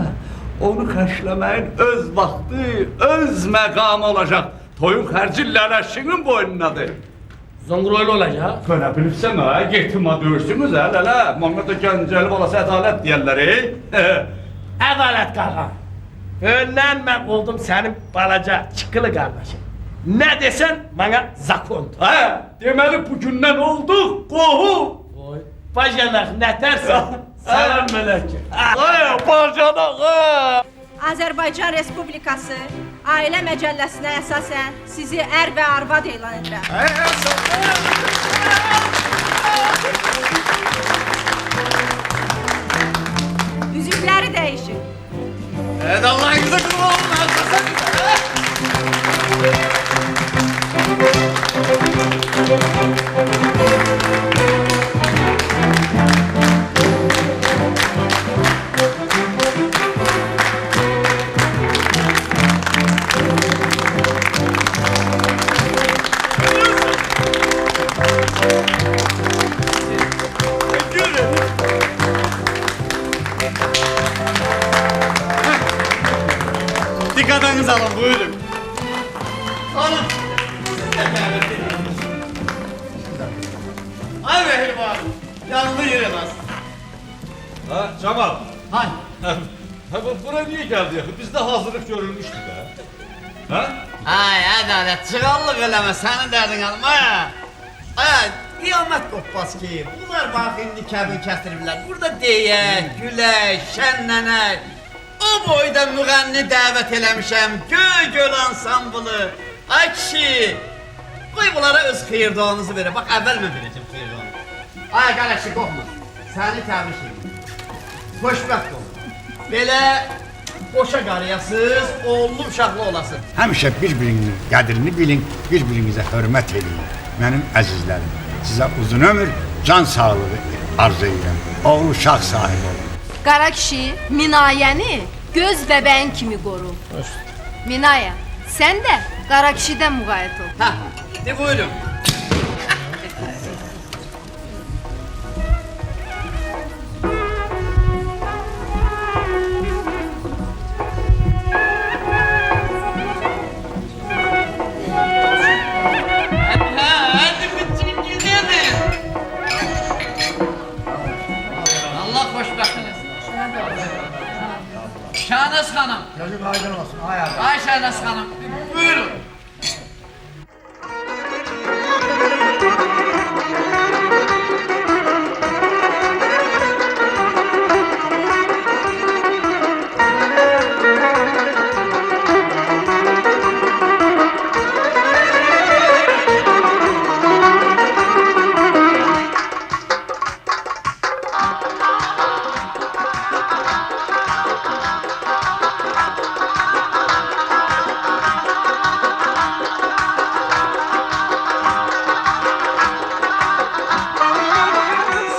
Speaker 5: Onu xərcləməyin öz vaxtı, öz məqamı olacaq. Toyun xərci lələşinin boynunadır.
Speaker 6: Zonguraylı olacak.
Speaker 5: Böyle bilirsən, ha, yetima döyürsünüz, ha, lələ. Mənə də gəncəli balası ədalət deyərlər,
Speaker 6: Adalet kağa. Önden ben oldum senin balaca çıkılı kardeşim. Ne desen bana zakon.
Speaker 5: Ha, deməli bugündən olduq, qohum.
Speaker 6: Oy. Bacanak ne tersin? Selam meleke.
Speaker 5: Ay, bacanak, ha.
Speaker 8: Azərbaycan Respublikası Ailə Məcəlləsinə əsasən sizi ər və arvad elan edirəm. Üzükləri dəyişin.
Speaker 3: Evet Allah'ınıza kurban olun. Dikkatinizi alın, buyurun. Alın. Ay Behri var. Yanlı yerin az.
Speaker 4: Ha Cemal.
Speaker 3: Hay.
Speaker 4: Ha bura niye geldi ya? Bizde hazırlık görülmüştü be. Ha?
Speaker 3: Ay adalet, çıqallıq eləmə, sənin dərdin alma ya. Ay, qiyamət qopbaz ki, bunlar bax indi kəbin kəstiriblər. Burada deyək, gülək, şənlənək. O boyda müğənni dəvət eləmişəm, göy ansamblı. Ay kişi, qoy bunlara öz xeyirduanızı verə. Bax, əvvəl mən verəcəm xeyirduanı. Ay qələşi, qorxma, səni təbrik edirəm. Xoşbəxt ol. Belə boşa qarıyasız, oğullu uşaqlı olasın.
Speaker 10: Həmişə bir-birinin qədrini bilin, bir-birinizə hörmət edin. Mənim əzizlərim, sizə uzun ömür, can sağlığı arzu edirəm. Oğul uşaq sahibi olun.
Speaker 8: Qara kişi Minayəni göz bəbəyin kimi qoru. Minaya, sən də qara kişidən müğayət ol.
Speaker 3: Hə, de buyurun. Hadi bütün gidelim. Allah xoşbəxtiniz. Şahnaz xanım.
Speaker 10: Gözün aydın olsun,
Speaker 3: Ay Şahnaz xanım, buyurun.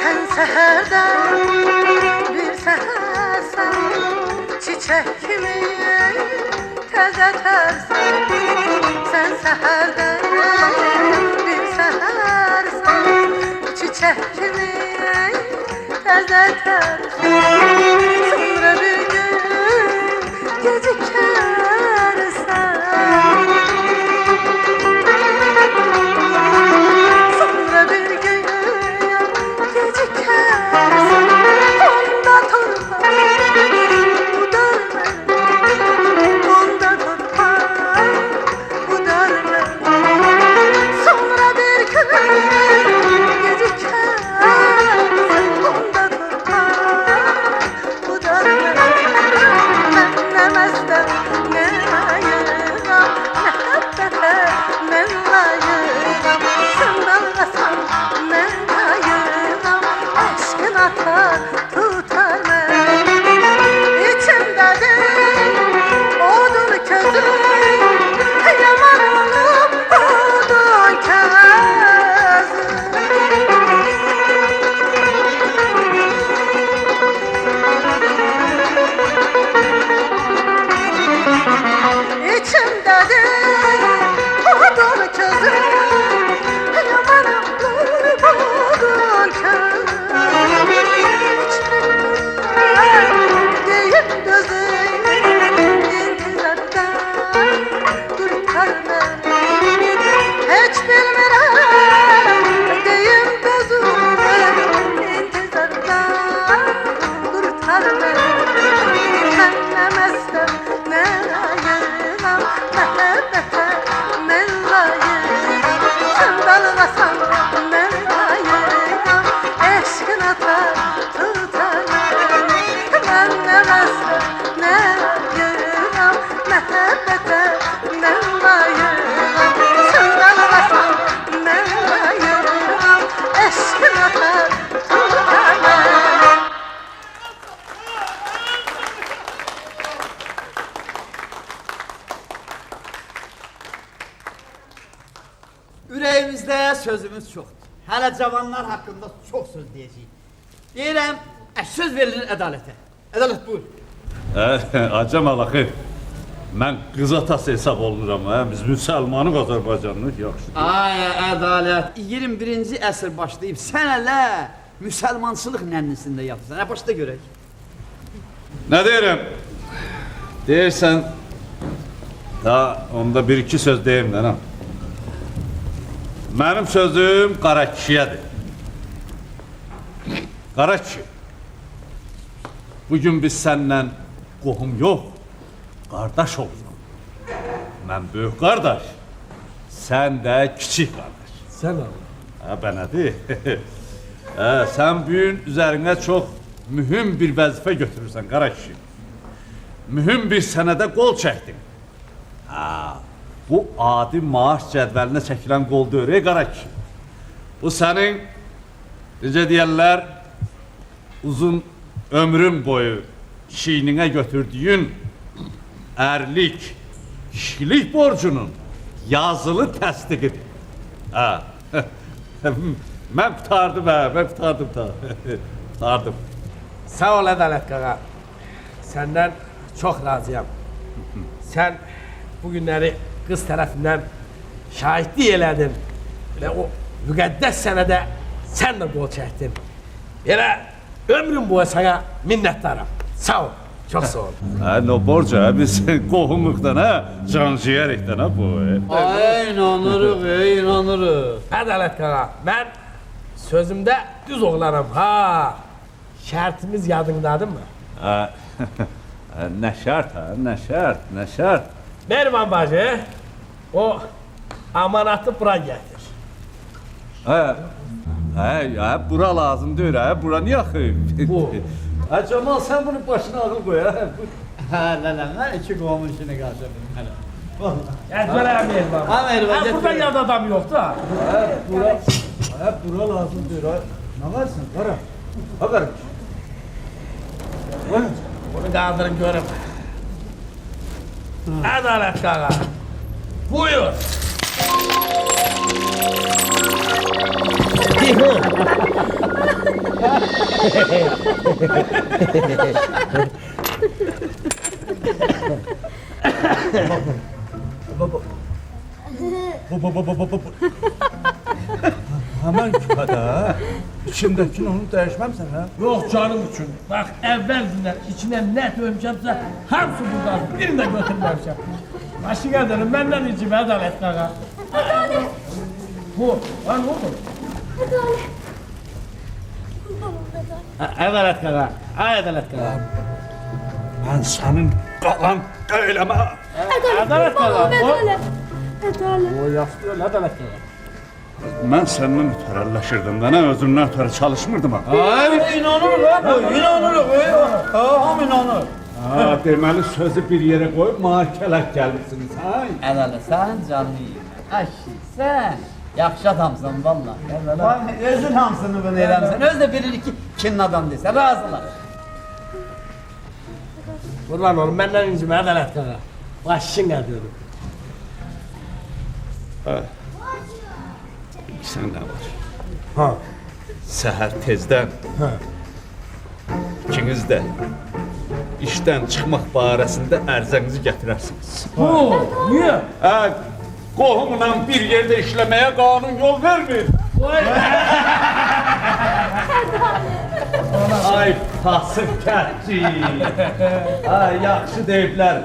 Speaker 11: Sen seherden bir sehersen, çiçek kimi teze tersen. Sen seherden bir sehersen, çiçek kimi teze tersen. Sonra bir gün gecikersen, sonra bir gün gecikersen, onda
Speaker 9: Ürəyimizdə sözümüz çoxdur. Hələ cavanlar haqqında çox söz deyəcəyik. Deyirəm, söz verilir ədalətə. Ədalət buyur.
Speaker 5: Acam alaxı, mən qız atası hesab olunuram, biz müsəlmanıq Azərbaycanlıq, yaxşı.
Speaker 9: Ay, ədalət, 21-ci əsr başlayıb, sən hələ müsəlmançılıq nənnisində yapırsan, başda görək.
Speaker 5: Nə deyirəm? Deyirsən, da onda bir-iki söz deyim dənəm. Mənim sözüm qara kişiyədir. Qara kişi, bugün biz səndən qohum yox, qardaş olduq. Mən böyük qardaş, sən də kiçik qardaş.
Speaker 6: Sən Allah.
Speaker 5: Bənədir. Sən bugün üzərinə çox mühüm bir vəzifə götürürsən, qara kişi. Mühüm bir sənədə qol çəkdin. Bu adi maaş cədvəlinə çəkilən qol deyir, qara kişi. Bu sənin, necə deyərlər, uzun ömrün boyu çiyninə götürdüyün ərlik, kişilik borcunun yazılı təsdiqidir. Mən qutardım, mən qutardım. Qutardım.
Speaker 6: Sağ ol Ədalət qaqa. Səndən çox razıyam. Sən bu günləri qız tərəfindən şahidlik elədin. Və o müqəddəs sənədə sən də qol çəkdin. Elə ömrüm boyu sana minnətdaram. Sağ ol. Çox sağ ol.
Speaker 5: No borca, biz qohumluqdan, canciğerikdən bu.
Speaker 9: İnanırıq, inanırıq.
Speaker 6: Ədalət qaqa, mən sözümdə düz oğlanım, ha. Şərtimiz yadındadır mı?
Speaker 5: Nə şərt, nə şərt, nə şərt.
Speaker 6: Mervan bacı, o amanatı bura gətir.
Speaker 5: Bura lazım deyir, bura niyə xeyr? Cemal, sən bunu başına ağıl qoy,
Speaker 9: Mən iki qohumun işini qarşıladım.
Speaker 6: Əzbərəm Mervan. Burada yad adam yoxdur, ha.
Speaker 5: Bura lazım deyir, nə varsın, qara? Haber.
Speaker 6: Bunu qaldırın görüm. Ədalət qaqa. Buyur.
Speaker 5: Hemen küpədə, içindəkini onu dəyişməmsən, hə?
Speaker 6: Yox canım üçün. Bax, əvvəl gündən içinə nə dövmüşəmsə, hamısı buradadır. Birini də götürməmişəm. Başı qədərim, məndən içim, Ədalət qaqa.
Speaker 7: Ədalət.
Speaker 6: Bu, nə oldu?
Speaker 7: Ədalət.
Speaker 6: Ədalət qaqa, Ədalət qaqa.
Speaker 5: Mən sənin qalan qeyləmə.
Speaker 6: Ədalət qaqa.
Speaker 7: Ədalət. Ədalət.
Speaker 6: O, yaxşı deyil, Ədalət qaqa.
Speaker 5: Mən səndən ötərəlləşirdim, mənə özümdən ötərə çalışmırdım, ha?
Speaker 9: İnanırıq, inanırıq, ham inanır.
Speaker 5: Deməli sözü bir yerə qoyub, mahkələk gəlmişsiniz, ha?
Speaker 9: Ədalət, sən canlı yiyim. Əşi, sən yaxşı adamsın, valla. Özün hamısını bunu eləmsən, öz də bilirik ki, kin adam deyilsən, razılar.
Speaker 6: Qurban olun, məndən incimə, Ədalət qaqa. Başın qədiyorum.
Speaker 5: Sən nə var?
Speaker 6: Ha.
Speaker 5: Səhər tezdən ikiniz də işdən çıxmaq barəsində ərzənizi gətirərsiniz.
Speaker 6: Niyə?
Speaker 5: Qohumla bir yerdə işləməyə qanun yol vermir. Ay pasıq kətçi. Ay yaxşı deyiblər.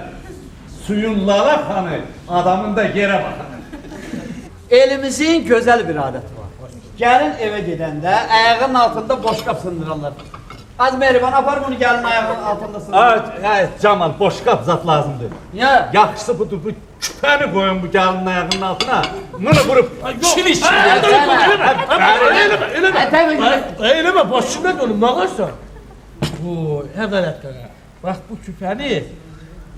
Speaker 5: Suyun lala xanı adamın da yerə baxanı.
Speaker 9: Elimizin gözəl bir adəti var. Gəlin evə gedəndə ayağının altında boşqab sındırırlar. Az Mehriban, apar bunu gəlin ayağının altında sındır.
Speaker 5: Camal, boşqab zat lazımdır.
Speaker 9: Niyə?
Speaker 5: Yaxşısı budur, bu küpəni qoyun bu gəlinin ayağının altına. Bunu vurup çiliş.
Speaker 6: Eləmə, başına dönüm, nə qarsan? Ədalət qaqa, bax bu küpəni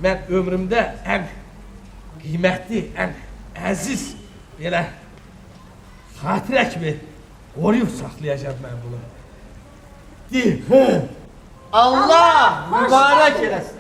Speaker 6: mən ömrümdə ən qiymətli, ən əziz, belə xatirə kimi qoruyub saxlayacağım mən bunu. Deyim.
Speaker 9: Allah mübarək eləsin.